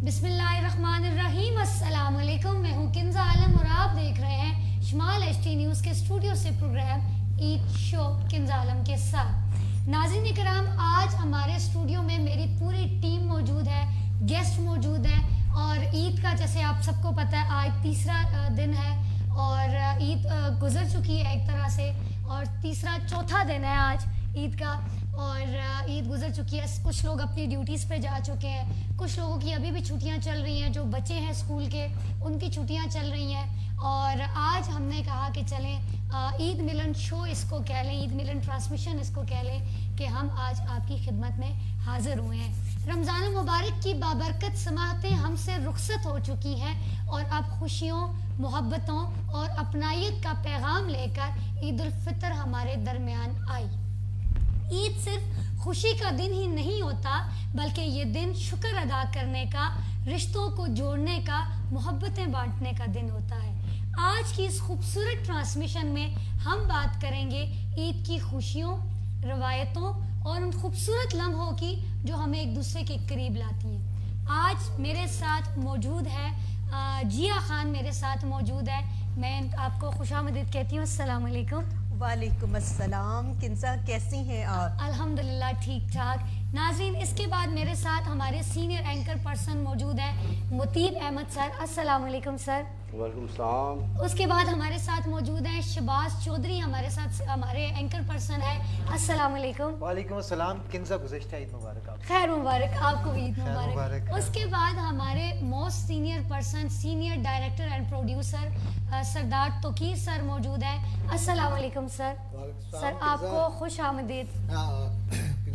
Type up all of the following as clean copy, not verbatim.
बिस्मिल्लाहिर्रहमानिर्रहीम। अस्सलाम वालेकुम। मैं हूँ किंजा आलम और आप देख रहे हैं शमाल एचटी न्यूज़ के स्टूडियो से प्रोग्राम ईद शो किंजा आलम के साथ। नाज़रीन इकराम, आज हमारे स्टूडियो में मेरी पूरी टीम मौजूद है, गेस्ट मौजूद है और ईद का जैसे आप सबको पता है आज तीसरा दिन है और ईद गुजर चुकी है एक तरह से और तीसरा चौथा दिन है आज ईद का और ईद गुजर चुकी है। कुछ लोग अपनी ड्यूटीज़ पे जा चुके हैं, कुछ लोगों की अभी भी छुट्टियां चल रही हैं, जो बच्चे हैं स्कूल के उनकी छुट्टियां चल रही हैं और आज हमने कहा कि चलें ईद मिलन शो इसको कह लें, ईद मिलन ट्रांसमिशन इसको कह लें कि हम आज आपकी खिदमत में हाजिर हुए हैं। रमज़ान मुबारक की बाबरकत समातें हमसे रुखसत हो चुकी हैं और अब खुशियों, मोहब्बतों और अपनायत का पैगाम लेकर ईद उल फितर हमारे दरमियान आई। ईद सिर्फ खुशी का दिन ही नहीं होता बल्कि ये दिन शुक्र अदा करने का, रिश्तों को जोड़ने का, मोहब्बतें बांटने का दिन होता है। आज की इस खूबसूरत ट्रांसमिशन में हम बात करेंगे ईद की खुशियों, रवायतों और उन खूबसूरत लम्हों की जो हमें एक दूसरे के करीब लाती हैं। आज मेरे साथ मौजूद है जिया खान, मेरे साथ मौजूद है। मैं आपको खुशामदीद कहती हूँ। अस्सलाम वालेकुम। वालेकुम अस्सलाम। किंजा कैसी हैं आप? अल्हम्दुलिल्लाह ठीक ठाक। नाज़रीन, इसके बाद मेरे साथ हमारे सीनियर एंकर पर्सन मौजूद हैं मुतीब अहमद सर। अस्सलाम वालेकुम सर। वालेकुम सलाम। उसके बाद हमारे साथ मौजूद हैं शहबाज चौधरी, हमारे साथ हमारे एंकर पर्सन है। अस्सलाम वालेकुम। वालेकुम अस्सलाम। किंजा गुज़िश्ता ईद मुबारक आपको। खैर मुबारक आपको भी, ईद खैर मुबारक। मुबारक। उसके बाद हमारे most senior person, senior director and producer Sardar Toqeer sir मौजूद है। अस्सलाम वालेकुम सर। सर आपको खुश आमदीद।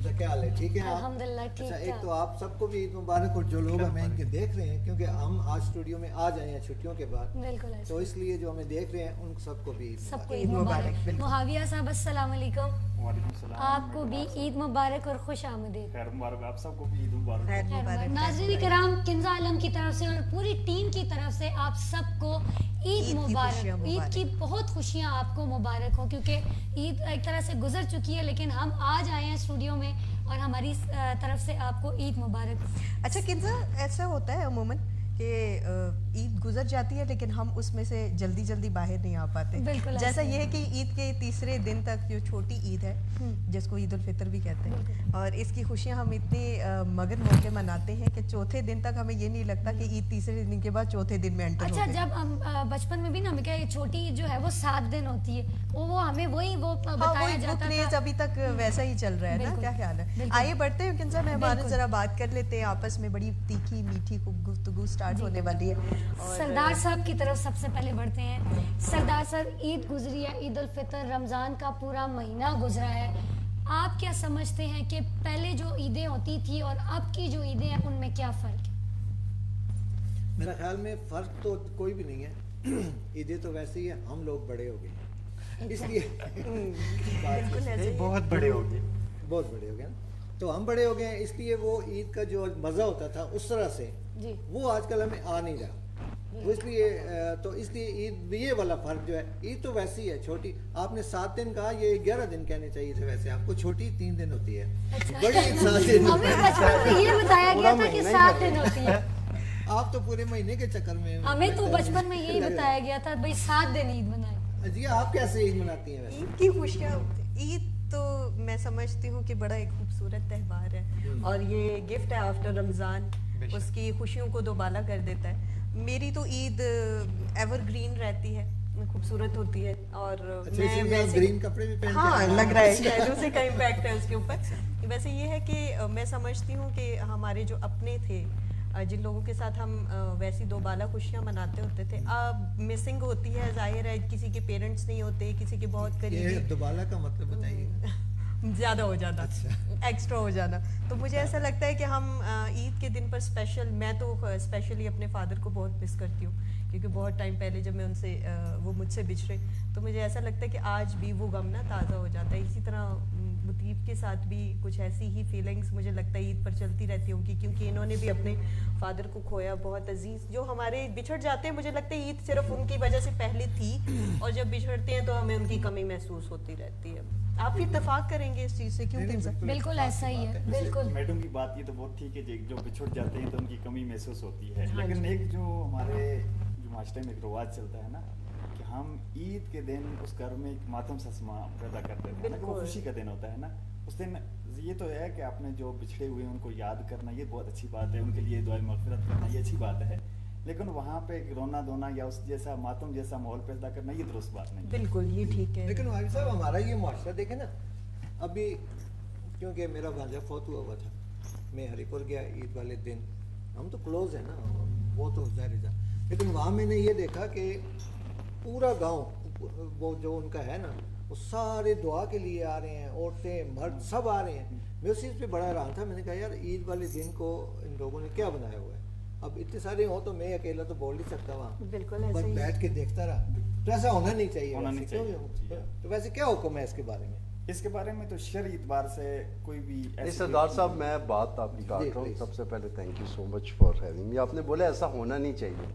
क्या हाल है? ठीक है आप? अल्हम्दुलिल्लाह ठीक अच्छा, ठाक। एक तो आप सबको भी ईद मुबारक और जो लोग हमें इनके देख रहे हैं, क्योंकि हम आज स्टूडियो में आ जाए हैं छुट्टियों के बाद, बिल्कुल ऐसा। तो इसलिए जो हमें देख रहे हैं उन सबको भी सबको ईद ईद मुबारक। बिल्कुल। मुहाविया साहब अस्सलाम वालेकुम। वालेकुम सलाम। आपको भी ईद मुबारक और खुश आमदीद। खैर मुबारक, आप सबको भी ईद मुबारक। खैर खैर मुबारक। नाज़रीन किराम, किंजा आलम की तरफ से और पूरी टीम की तरफ से आप सबको ईद की मुबारक। खुशियाँ ईद मुबारक। की बहुत खुशियाँ आपको मुबारक हो, क्योंकि ईद एक तरह से गुजर चुकी है लेकिन हम आज आए हैं स्टूडियो में और हमारी तरफ से आपको ईद मुबारक। अच्छा किंजा, ऐसा होता है अमूमन कि ईद गुजर जाती है लेकिन हम उसमें से जल्दी जल्दी बाहर नहीं आ पाते। बिल्कुल जैसा ऐसा ये है कि ईद के तीसरे दिन तक जो छोटी ईद है जिसको ईद उल फितर भी कहते हैं, और इसकी खुशियाँ हम इतनी मगन होकर मनाते हैं कि चौथे दिन तक हमें ये नहीं लगता कि ईद तीसरे दिन के बाद चौथे दिन में एंटर अच्छा, होते हैं। जब हम बचपन में भी ना हमें क्या छोटी ईद जो है वो 7 दिन होती है, वो हमें वही वो बताया जाता क्रेज था। अभी तक वैसा ही चल रहा है ना? बिल्कुल, क्या ख्याल है? बिल्कुल। आइए बढ़ते हैं किंजा, मेहमान बिल्कुल। जरा बात कर लेते हैं आपस में। बड़ी तीखी मीठी गुफ्तगू स्टार्ट होने वाली है। और सरदार साहब की तरफ सबसे पहले बढ़ते हैं। सरदार साहब, ईद गुजरी है, ईद उल फितर, रमज़ान का पूरा महीना गुजरा है। आप क्या समझते हैं कि पहले जो ईदें होती थी और अब की जो ईदें हैं उनमें क्या फ़र्क है? मेरा ख्याल में फ़र्क तो कोई भी नहीं है। ईदें तो वैसे ही है, हम लोग बड़े हो गए इसलिए बिल्कुल ऐसे ही है। बहुत बड़े हो गए ना, तो हम बड़े हो गए हैं इसलिए वो ईद का जो मज़ा होता था उस तरह से जी। वो आजकल हमें आ नहीं रहा। तो इसलिए ईद ये वाला फर्क जो है, ईद तो वैसी है छोटी। आपने 7 दिन कहा, ये 11 दिन कहने चाहिए थे। वैसे आपको छोटी 3 दिन होती है, अच्छा। बड़ी ईद 7 दिन। हमें बचपन में ये बताया गया था कि 7 दिन होती है। आप तो पूरे महीने के चक्कर में। हमें तो बचपन में यही बताया गया था भाई 7 दिन ईद मनाए। जी, आप कैसे ईद मनाती हैं वैसे? ईद की खुशियाँ, ईद तो मैं समझती हूँ कि बड़ा एक खूबसूरत त्यौहार है और ये गिफ्ट है आफ्टर रमज़ान, उसकी खुशियों को दोबाला कर देता है। मेरी तो ईद एवरग्रीन रहती है, खूबसूरत होती है। और अच्छा, इसीलिए आप ग्रीन कपड़े भी पहनते हाँ, हैं? लग रहा है शहरों से का इम्पैक्ट है उसके ऊपर। वैसे ये है कि मैं समझती हूँ कि हमारे जो अपने थे, जिन लोगों के साथ हम वैसी दोबाला खुशियाँ मनाते होते थे, अब मिसिंग होती है। जाहिर है किसी के पेरेंट्स नहीं होते, किसी के बहुत ये करीबी, दोबाला का मतलब बताइए। ज़्यादा हो जाना, एक्स्ट्रा हो जाना। तो मुझे ऐसा लगता है कि हम ईद के दिन पर स्पेशल, मैं तो स्पेशली अपने फादर को बहुत मिस करती हूँ, क्योंकि बहुत टाइम पहले जब मैं उनसे वो मुझसे बिछड़े, तो मुझे ऐसा लगता है कि आज भी वो गम ना ताज़ा हो जाता है। इसी तरह मुतीब के साथ भी कुछ ऐसी ही फीलिंग्स मुझे लगता है ईद पर चलती रहती होंगी, क्योंकि इन्होंने भी अपने फादर को खोया, बहुत अजीज जो हमारे बिछड़ जाते हैं। मुझे लगता है ईद सिर्फ उनकी वजह से पहले थी, और जब बिछड़ते हैं तो हमें उनकी कमी महसूस होती रहती है। आप भी इत्तेफाक करेंगे इस चीज़ से, क्यों किंजा? बिल्कुल ऐसा ही है, बिल्कुल। मैडम की बात ये तो बहुत ठीक है, जो बिछुड़ जाते हैं तो उनकी कमी महसूस होती है, लेकिन एक जो हमारे जो माशरे में एक रिवाज चलता है ना कि हम ईद के दिन उस घर में एक मातम सा समा पैदा करते हैं ना, वो खुशी का दिन होता है ना। उस दिन ये तो है कि आपने जो बिछड़े हुए हैं उनको याद करना, ये बहुत अच्छी बात है, उनके लिए दुआ मग़फ़िरत करना ये अच्छी बात है, लेकिन वहाँ पे एक रोना धोना या उस जैसा मातम जैसा माहौल पैदा करना ये दुरुस्त बात नहीं है। बिल्कुल, ये ठीक है। लेकिन वाहिद साहब हमारा ये मुआशरा देखे ना, अभी क्योंकि मेरा भांजा फौत हुआ था, मैं हरिपुर गया ईद वाले दिन, हम तो क्लोज है ना, वो तो जाहिर था, लेकिन वहाँ मैंने ये देखा कि पूरा गांव वो जो उनका है ना, वो सारे दुआ के लिए आ रहे हैं, औरतें मर्द सब आ रहे हैं। मैं उस चीज़ पे बड़ा हैरान था, मैंने कहा यार ईद वाले दिन को इन लोगों ने क्या बनाया हुआ है। अब इतने सारे हो तो मैं अकेला तो बोल नहीं सकता वहाँ, बिल्कुल पर ऐसे ही बैठ के देखता रहा, तो ऐसा होना नहीं चाहिए। होना नहीं चाहिए। क्यों? तो वैसे क्या हुक्म है इसके बारे में? इसके बारे में तो शरई एतबार से कोई भी नहीं सरदार साहब, मैं बात आपकी काट रहा हूँ। सबसे पहले thank you so much for having me. आपने बोला ऐसा होना नहीं चाहिए,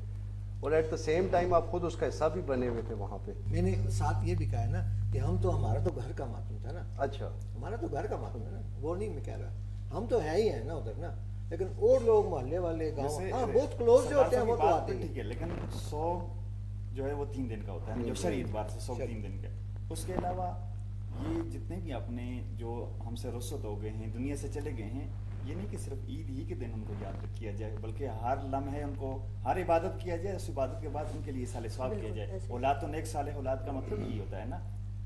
और एट द सेम टाइम आप खुद उसका हिस्सा भी बने हुए थे वहाँ पे। मैंने साथ ये भी कहा है ना कि हम तो, हमारा तो घर का मातम था ना। अच्छा, हमारा तो घर का मातम है ना, वो नहीं मैं कह रहा, हम तो है ही है ना उधर ना, लेकिन और लोग मोहल्ले वाले गाँव, हाँ बहुत क्लोज जो होते हैं वो तो आते ही। ठीक है, लेकिन 100 जो है वो 3 दिन का होता है, जो शरई एतबार से 100 3 दिन का। उसके अलावा ये जितने भी अपने जो हमसे रुखसत हो गए हैं, दुनिया से चले गए हैं, ये नहीं कि सिर्फ ईद ही के दिन उनको याद किया जाए, बल्कि हर लम्हे उनको हर इबादत किया जाए, उस इबादत के बाद उनके लिए साले सवाब किया जाए। औलाद तो नेक साले औलाद का मतलब यही होता है ना,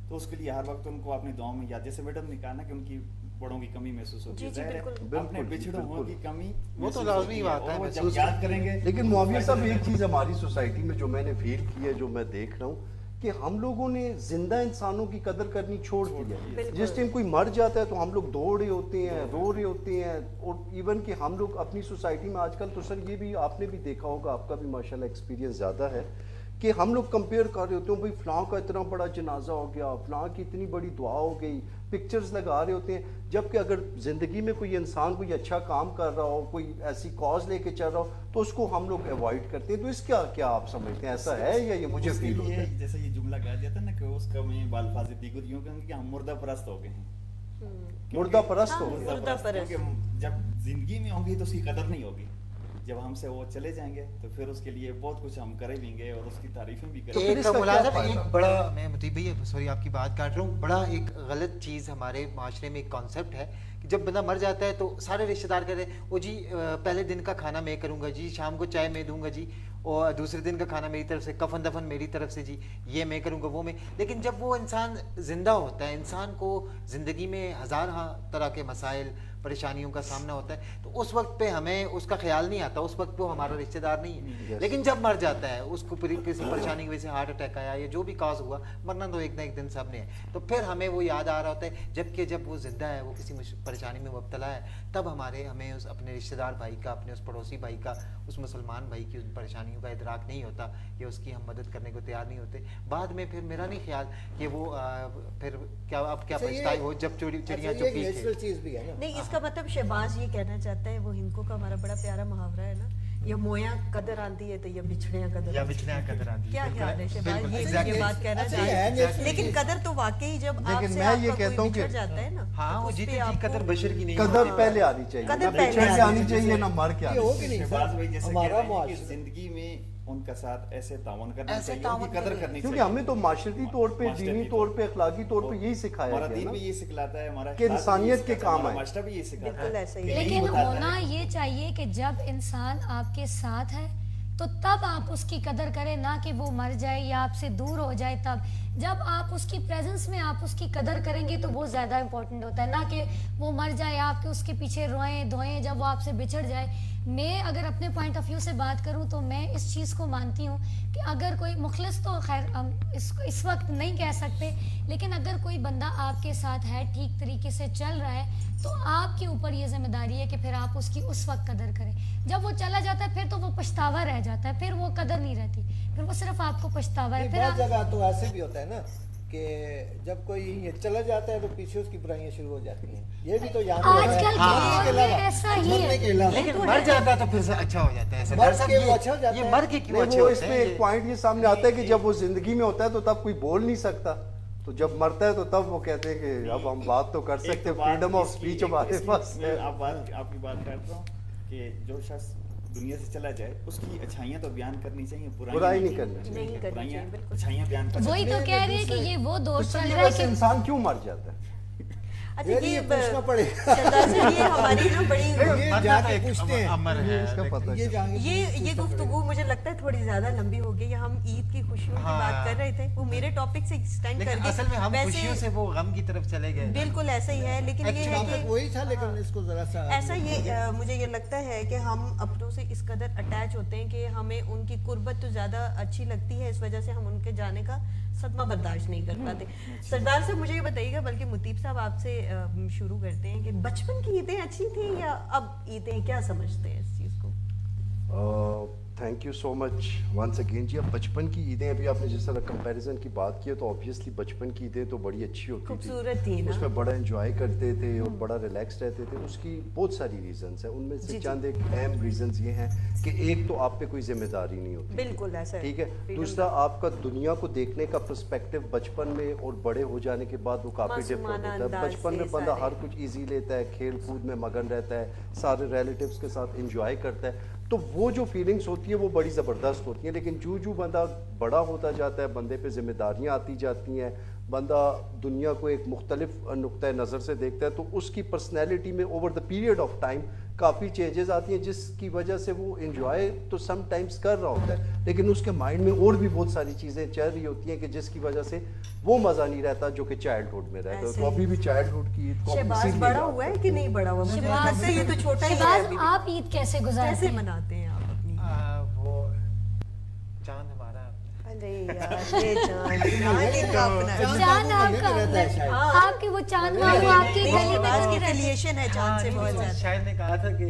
तो उसके लिए हर वक्त उनको अपनी दुआओं में याद, जैसे मैडम ने कहा ना कि उनकी बड़ों की कमी महसूस होती है, जाहिर है अपने बिछड़ों की कमी वो तो लाजमी बात है, जब याद करेंगे। लेकिन मुआविया साहब एक चीज़ हमारी सोसाइटी में जो मैंने फील की है, जो मैं देख रहा हूँ कि हम लोगों ने जिंदा इंसानों की कदर करनी छोड़ दी है। जिस टाइम कोई मर जाता है तो हम लोग दौड़ रहे होते हैं, रो रहे होते हैं, और इवन कि हम लोग अपनी सोसाइटी में आजकल तो सर ये भी आपने भी देखा होगा, आपका भी माशाल्लाह एक्सपीरियंस ज़्यादा है, कि हम लोग कंपेयर कर रहे होते हैं, भाई फ़लाँ का इतना बड़ा जनाजा हो गया, फ़लाँ की इतनी बड़ी दुआ हो गई, पिक्चर्स लगा रहे होते हैं, जबकि अगर ज़िंदगी में कोई इंसान कोई अच्छा काम कर रहा हो, कोई ऐसी कॉज लेके चल रहा हो, तो उसको हम लोग अवॉइड करते हैं। तो इसका क्या आप समझते हैं, ऐसा है या ये मुझे फील होता है? जैसे ये जुमला कहा जाता है ना कि उसका मैं बालफाज दीगर यूं कहूंगा कि हम मुर्दा परस्त हो गए हैं। मुर्दा परस्त हो गए। मुर्दा परस्त, क्योंकि जब जिंदगी में होंगी तो उसकी कदर नहीं होगी, जब हमसे वो चले जाएंगे तो फिर उसके लिए बहुत कुछ हम करेंगे और उसकी तारीफें भी करेंगे। एक मुलाज़म एक बड़ा, मैं मुतीब भैया सॉरी आपकी बात काट रहा हूँ, बड़ा एक गलत चीज़ हमारे माशरे में एक कॉन्सेप्ट है कि जब बंदा मर जाता है तो सारे रिश्तेदार कहते हैं वो जी पहले दिन का खाना मैं करूँगा जी, शाम को चाय मैं दूंगा जी, और दूसरे दिन का खाना मेरी तरफ से, कफन दफन मेरी तरफ से जी, ये मैं करूँगा वो मैं। लेकिन जब वो इंसान ज़िंदा होता है, इंसान को ज़िंदगी में हज़ार तरह के मसाइल परेशानियों का सामना होता है, तो उस वक्त पे हमें उसका ख्याल नहीं आता, उस वक्त वो हमारा रिश्तेदार नहीं है। लेकिन जब मर जाता है, उसको किसी परेशानी की वजह से हार्ट अटैक आया या जो भी कॉज हुआ, मरना तो एक ना एक दिन सब ने है, तो फिर हमें वो याद आ रहा होता है। जबकि जब वो जिंदा है, वो किसी परेशानी में मुब्तला है, तब हमें उस अपने रिश्तेदार भाई का, अपने उस पड़ोसी भाई का, उस मुसलमान भाई की उन परेशानियों का इदराक नहीं होता, या उसकी हम मदद करने को तैयार नहीं होते। बाद में फिर मेरा नहीं ख्याल कि वो फिर क्या अब क्या पछताई हो जब चिड़िया चुपी थी। नहीं, इसका मतलब शहबाज ये कहना चाहता है, वो हिंदू का हमारा बड़ा प्यारा मुहावरा है ना, ये मोया कदर आती है तो ये बिछड़ियां कदर आती है। क्या ख्याल है शहबाज, ये बात कहना चाहते हैं? लेकिन कदर तो वाकई जब आपसे आपका कोई बिछड़ जाता है ना, हाँ वो जीते जी कदर बशर की नहीं, कदर पहले आनी चाहिए, कदर ना पहले आनी चाहिए ना मर के आनी चाहिए। हमारा जिंदगी में उनका साथ ऐसे तावन करना चाहिए, उनकी कदर करनी चाहिए, क्योंकि हमें तो माशरती तौर पे, दीनी तौर पे, अखलाकी तौर पे यही सिखाया हमारा गया दीन ना भी ये सिखलाता है, हमारा कि इंसानियत के काम है। मास्टर भी ये सिखाता बिल्कुल है। ऐसा ही है। लेकिन होना ये चाहिए कि जब इंसान आपके साथ है तो तब आप उसकी कदर करें, ना कि वो मर जाए या आपसे दूर हो जाए तब। जब आप उसकी प्रेजेंस में आप उसकी कदर करेंगे तो वो ज़्यादा इंपॉर्टेंट होता है, ना कि वो मर जाए आपके उसके पीछे रोएं धोएं जब वो आपसे बिछड़ जाए। मैं अगर अपने पॉइंट ऑफ व्यू से बात करूं तो मैं इस चीज़ को मानती हूं कि अगर कोई मुखलिस, तो खैर हम इस वक्त नहीं कह सकते, लेकिन अगर कोई बंदा आपके साथ है, ठीक तरीके से चल रहा है, तो आपके ऊपर ये जिम्मेदारी है कि फिर आप उसकी उस वक्त कदर करें। जब वो चला जाता है फिर तो वो पछतावा रह जाता है, फिर वो कदर नहीं रहती, फिर वो सिर्फ आपको पछतावा है। फिर बहुत जगह तो ऐसे भी होता है ना کہ جب کوئی یہ چلا جاتا ہے تو پیچھے اس کی برائیاں شروع ہو جاتی ہیں. یہ بھی تو یاد آج رکھنا کل ہے. کے دور میں ایسا ہی مرنے ہے. کے علاوہ لیکن مر جاتا ہے تو پھر سے اچھا ہو جاتا ہے. مر سردار صاحب کے وہ اچھا ہو جاتا یہ ہے. مر کے کیوں اچھے نہیں وہ اس ہوتے میں ہیں؟ ایک پوائنٹ یہ سامنے آتا ہے کہ جب وہ زندگی میں ہوتا ہے تو تب کوئی بول نہیں سکتا, تو جب مرتا ہے تو تب وہ کہتے ہیں کہ اب ہم بات تو کر سکتے ہیں, فریڈم آف اسپیچ ہمارے پاس ہے. آپ کی بات کرتا ہوں کہ جو شخص دنیا سے چلا جائے اس کی اچھائیاں تو بیان کرنی چاہیے, برائی نہیں کرنی چاہیے. نہیں کرنی چاہیے, بالکل. اچھائیاں بیان کرنی وہی تو کہہ رہے ہیں کہ یہ وہ دور اس چل لیے رہا ہے ویسے کہ انسان کیوں مر جاتا ہے؟ اچھا یہ یہ پوچھنا پڑے گا. سردار صاحب یہ ہماری نا بڑی یہ جا کے پوچھتے ہیں. امر ہے اس کا پتہ یہ جا کے یہ گفتگو مجھے لگتا ہے تھوڑی زیادہ لمبی ہو گئی. ہم عید کی خوشیوں کی ہاں. بات کر رہے تھے, وہ میرے ٹاپک سے ایکسٹینڈ کر لیکن کے اصل میں ہم ویسے خوشیوں سے وہ غم کی طرف چلے گئے. بالکل ایسا ہی ہے, لیکن یہ ہے ٹاپک کہ وہی تھا لیکن اس کو ذرا سا ایسا یہ مجھے یہ لگتا ہے کہ ہم اپنوں سے اس قدر اٹیچ ہوتے ہیں کہ ہمیں ان کی قربت تو زیادہ اچھی لگتی ہے, اس وجہ سے ہم ان کے جانے کا صدمہ برداشت نہیں کر پاتے. سردار صاحب مجھے یہ بتائیے گا, بلکہ مطیب صاحب آپ سے شروع کرتے ہیں کہ بچپن کی عیدیں اچھی تھیں یا اب عیدیں, کیا سمجھتے ہیں اس چیز کو؟ Thank you so much once again جی. اب بچپن کی عیدیں, ابھی آپ نے جس طرح کمپیریزن کی بات کی ہے تو آبویسلی بچپن کی عیدیں تو بڑی اچھی ہوتی تھی, خوبصورت تھی نا, اس میں بڑا انجوائے کرتے تھے اور بڑا ریلیکس رہتے تھے. اس کی بہت ساری ریزنس ہیں, ان میں سے چند ایک اہم ریزنس یہ ہیں کہ ایک تو آپ پہ کوئی ذمہ داری نہیں ہوتی, بالکل ایسا ہے, ٹھیک ہے. دوسرا آپ کا دنیا کو دیکھنے کا پرسپیکٹیو بچپن میں اور بڑے ہو جانے کے بعد وہ کافی ڈفرینٹ ہوتا ہے. بچپن میں بندہ ہر کچھ ایزی لیتا ہے, کھیل کود میں مگن رہتا ہے, سارے ریلیٹیوز کے ساتھ انجوائے کرتا ہے, تو وہ جو فیلنگس ہوتی ہیں وہ بڑی زبردست ہوتی ہیں. لیکن جو بندہ بڑا ہوتا جاتا ہے, بندے پہ ذمہ داریاں آتی جاتی ہیں, بندہ دنیا کو ایک مختلف نقطۂ نظر سے دیکھتا ہے, تو اس کی پرسنالٹی میں over the period of time coffee changes آتی ہیں, جس کی وجہ سے وہ انجوائے تو سم ٹائمز کر رہا ہوتا ہے, لیکن اس کے مائنڈ میں اور بھی بہت ساری چیزیں چل رہی ہوتی ہیں کہ جس کی وجہ سے وہ مزہ نہیں رہتا جو کہ چائلڈہڈ میں رہتا ہے. تو ابھی بھی چائلڈہڈ کی عید کو شہباز بڑا ہوا ہے کہ نہیں بڑا ہوا؟ مجھے لگتا ہے یہ تو چھوٹا ہی ہے. شہباز ابھی بھی. آپ عید کیسے گزارتے کیسے ہیں؟ مناتے ہیں آپ اپنی؟ وہ چاند ہمارا ارے یار یہ چاند اپنا چاند آپ کا رہتا ہے شاید. آپ کے وہ چاند مامو آپ کی گلی شہباز میں کی ریلیشن ہے چاند سے بہت زیادہ. شاید نے کہا تھا کہ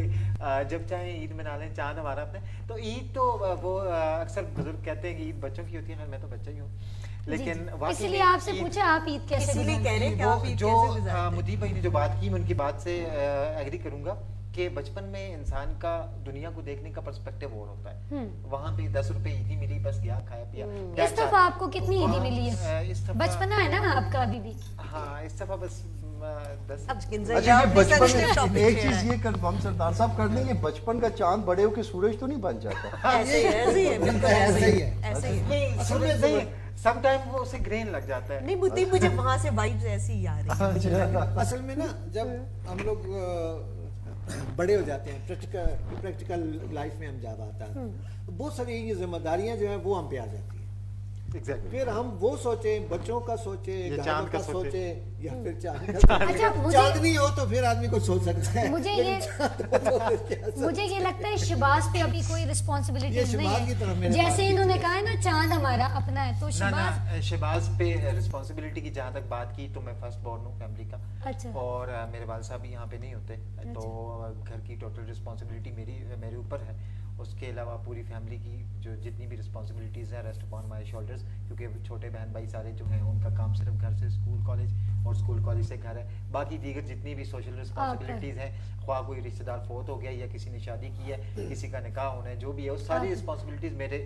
جب چاہیں عید منا لیں, چاند ہمارا اپنا. تو عید تو وہ اکثر بزرگ کہتے ہیں کہ عید بچوں کی ہوتی ہے, میں تو بچہ ہی ہوں, لیکن اس لیے آپ سے پوچھا آپ عید کیسے اسی لیے گزارتے کہہ رہے ہیں کہ آپ عید جو کیسے گزارتے ہیں. مدیب بھائی نے جو بات کی میں ان کی بات سے ایگری کروں گا کہ بچپن میں انسان کا دنیا کو دیکھنے کا پرسپیکٹیو اور ہوتا ہے. وہاں پہ 10 روپے عیدی ملی, بس گیا کھایا پیا. اس دفعہ آپ کو کتنی عیدی ملی ہے؟ اس دفعہ بچپنا ہے نا آپ کا ابھی بھی. ہاں اس دفعہ بس 10. اب کنزا اچھا یہ آپ نے بچپن sensitive topic میں ایک چھیڑا چیز ہے. یہ کنفرم سردار صاحب کر لیں, یہ بچپن کا چاند بڑے ہو کے سورج تو نہیں بن جاتا. ایسے ہی ہے, بالکل ایسے ہی ہے, ایسے ہی ہے. نہیں سورج نہیں, سم ٹائم وہ اسے گرین لگ جاتا ہے. نہیں بوتی, مجھے وہاں سے وائبز ایسی ہی آ رہی ہیں. اصل میں نا جب ہم لوگ بڑے ہو جاتے ہیں, پریکٹیکل لائف میں ہم جب آتا ہے, بہت ساری یہ ذمہ داریاں جو ہیں وہ ہم پہ آ جاتی ہیں. پھر ہم وہ سوچیں, بچوں کا سوچیں, گھر کا سوچیں, یا پھر چاند نہیں ہو تو پھر آدمی کو سوچ سکتا ہے. مجھے یہ لگتا ہے شہباز پہ ابھی کوئی رسپانسبلٹی نہیں ہے, جیسے انہوں نے کہا ہے نا چاند ہمارا اپنا ہے, تو شہباز پہ رسپانسبلٹی کی جہاں تک بات کی تو میں فرسٹ بورن ہوں فیملی کا, اچھا, اور میرے والد صاحب بھی یہاں پہ نہیں ہوتے, تو گھر کی ٹوٹل رسپانسبلٹی میرے اوپر ہے. اس کے علاوہ پوری فیملی کی جو جتنی بھی رسپانسبلٹیز ہیں ریسٹ اپون مائی شولڈرز, کیونکہ چھوٹے بہن بھائی سارے جو ہیں ان کا کام صرف گھر سے اسکول کالج اور اسکول کالج سے گھر ہے. باقی دیگر جتنی بھی سوشل رسپانسبلٹیز ہیں, خواہ کوئی رشتہ دار فوت ہو گیا یا کسی نے شادی کی ہے, کسی کا نکاح ہونا ہے, جو بھی ہے وہ ساری رسپانسبلٹیز میرے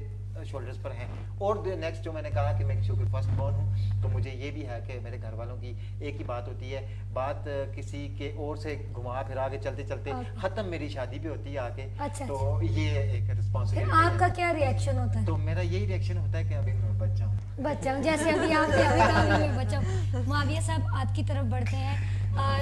شولڈرز پر ہیں. اور نیکسٹ جو میں نے کہا کہ میں چونکہ فرسٹ بورن ہوں تو مجھے یہ بھی ہے کہ میرے گھر والوں کی ایک ہی بات ہوتی ہے, بات کسی کے اور سے گھما پھرا کے چلتے چلتے ختم میری شادی بھی ہوتی ہے آ کے. تو یہ ایک رسپانسبلٹی. آپ کا کیا ریئیکشن ہوتا ہے؟ تو میرا یہی ریئیکشن ہوتا ہے کہ ابھی میں بچہ ہوں, جیسے ابھی آپ نے ابھی کہا میں بچہ ہوں. معاویہ صاحب آپ کی طرف بڑھتے ہیں.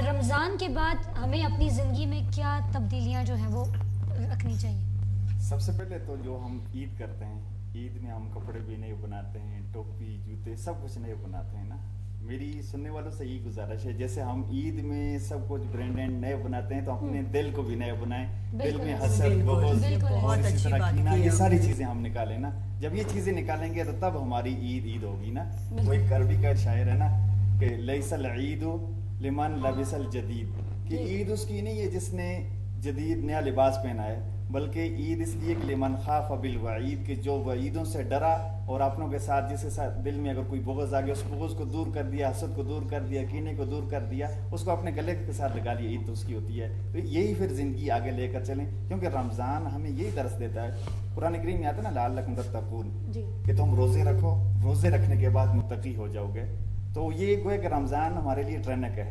رمضان کے بعد ہمیں اپنی زندگی میں کیا تبدیلیاں جو ہیں وہ رکھنی چاہیے؟ سب سے پہلے تو جو ہم عید کرتے ہیں, عید میں ہم کپڑے بھی نئے بناتے ہیں, ٹوپی جوتے سب کچھ نئے بناتے ہیں نا. میری سننے والوں سے یہی گزارش ہے, جیسے ہم عید میں سب کچھ برانڈڈ نئے بناتے ہیں تو اپنے دل کو بھی نئے بنائیں. دل میں حسد, بغض اور اسی طرح کینہ, یہ ساری چیزیں ہم نکالیں نا. جب یہ چیزیں نکالیں گے تو تب ہماری عید ہوگی نا. وہ ایک عربی کا شاعر ہے نا کہ لیس العید لمن لبس الجدید, کہ عید اس کی نہیں ہے جس نے جدید نیا لباس پہنا ہے, बल्कि ईद इसलिए कि लिमन खाफ बिल वईद, कि जो वईदों से डरा और अपनों के साथ जिसके साथ दिल में अगर कोई बुग़्ज़ आ गया उस बुग़्ज़ को दूर कर दिया, हसद को दूर कर दिया, कीने को दूर कर दिया, उसको अपने गले के साथ लगा लिया, ईद तो उसकी होती है। तो यही फिर ज़िंदगी आगे लेकर चलें, क्योंकि रमज़ान हमें यही दर्स देता है। कुरान करीम में आता है ना लअल्लकुम तत्तकून, कि तुम रोज़े रखो, रोज़े रखने के बाद मुत्तकी हो जाओगे। तो ये गोया कि रमज़ान हमारे लिए ट्रेनक है।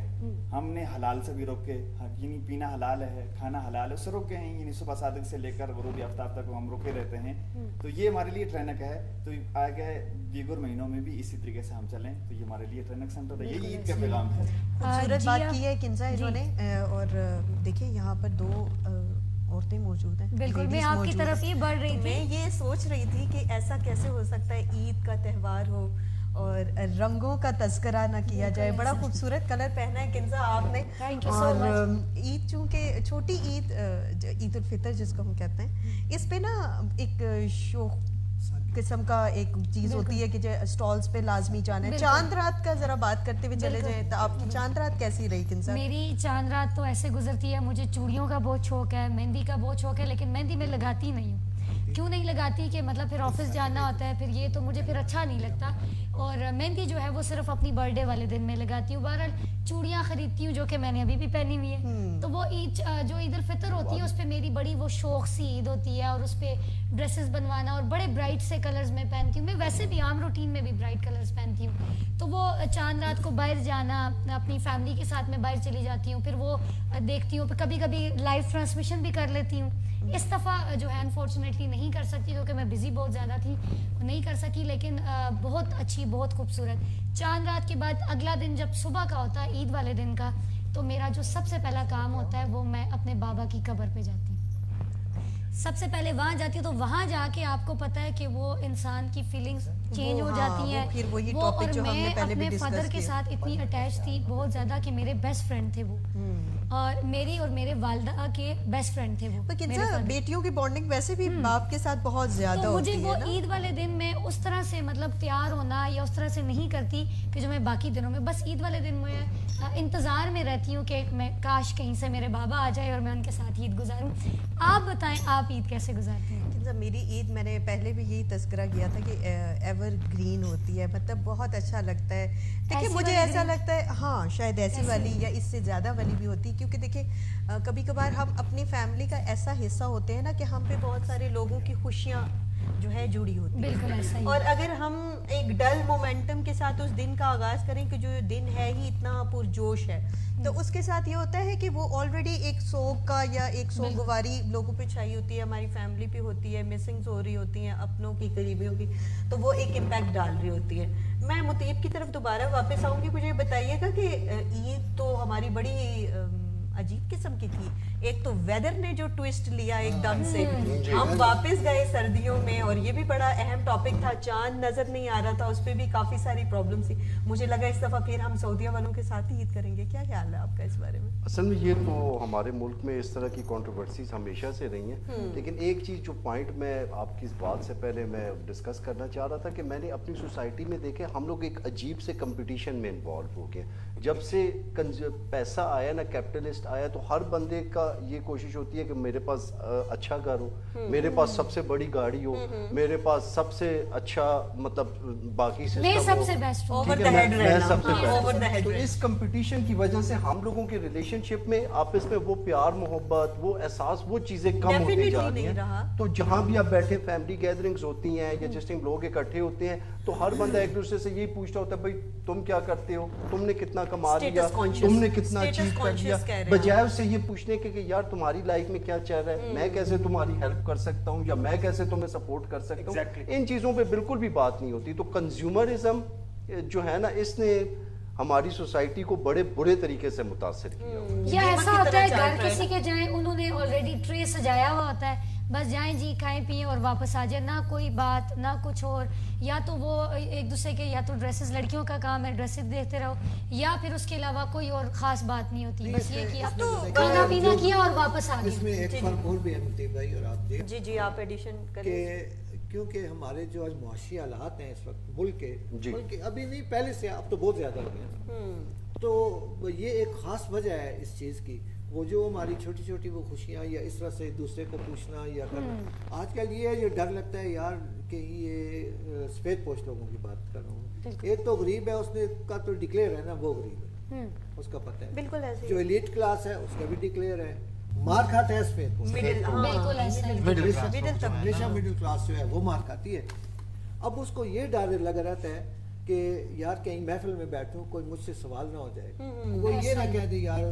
हमने हलाल से भी रोके, यानी पीना हलाल है, खाना हलाल है, उससे रोके हैं, यानी सुबह सादिक से लेकर गुरूब आफ्ताब तक हम रोके रहते हैं। तो ये हमारे लिए ट्रेनक है। तो आगे दीगर महीनों में भी इसी तरीके से हम चलें, तो ये हमारे लिए ट्रेनक सेंटर है। यही ईद का पैगाम है। खूबसूरत बात जिया, की है किंजा इन्होंने। और देखिए यहाँ पर दो औरतें मौजूद हैं, बिल्कुल, मैं ladies आपकी मौजूद तरफ हैं। ही बढ़ रही तो थी। मैं ये सोच रही थी कि ऐसा कैसे हो सकता है ईद का त्यौहार हो और रंगों का तस्करा ना किया जाए। बड़ा खूबसूरत कलर पहना है किंजा आपने। Thank you so और ईद चूंकि छोटी ईद, ईद उल फितर जिसको हम कहते हैं, इस पे ना एक शौक किस्म का एक चीज होती है कि जो स्टॉल्स पे लाजमी जाना है। बिल्कुल। चांद रात का जरा बात करते हुए चले बिल्कुल। जाएं, तो आपकी चांद रात कैसी रही किंजा? मेरी चांद रात तो ऐसे गुजरती है, मुझे चूड़ियों का बहुत शौक है, मेहंदी का बहुत शौक है, लेकिन मेहंदी मैं लगाती नहीं हूँ। क्यों नहीं लगाती कि मतलब फिर ऑफिस जाना होता है, फिर ये तो मुझे फिर अच्छा नहीं लगता। और मेहंदी जो है वो सिर्फ अपनी बर्थडे वाले दिन में लगाती हूँ। बहरहाल चूड़ियाँ खरीदती हूँ जो कि मैंने अभी भी पहनी हुई है। तो वो ईद जो ईद उल फितर होती है उस पर मेरी बड़ी वो शौक सी ईद होती है, और उस पर ड्रेसेस बनवाना, और बड़े ब्राइट से कलर्स में पहनती हूँ। मैं वैसे भी आम रूटीन में भी ब्राइट कलर्स पहनती हूँ। तो वो चांद रात को बाहर जाना, अपनी फैमिली के साथ में बाहर चली जाती हूँ, फिर वो देखती हूँ, कभी कभी लाइव ट्रांसमिशन भी कर लेती हूँ। इस दफ़ा जो है अनफॉर्चुनेटली नहीं कर सकती क्योंकि मैं बिज़ी बहुत ज़्यादा थी, नहीं कर सकी। लेकिन बहुत अच्छी, बहुत खूबसूरत चांद रात के बाद अगला दिन जब सुबह का होता है ईद वाले दिन का, तो मेरा जो सबसे पहला काम होता है वो मैं अपने बाबा की कब्र पे जाती हूँ। सबसे पहले वहाँ जाती हूँ। तो वहाँ जाके आपको पता है कि वो इंसान की फीलिंग्स चेंज वो, हो हाँ, जाती वो हैं। फिर वही वो topic और जो हमने मैं पहले भी अपने discuss फादर के किया। साथ इतनी अटैच थी बहुत ज़्यादा कि मेरे बेस्ट फ्रेंड थे वो, और मेरी और मेरे वालदा के बेस्ट फ्रेंड थे वो। पर मेरे किंजा father। बेटियों की बॉन्डिंग वैसे भी बाप के साथ बहुत ज्यादा तो मुझे होती वो है ना। ईद वाले दिन में उस तरह से मतलब तैयार होना या उस तरह से नहीं करती कि जो मैं बाकी दिनों में, बस ईद वाले दिन मैं इंतज़ार में रहती हूँ कि मैं काश कहीं से मेरे बाबा आ जाए और मैं उनके साथ ईद गुजारूँ। आप बताएं, आप ईद कैसे गुजारती हैं? किंजा मेरी ईद, मैंने पहले भी यही तस्करा किया था कि एवर ग्रीन होती है, मतलब बहुत अच्छा लगता है। देखिए ऐसी मुझे वाली ऐसा green? लगता है, हाँ शायद ऐसी वाली या इससे ज़्यादा वाली भी होती है, क्योंकि देखिए कभी कभार हम अपनी फैमिली का ऐसा हिस्सा होते हैं ना कि हम पे बहुत सारे लोगों की खुशियाँ जो है जुड़ी होती है। बिल्कुल ऐसा ही। और अगर हम एक डल मोमेंटम के साथ उस दिन का आगाज करें कि जो दिन है ही इतना पुरजोश है, तो उसके साथ ये होता है कि वो ऑलरेडी एक सोग का या एक सोगवारी लोगों पे छाई होती है, हमारी फैमिली पे होती है, मिसिंग्स हो रही होती हैं अपनों की, करीबियों की, तो वो एक इम्पैक्ट डाल रही होती है। मैं मुतीब की तरफ दोबारा वापस आऊंगी। मुझे बताइएगा कि ईद तो हमारी बड़ी अजीब किस्म की थी। एक तो वेदर ने जो ट्विस्ट लिया एकदम से, हम वापस गए सर्दियों में, और ये भी बड़ा अहम टॉपिक था। चांद नजर नहीं आ रहा था, उस पर भी काफी सारी प्रॉब्लम थी। मुझे लगा इस दफा फिर हम सऊदीया वालों के साथ ही ईद करेंगे। क्या ख्याल है आपका इस बारे में? असल में ये तो हमारे मुल्क में इस तरह की कंट्रोवर्सीज हमेशा से रही हैं, लेकिन एक चीज़ जो पॉइंट मैं आपकी इस बात से पहले मैं डिस्कस करना चाह रहा था कि मैंने अपनी सोसाइटी में देखे हम लोग एक अजीब से कंपटीशन में इन्वॉल्व हो गए। जब से पैसा आया ना, कैपिटलिस्ट आया, तो हर बंदे का ये कोशिश होती है कि मेरे पास अच्छा घर हो, मेरे पास सबसे बड़ी गाड़ी हो, मेरे पास सबसे अच्छा मतलब बाकी मैं सिस्टम सबसे बेस्ट हूँ। Over ठीक the है, head मैं रहना। सबसे हाँ, बेस्ट over the हूँ। head तो रहना। इस कंपटीशन की वजह से हम लोगों के रिलेशनशिप में आपस में वो प्यार मोहब्बत, वो एहसास, वो चीजें कम होती Definitely जा रही नहीं हैं। रहा। तो जहाँ भी आप बैठे, फैमिली गैदरिंग्स होती हैं या जिस टाइम लोग इकट्ठे होते हैं, तो हर बंदा एक दूसरे से यही पूछता होता है, भाई तुम क्या करते हो, तुमने कितना कमा Status लिया, conscious। तुमने कितना Status अचीव कर लिया, conscious कह रहे हैं बजाय उससे ये पूछने के कि यार तुम्हारी लाइफ में क्या चल रहा है, मैं कैसे तुम्हारी हेल्प कर सकता हूँ या मैं कैसे तुम्हें सपोर्ट कर सकता हूँ। Exactly। इन चीज़ों पे बिल्कुल भी बात नहीं होती। तो कंज्यूमरिज्म जो है ना, इसने हमारी सोसाइटी को बड़े बुरे तरीके से मुतासिर किया। या दीमक ऐसा की होता तरह है चल घर रहा है। किसी के जाएं, उन्होंने ऑलरेडी ट्रे सजाया हुआ होता है, बस जाएं जी, खाएं पिएं और वापस आ जाए, ना कोई बात ना कुछ और। या तो वो एक दूसरे के, या तो ड्रेसेस, लड़कियों का काम है ड्रेसेस देखते रहो, या फिर उसके अलावा कोई और खास बात नहीं होती, बस ये कि तो खाना पीना किया और वापस आ इसमें गए। एक फर्क और भी है मुतीब भाई और आप जी, जी आप एडिशन कि करें। क्योंकि हमारे जो आज मुआशी हालात हैं इस वक्त मुल्क जी। के अभी नहीं, पहले से अब तो बहुत ज़्यादा हो गए हैं। तो ये एक ख़ास वजह है इस चीज़ की। वो जो हमारी छोटी छोटी वो खुशियाँ या इस तरह से दूसरे को पूछना या करना, आजकल ये है जो डर लगता है यार कि ये सफ़ेद पोश लोगों की बात कर रहा हूँ, एक तो गरीब है उसने का तो डिक्लेयर है ना, वो गरीब है उसका पता है, बिल्कुल ऐसे ही। जो एलिट क्लास है उसका भी डिक्लेयर है, मार खाता है सफ़ेद पोश, मिडिल, बिल्कुल ऐसा ही। हमेशा मिडिल क्लास जो है वो मार खाती है। अब उसको ये डर लगा रहता है कि यार कहीं महफिल में बैठूं कोई मुझसे सवाल ना हो जाए, वो ये ना कह दे यार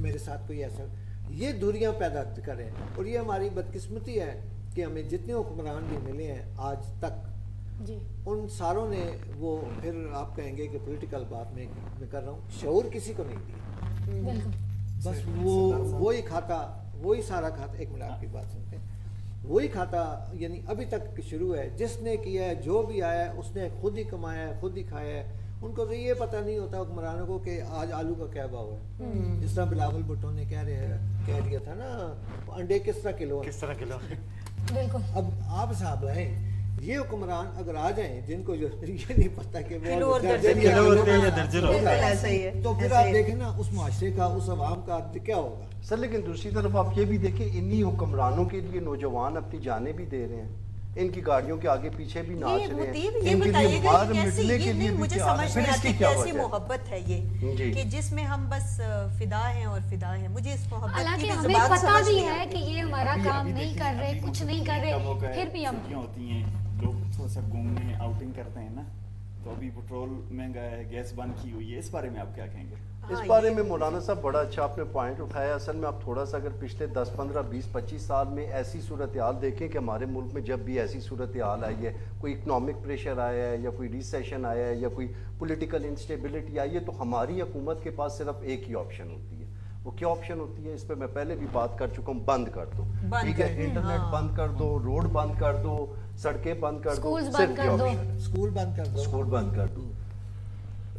मेरे साथ कोई ऐसा, ये दूरियां पैदा करें। और ये हमारी बदकिस्मती है कि हमें जितने हुक्मरान भी मिले हैं आज तक, जी उन सारों ने वो, फिर आप कहेंगे कि पॉलिटिकल बात में कर रहा हूँ, शऊर किसी को नहीं दिया, बिल्कुल बस वही खाता, वही सारा खाता। एक मिनट आपकी बात सुनते हैं। वही खाता यानी अभी तक शुरू है, जिसने किया है जो भी आया है उसने खुद ही कमाया है, खुद ही खाया है। उनको तो ये पता नहीं होता हुक्मरानों को कि आज आलू का क्या भाव है। जिस तरह बिलावल भुट्टो ने कह दिया था ना, अंडे किस तरह किलो है। बिल्कुल। अब आप साहब हैं, ये हुक्मरान अगर आ जाएं जिनको जो ये नहीं पता कि किलो वो और दर्जन दर्जन होते हैं या दर्जन होते हैं। ऐसा ही है, तो फिर ऐसा आप ही है। देखें ना उस मुआशरे का, उस अवाम का क्या होगा। सर लेकिन दूसरी तरफ आप ये भी देखें, इन्हीं हुक्मरानों के लिए नौजवान अपनी जानें भी दे रहे हैं, इनकी गाड़ियों के आगे पीछे भी नाच रहे हैं, ये इनके लिए बताइएगा बाहर कि कैसी, मिटने ये के लिए नहीं भी मुझे क्या समझ फिर नहीं इसकी आती क्या कैसी वजह है? मोहब्बत है ये जी। कि जिसमें हम बस फिदा हैं और फिदा हैं। मुझे इस मोहब्बत हालांकि की भी हमें ज़ुबान पता समझ भी नहीं है आती। कि ये हमारा काम नहीं कर रहे, कुछ नहीं कर रहे, फिर भी हम छुट्टियां होती हैं, लोग थोड़ा सा घूमने आउटिंग करते हैं ना, तो अभी पेट्रोल महंगा है, गैस बंद की हुई है, इस बारे में आप क्या कहेंगे? इस बारे में मौलाना साहब बड़ा अच्छा आपने पॉइंट उठाया। असल में आप थोड़ा सा अगर पिछले 10, 15, 20, 25 साल में ऐसी सूरत हाल देखें कि हमारे मुल्क में जब भी ऐसी सूरत हाल आई है, कोई इकनॉमिक प्रेशर आया है या कोई रिसेशन आया है या कोई पॉलिटिकल इंस्टेबिलिटी आई है, तो हमारी हुकूमत के पास सिर्फ एक ही ऑप्शन होती है। वो क्या ऑप्शन होती है, इस पर मैं पहले भी बात कर चुका हूँ, बंद कर दो, ठीक है, इंटरनेट बंद कर दो, रोड बंद कर दो, सड़कें बंद कर दो, स्कूल्स सिर्फ बंद ये कर दो। option है। स्कूल बंद कर दो, स्कूल बंद कर दो।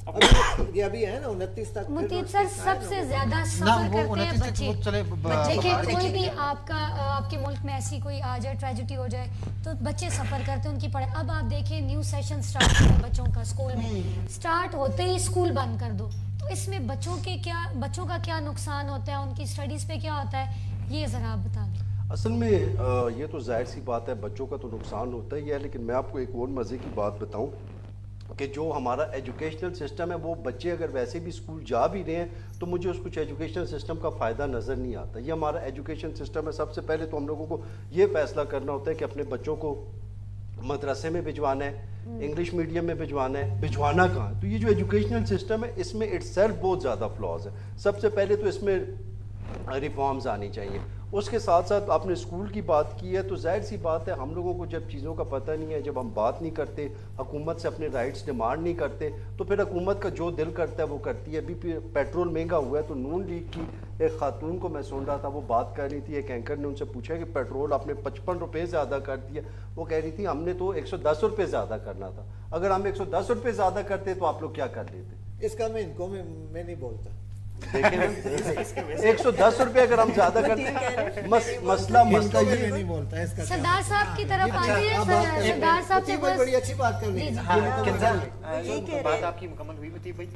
अब ये अभी है ना 29 तक, फिर मुतीब 29 सर आए ना, सबसे ज्यादा ना सफर वो करते हैं 29 तक बच्चे। वो चले देखिए कोई भी आपके मुल्क में ऐसी कोई आ जाए, ट्रेजिडी हो जाए, तो बच्चे सफर करते हैं उनकी पढ़ाई। अब आप देखिए न्यू सेशन स्टार्ट हुआ बच्चों का स्कूल में, स्टार्ट होते ही स्कूल बंद कर दो, तो इसमें बच्चों का क्या नुकसान होता है, उनकी स्टडीज पे क्या होता है, ये जरा आप बता दें। असल में ये तो जाहिर सी बात है, बच्चों का तो नुकसान होता ही है, लेकिन मैं आपको एक और मज़े की बात बताऊं कि जो हमारा एजुकेशनल सिस्टम है, वो बच्चे अगर वैसे भी स्कूल जा भी रहे हैं तो मुझे उस कुछ एजुकेशनल सिस्टम का फ़ायदा नज़र नहीं आता। ये हमारा एजुकेशन सिस्टम है, सबसे पहले तो हम लोगों को ये फ़ैसला करना होता है कि अपने बच्चों को मदरसे में भिजवाना है, इंग्लिश मीडियम में भिजवाना कहाँ है। तो ये जो एजुकेशनल सिस्टम है, इसमें इटसेल्फ बहुत ज़्यादा फ्लॉज है। सबसे पहले तो इसमें रिफॉर्म्स आनी चाहिए। उसके साथ साथ आपने स्कूल की बात की है, तो जाहिर सी बात है, हम लोगों को जब चीज़ों का पता नहीं है, जब हम बात नहीं करते, हुकूमत से अपने राइट्स डिमांड नहीं करते, तो फिर हुकूमत का जो दिल करता है वो करती है। अभी पेट्रोल महंगा हुआ है, तो नून लीग की एक खातून को मैं सुन रहा था, वो बात कर रही थी, एक एंकर ने उनसे पूछा कि पेट्रोल आपने 55 रुपये ज़्यादा कर दिया। वो कह रही थी हमने तो 110 रुपये ज़्यादा करना था, अगर हम 110 रुपये ज़्यादा करते तो आप लोग क्या कर लेते? इसका मैं नहीं बोलता। देखें ना, 110 रुपये अगर हम ज्यादा करते, मसला इसको ये मैं नहीं बोलता इसका। सरदार साहब की तरफ आते हैं। अब आप- सरदार साहब से मुतीब भाई बस बड़ी अच्छी बात कर रही है। हाँ, ये किंजल, यही कह रहे बात हैं। आपकी मुकम्मल हुई मुतीब भाई?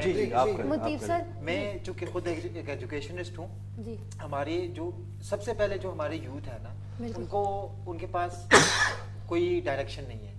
जी जी आप करें, मुतीब आप सर करें। मैं चूंकि खुद एक एजुकेशनिस्ट हूँ, जी हमारे जो सबसे पहले जो हमारे यूथ है ना, बिल्कुल। उनको उनके पास कोई डायरेक्शन नहीं है,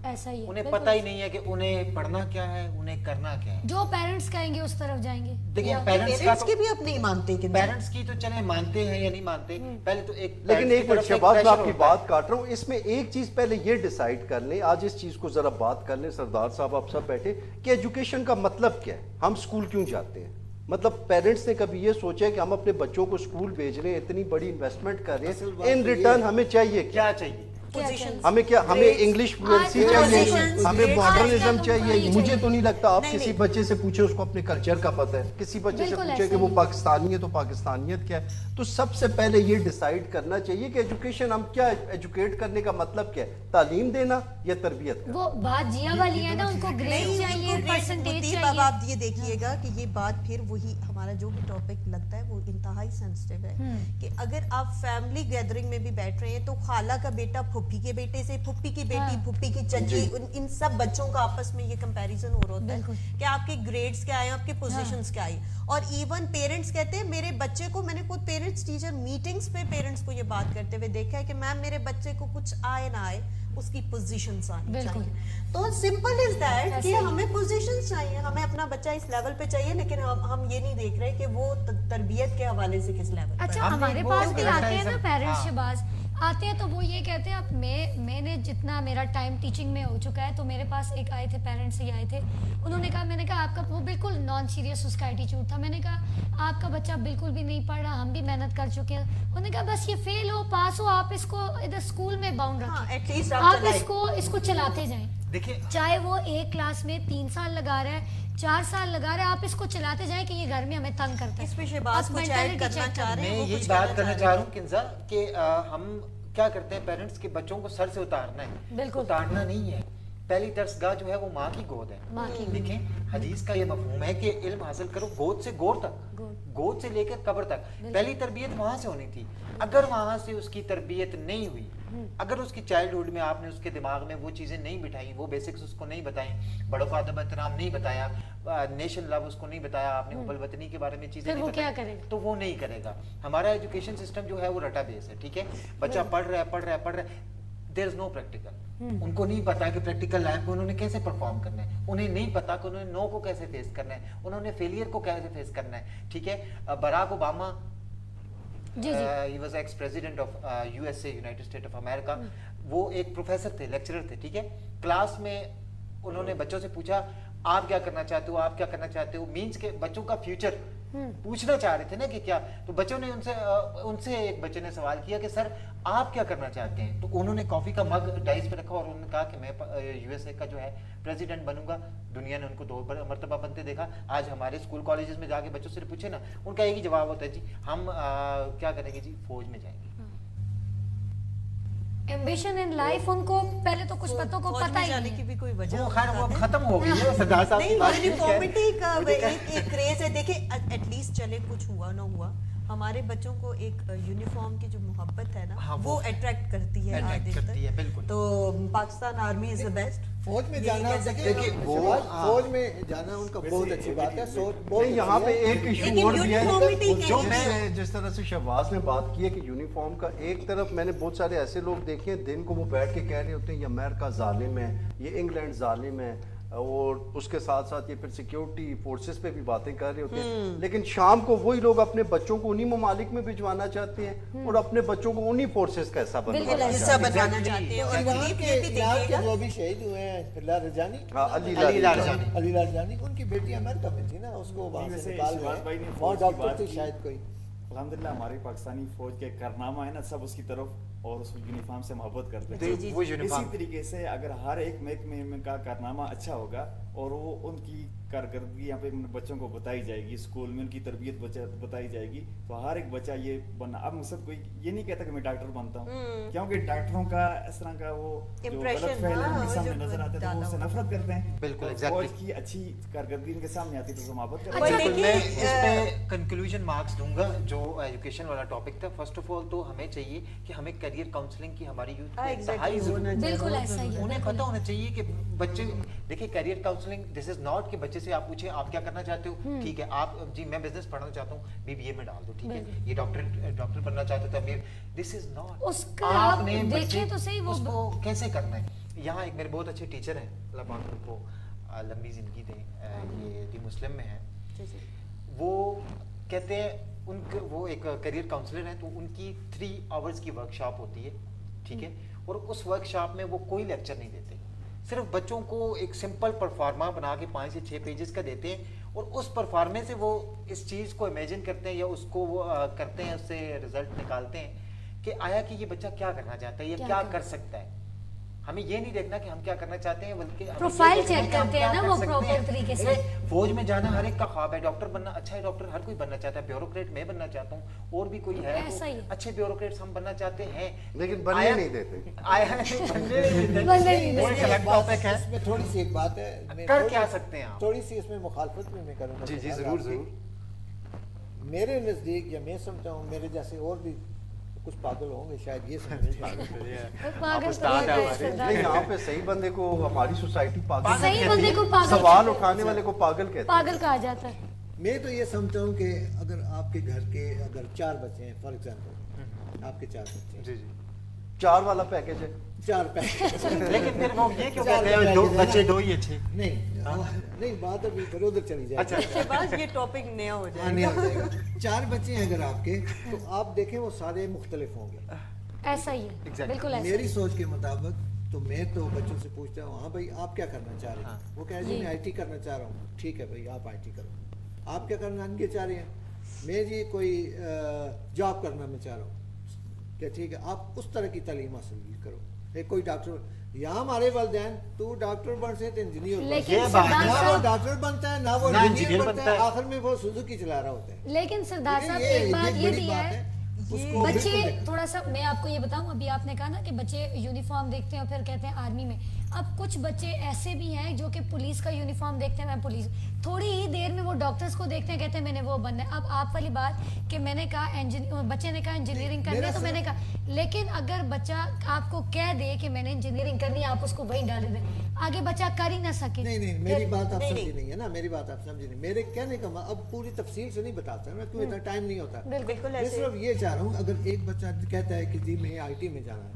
ऐसा ही है, उन्हें बिल्कुल। पता ही नहीं है कि उन्हें पढ़ना क्या है, उन्हें करना क्या है। जो पेरेंट्स कहेंगे उस तरफ जाएंगे। देखिए या- पेरेंट्स की भी अपनी मानते कि पेरेंट्स की तो चले मानते हैं या नहीं मानते, पहले तो एक लेकिन parents एक की मिनट तरफ से शहबाज, मैं pressure आपकी होता है। बात काट रहा हूँ, इसमें एक चीज पहले ये डिसाइड कर लें, आज इस चीज को जरा बात कर लें, सरदार साहब आप सब बैठे, कि एजुकेशन का मतलब क्या है, हम स्कूल क्यों जाते हैं। मतलब पेरेंट्स ने कभी ये सोचा है कि हम अपने बच्चों को स्कूल भेज रहे हैं, इतनी बड़ी इन्वेस्टमेंट कर रहे असल हैं, बात इन तो ये रिटर्न है। हमें चाहिए क्या? क्या चाहिए? पोजीशन हमें क्या, हमें इंग्लिश फ्लुएंसी आज चाहिए, positions, हमें grades, मॉडर्निज्म आज का चाहिए। चाहिए। मुझे तो नहीं लगता आप नहीं, किसी नहीं। बच्चे से पूछे उसको अपने कल्चर का पता है, किसी बच्चे से बिल्कुल पूछे ऐसा कि वो ही। पाकिस्तानी है तो पाकिस्तानियत क्या है। तो सबसे पहले ये डिसाइड करना चाहिए कि एजुकेशन, हम क्या एजुकेट करने का मतलब क्या है, तालीम देना या तरबियत करना। वो बात जिया वाली है ना, उनको ग्रेड चाहिए, परसेंटेज मुतीब, अब चाहिए। आप ये देखिएगा कि ये बात फिर वही हमारा जो भी टॉपिक लगता है वो इंतहाई सेंसिटिव है कि अगर आप फैमिली गैदरिंग में भी बैठ रहे हैं तो खाला का बेटा फुप्पी के बेटे से, फुप्पी की बेटी, हाँ। फुप्पी की चची, इन सब बच्चों का आपस में ये कंपैरिजन हो रहा होता बिल्कुल। है कि आपके ग्रेड्स क्या आए, आपके पोजीशंस क्या आई। और इवन पेरेंट्स कहते हैं मेरे बच्चे को, मैंने खुद पेरेंट्स टीचर मीटिंग्स पे पेरेंट्स को ये बात करते हुए देखा है कि मैम मेरे बच्चे को कुछ आए ना आए, उसकी पोजीशंस आनी बिल्कुल। चाहिए। तो सिंपल इज दैट ऐसे कि ही। हमें पोजीशंस चाहिए, हमें अपना बच्चा इस लेवल पे चाहिए, लेकिन हम ये नहीं देख रहे कि वो तरबियत के हवाले से किस लेवल पे। अच्छा हमने हमारे वो पास भी आते हैं ना advertisement, पेरेंट्स हाँ। शहबाज, आते हैं तो वो ये कहते हैं, अब मैंने जितना मेरा टाइम टीचिंग में हो चुका है, तो मेरे पास एक आए थे पेरेंट्स ही आए थे, उन्होंने कहा, मैंने कहा आपका, वो बिल्कुल नॉन सीरियस उसका एटीट्यूड था, मैंने कहा आपका बच्चा बिल्कुल भी नहीं पढ़ रहा, हम भी मेहनत कर चुके हैं, उन्होंने कहा बस ये फेल हो पास हो, आप इसको इधर स्कूल में बाउंड हाँ, रखें, at least आप आप चलाएं। इसको चलाते जाएं, देखिए चाहे वो एक क्लास में 3 साल लगा रहा है, 4 साल लगा रहा है, आप इसको चलाते जाएं कि ये घर में हमें तंग करता है। इस पे शहबाज आप कुछ mentality ऐड करना check चाह करें। रहे हैं? मैं वो यही कुछ बात कहना करना चाह चाह रहे रहा हूँ किंजा कि हम क्या करते हैं, पेरेंट्स के बच्चों को सर से उतारना है, बिल्कुल। उतारना नहीं है। पहली दरसगाह जो है वो माँ की गोद माँ है। की। देखें हदीस का ये मफहूम है कि इल्म हासिल करो गोद से गोर तक, गोद से लेकर कब्र तक। पहली तरबियत वहां से होनी थी। अगर वहां से उसकी तरबियत नहीं हुई, अगर उसकी चाइल्डहुड में आपने उसके दिमाग में वो चीजें नहीं बिठाई, वो बेसिक्स उसको नहीं बताई, बड़ों का अदब एहतराम नहीं बताया, नेशन लव उसको नहीं बताया, आपने हुब्बुल वतनी के बारे में चीजें फिर नहीं वो क्या बताई, करेगा? तो वो नहीं करेगा। हमारा एजुकेशन सिस्टम जो है वो रटा बेस है, ठीक है। बच्चा पढ़ रहा है, देयर इज नो प्रैक्टिकल। उनको नहीं पता कि प्रैक्टिकल लाइफ में उन्होंने कैसे परफॉर्म करना है, उन्हें नहीं पता कि उन्होंने नो को कैसे फेस करना है, उन्होंने फेलियर को कैसे फेस करना है, ठीक है। बराक ओबामा, जी जी he was ex president of USA, United State of America, वो एक प्रोफेसर थे, लेक्चरर थे, ठीक है। क्लास में उन्होंने बच्चों से पूछा आप क्या करना चाहते हो, आप क्या करना चाहते हो, मीन्स के बच्चों का फ्यूचर पूछना चाह रहे थे ना कि क्या। तो बच्चों ने उनसे एक बच्चे ने सवाल किया कि सर आप क्या करना चाहते हैं। तो उन्होंने कॉफी का मग डाइस पे रखा और उन्होंने कहा कि मैं यूएसए का जो है प्रेसिडेंट बनूंगा। दुनिया ने उनको 2 मरतबा बनते देखा। आज हमारे स्कूल कॉलेजेस में जाके बच्चों से पूछे ना, उनका एक ही जवाब होता है, जी हम क्या करेंगे जी, फौज में जाएंगे। एम्बिशन इन लाइफ उनको पहले तो कुछ बच्चों को फौज पता में ही जाने नहीं की है। भी कोई वजह वो खैर वो है? खत्म हो गई है, सरदार साहब की नहीं, बात यूनिफॉर्मिटी का मुझे एक क्रेज है। देखिए एटलीस्ट चले कुछ हुआ ना हुआ, हमारे बच्चों को एक यूनिफॉर्म की जो मोहब्बत है ना, हाँ, वो अट्रैक्ट करती है attract आगे करती है, तक। बिल्कुल। तो Pakistan army is the best. फौज में यही जाना, कह सकते देखिए हैं। फौज में जाना उनका बहुत अच्छी बात है। सोच बहुत नहीं, यहाँ पे अच्छी है। एक इशू लेकिन और भी है यूनिफॉर्मिटी के जो लिए- मैंने जिस तरह से शहबाज ने बात की है कि यूनिफॉर्म का, एक तरफ मैंने बहुत सारे ऐसे लोग देखे हैं दिन को वो बैठ के कह रहे होते हैं ये अमेरिका जालिम है, ये इंग्लैंड जालिम है, और उसके साथ साथ ये फिर सिक्योरिटी फोर्सेस पे भी बातें कर रहे होते हैं, लेकिन शाम को वही लोग अपने बच्चों को उन्हीं ममालिक में भिजवाना चाहते हैं और अपने बच्चों को उन्हीं फोर्सेस का हिस्सा बिल्कुल बनवाना ऐसा हिस्सा चाहते हैं। बनाना चाहते हैं। और और वहाँ ये के भी इलाके देखिएगा, जो अभी शहीद हुए हैं अली लारजानी, हाँ, अली अली लारजानी। लारजानी। अली लारजानी, उनकी बेटी अमेरिका में थी ना, उसको वहाँ से वैसे निकाल शहबाज भाई ने गए। फौज और की डॉक्टर बात थी की। शायद कोई। अल्हम्दुलिल्लाह हमारी पाकिस्तानी फौज के कारनामा है ना, सब उसकी तरफ और उस यूनिफॉर्म से मोहब्बत करते जी, हैं। जी, वो यूनिफॉर्म इसी तरीके से अगर हर एक महकमे में का कारनामा अच्छा होगा और वो उनकी कारकर्दगी यहाँ पे बच्चों को बताई जाएगी, स्कूल में उनकी तरबियत बताई जाएगी, तो हर एक बच्चा ये बनना। अब मुझसे कोई ये नहीं कहता कि मैं डॉक्टर बनता हूँ, क्योंकि डॉक्टरों का इस तरह का वो जो Impression, गलत फहमी हाँ, उनके वो सामने जो नजर आते हैं तो वो उससे डाला नफरत करते हैं। बिल्कुल, और exactly। फौज की अच्छी कारकर्दगी उनके सामने आती है तो वो मोहब्बत करते अच्छा, हैं। बिल्कुल, देखिए, मैं इस पे कंक्लूजन मार्क्स दूंगा जो एजुकेशन वाला टॉपिक था। फर्स्ट ऑफ ऑल तो हमें चाहिए कि हमें करियर काउंसलिंग की हमारी यूथ हाँ, में exactly, इंतहाई जरूरत होना है। चाहिए, बिल्कुल बहुत ऐसा ही है, उन्हें बिल्कुल। पता होना चाहिए कि बच्चे देखिए career counselling this is not कि बच्चे से आप पूछे आप क्या करना चाहते हो, ठीक है आप जी मैं बिजनेस पढ़ना चाहता हूँ, बीबीए में डाल दो, ठीक है। ये डॉक्टर बनना चाहते थे, दिस इज नॉट। उसका आप देखें बच्चे तो सही, वो उसको कैसे करना है। यहाँ एक मेरे बहुत अच्छे टीचर हैं, अल्लाह पाक उनको लंबी जिंदगी दें, ये दी मुस्लिम में है, वो कहते हैं उनके वो एक करियर काउंसलर हैं, तो उनकी 3 आवर्स की वर्कशॉप होती है, ठीक है। और उस वर्कशॉप में वो कोई लेक्चर नहीं देते, सिर्फ बच्चों को एक सिंपल परफॉर्मा बना के 5 से 6 पेजेस का देते हैं और उस परफॉर्मे से वो इस चीज़ को इमेजिन करते हैं या उसको वो करते हैं, उससे रिजल्ट निकालते हैं कि आया कि ये बच्चा क्या करना चाहता है, ये क्या कर सकता है। हमें ये नहीं देखना कि हम क्या करना चाहते हैं, बल्कि हमें ये प्रोफाइल देखना चेक है कि हम करते हैं क्या ना कर वो सकते प्रॉपर हैं। तरीके से। फौज में जाना हर एक का ख्वाब है, डॉक्टर बनना अच्छा है, डॉक्टर हर कोई बनना चाहता है, ब्यूरोक्रेट मैं बनना चाहता हूँ, और भी कोई है ऐसा ही है। तो अच्छे ब्यूरोक्रेट्स हम बनना चाहते हैं, लेकिन बनने आया- नहीं देते। आया बनने नहीं देते। बनने नहीं वो एक देते। अलग टॉपिक है। इसमें थोड़ी सी एक बात है, मैं कर थोड़ी- क्या सकते हैं आप? थोड़ी सी इसमें मुखालफत भी मैं करूँगा। जी, फिलहाल जरूर, आपकी। जरूर। मेरे नज़दीक या मैं समझता हूँ मेरे जैसे और भी कुछ पागल होंगे शायद, ये समझ वो पागल तो उस्ताद है है भाई, सरदार नहीं, साहब। यहाँ पे सही बंदे को हमारी सोसाइटी पागल सही कहती बंदे है। को पागल सवाल कहते हैं। उठाने वाले को पागल कहते हैं। पागल कहा जाता है। मैं तो ये समझता हूँ कि अगर आपके घर के अगर 4 बच्चे हैं, फॉर एग्जाम्पल आपके 4 बच्चे हैं, जी जी 4 वाला पैकेज है। 4 पैसे लेकिन फिर वो ये क्यों चार कहते हैं पैकेज दो है बच्चे ना? 2 ही अच्छे? नहीं बात अभी फिर उधर चली जाए। अच्छा शहबाज ये टॉपिक नया हो हाँ, नहीं जाएगा। हो जाएगा। 4 बच्चे हैं अगर आपके, तो आप देखें वो सारे मुख्तलिफ होंगे। ऐसा ही है, Exactly. बिल्कुल ऐसा मेरी ही। सोच के मुताबिक तो मैं तो बच्चों से पूछता हूँ, हाँ भाई आप क्या करना चाह रहे हैं? वो कह रहे जी। हैं मैं आईटी करना चाह रहा हूँ। ठीक है भाई आप आईटी करो। आप क्या करना ये चाह रहे हैं? मैं जी कोई जॉब करना मैं चाह रहा हूँ। क्या ठीक है, आप उस तरह की तालीम हासिल करो। एक कोई डॉक्टर, यहाँ हमारे वालिदैन तू डॉक्टर बन से इंजीनियर बन। लेकिन ये बात सरदार ना वो साहब, डॉक्टर बनता है ना वो ना इंजीनियर इंजीनियर बनता बनता है, है। आखिर में वो सुजुकी चला रहा होता है। लेकिन सरदार साहब ये एक बात ये बड़ी भी बात है, उसको बच्चे बिल्कुल थोड़ा सा, मैं आपको ये बताऊं, अभी आपने कहा ना कि बच्चे यूनिफॉर्म देखते हैं और फिर कहते हैं आर्मी में। अब कुछ बच्चे ऐसे भी हैं जो कि पुलिस का यूनिफॉर्म देखते हैं, मैं पुलिस, थोड़ी ही देर में वो डॉक्टर्स को देखते हैं, कहते हैं मैंने वो बनना है। अब आप वाली बात कि मैंने कहा बच्चे ने कहा इंजीनियरिंग करनी है, तो मैंने कहा, लेकिन अगर बच्चा आपको कह दे कि मैंने इंजीनियरिंग करनी है, आप उसको वही डाल दें, आगे बच्चा कर ही ना सके। नहीं मेरी बात आप नहीं, समझी नहीं। नहीं है ना, मेरी बात आप समझी नहीं। मेरे कहने का अब पूरी तफसील से नहीं बताता मैं, क्यों इतना टाइम नहीं होता। बिल्कुल मैं ऐसे सिर्फ ये चाह रहा हूँ, अगर एक बच्चा कहता है कि जी मैं आईटी में जाना है,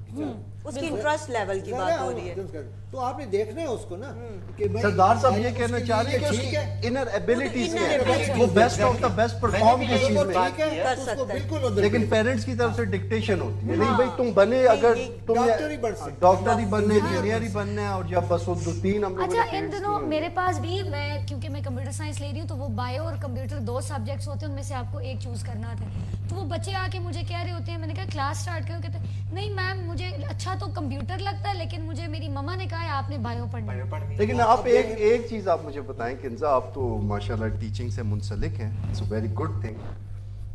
उसकी इंटरेस्ट लेवल की बात हो रही है। तो आपने देखना है उसको ना कि भाई सरदार साहब ये उसके कहना लिए चाह रहे हैं कि ठीक उसकी है, इनर एबिलिटीज Inner है, abilities वो best of the best perform मैंने भी किस चीज यही में। बात ठीक है, कर तो सकता उसको है। बिल्कुल उधर लेकिन भेजो। पेरेंट्स की तरफ से डिक्टेशन होती है, नहीं हाँ। भाई तुम बने, अगर ये तुम डॉक्टर ही बन सकते। डॉक्टर ही बनने, हाँ। इंजीनियर ही बनना है, और जब बस वो 2-3 हम लोगों अच्छा, ने इन fields दिनों की हैं। मेरे पास भी, मैं क्योंकि मैं कंप्यूटर साइंस ले रही हूँ, तो वो बायो और कंप्यूटर 2 सब्जेक्ट्स होते हैं, उनमें से आपको एक चूज करना होता है। तो वो बच्चे आके मुझे कह रहे होते हैं, मैंने कहा क्लास स्टार्ट करो, कहते हैं नहीं मैम मुझे अच्छा तो कंप्यूटर लगता है, लेकिन मुझे मेरी मम्मा ने कहा है आपने बायो पढ़ना है। लेकिन आप एक चीज आप मुझे बताएं किंजा, आप तो माशाल्लाह टीचिंग से मुंसलिक हैं, it's a very good thing.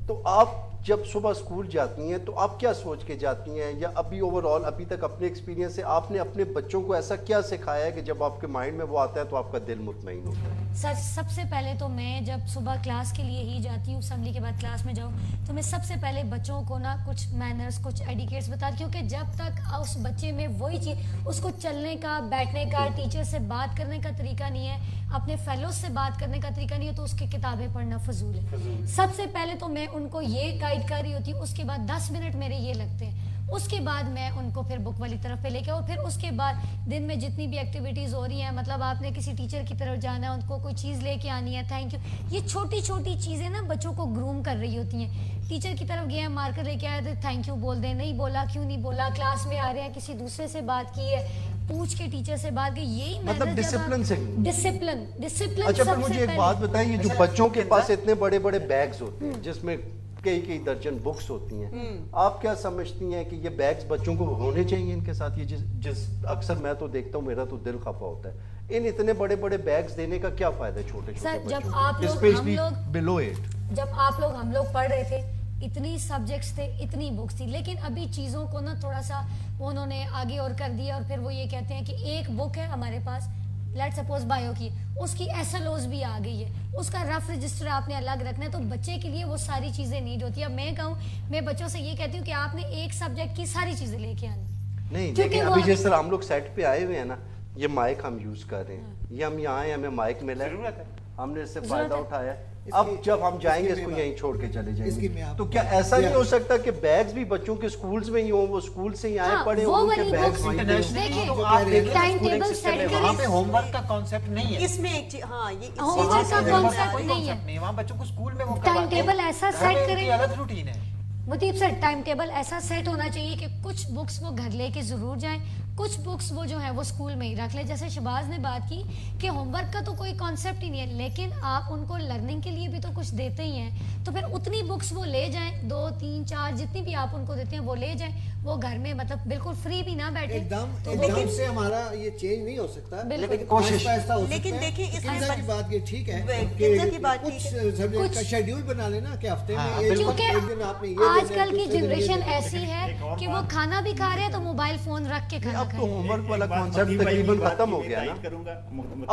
तो आप जब सुबह स्कूल जाती हैं तो आप क्या सोच के जाती हैं, या अभी ओवरऑल अभी तक अपने एक्सपीरियंस से आपने अपने बच्चों को ऐसा क्या सिखाया है कि जब आपके माइंड में वो आता है तो आपका दिल मुतमईन होता है? सर सबसे पहले तो मैं जब सुबह क्लास के लिए ही जाती हूँ, असेंबली के बाद क्लास में जाऊँ, तो मैं सबसे पहले बच्चों को ना कुछ मैनर्स, कुछ एडिकेट्स बताती, क्योंकि जब तक उस बच्चे में वही चीज़, उसको चलने का, बैठने का, टीचर से बात करने का तरीका नहीं है, अपने फेलोज से बात करने का तरीका नहीं है, तो उसकी किताबें पढ़ना फजूल है। सबसे पहले तो मैं उनको ये गाइड कर रही होती हूँ, उसके बाद 10 मिनट मेरे ये लगते हैं, उसके बाद मैं उनको फिर बुक वाली तरफ पे लेके, और फिर उसके बाद दिन में जितनी भी एक्टिविटीज़ हो रही हैं, मतलब आपने किसी टीचर की तरफ जाना है, उनको कोई चीज़ लेके आनी है, थैंक यू, ये छोटी छोटी चीज़ें ना बच्चों को ग्रूम कर रही होती हैं। टीचर की तरफ गए हैं, मार्कर लेके आए तो थैंक यू बोल दें, नहीं बोला क्यों नहीं बोला, क्लास में आ रहे हैं किसी दूसरे से बात की है, पूछ के टीचर से बात की, यही मतलब डिसिप्लिन से। डिसिप्लिन अच्छा, फिर मुझे एक बात बताइए, ये जो बच्चों के पास इतने बड़े बड़े बैग्स होते हैं जिसमें कई दर्जन बुक्स होती हैं, आप क्या समझती हैं कि ये बैग्स बच्चों को होने चाहिए इनके साथ? ये जिस अक्सर मैं तो देखता हूँ, मेरा तो दिल खफा होता है, इन इतने बड़े बड़े बैग्स देने का क्या फायदा है छोटे सर, छोटे जब बच्चों आप को, लोग, स्पेशली हम लोग, बिलो 8? जब आप लोग, हम लोग पढ़ रहे थे, इतनी सब्जेक्ट्स थे, इतनी बुक्स थी, लेकिन अभी चीज़ों को ना थोड़ा सा उन्होंने आगे और कर दिया, और फिर वो ये कहते हैं कि एक बुक है हमारे पास, लेट सपोज बायो की, उसकी एसएलओज भी आ गई है, उसका रफ रजिस्टर आपने अलग रखना है, तो बच्चे के लिए वो सारी चीज़ें नीड होती है। अब मैं कहूँ, मैं बच्चों से ये कहती हूँ कि आपने एक सब्जेक्ट की सारी चीज़ें लेके आनी। नहीं, क्योंकि लेकिन वो- अभी जिस तरह हम लोग सेट पे आए हुए हैं ना, ये माइक हम यूज कर रहे हैं, ये हम यहाँ आए, हमें माइक मिला है, हमने इससे फायदा उठाया है। अब जब हम जाएंगे इसको यहीं छोड़ के चले जाएंगे, तो क्या ऐसा नहीं हो सकता कि बैग्स भी बच्चों के स्कूल्स में ही हो, वो स्कूल से ही आए हाँ, पढ़े, वो उनके वाली बैग्स books वहीं पे इंटरनेशनल हों? देखिए, तो आप देखिए time schooling table system set में करें। वहाँ पे होमवर्क का कॉन्सेप्ट नहीं है। इसमें एक चीज, हाँ ये हाँ, इसी होमवर्क चीज का से concept मैं- कोई नहीं है। concept नहीं है, वहाँ बच्चों को स्कूल में वो टाइम करवाते हैं। टेबल ऐसा घर सेट में करें। उनकी अलग रूटीन है। मुतीब सर, टाइम टेबल ऐसा सेट होना चाहिए कि कुछ बुक्स वो घर लेके ज़रूर जाएं, कुछ बुक्स वो जो है वो स्कूल में ही रख लें। जैसे शहबाज ने बात की कि होमवर्क का तो कोई कॉन्सेप्ट ही नहीं है, लेकिन आप उनको लर्निंग के लिए भी तो कुछ देते ही हैं, तो फिर उतनी बुक्स वो ले जाएं, 2, 3, 4 जितनी भी आप उनको देते हैं वो ले जाएं, वो घर में मतलब बिल्कुल फ्री भी ना बैठे। एकदम से हमारा ये चेंज नहीं हो सकता, बिल्कुल। लेकिन कोशिश। ऐसा हो सकता लेकिन है। देखिए, इसमें किंजा की बच- बात ये ठीक है किंजा की बात कुछ ठीक है। सब्जेक्ट का कुछ- शेड्यूल बना लेना कि हफ्ते हाँ, में एक क्योंकि दिन आपने ये देना है, आजकल की दूसरे दिन ये जनरेशन देना है। ऐसी है कि वो खाना भी खा रहे हैं तो मोबाइल फोन रख के खाना अब खा तो रहे हैं। होमवर्क वाला एक बात कॉन्सेप्ट मतीब भाई की तकरीबन बात खत्म की हो मैं गया तायीद ना। करूंगा,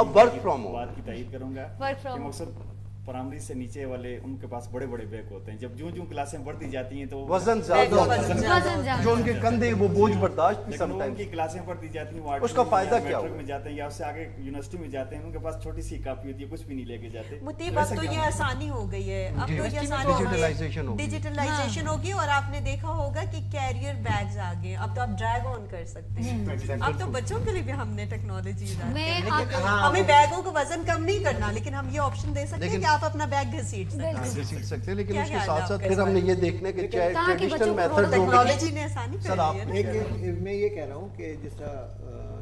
अब work from home। बात की तायीद करूंगा Work from कि home। मकसद प्राइमरी से नीचे वाले उनके पास बड़े बड़े बैग होते हैं, जब जो जो क्लासें बढ़ती जाती हैं तो वजन ज्यादा होता वजन है, ज्यादा। जो उनके कंधे वो बोझ बर्दाश्त भी लेकिन वो समटाइम्स। उनकी क्लासें बढ़ती जाती हैं, वो उसका फायदा क्या मैट्रिक हुआ? में जाते हैं या उससे आगे यूनिवर्सिटी में जाते हैं, उनके पास छोटी सी कॉपी होती है, कुछ भी नहीं लेके जाते। मुतीब तो अब ऐसा तो क्या ये होता है? आसानी हो गई है, अब तो ये Digitalization आसानी हो Digitalization हो गई, गई। डिजिटलाइजेशन होगी, और आपने देखा होगा कि कैरियर बैग्स आ गए, अब तो आप ड्रैग ऑन कर सकते हैं। अब तो बच्चों के लिए भी हमने टेक्नोलॉजी मैं आप हमें बैगों को वजन कम नहीं करना, लेकिन हम ये ऑप्शन दे सकते हैं लेकिन- कि आप अपना बैग घसीट सकते हैं। ऐसे सीख सकते हैं, लेकिन क्या उसके ख्याल है साथ साथ आपका फिर इस हमने बारे ये देखने के चाहे ताकि ट्रेडिशनल बच्चों को मेथड जो टेक्नोलॉजी ने आसानी सर, कर आप- दी है। एक मैं ये कह रहा हूँ कि जिस तरह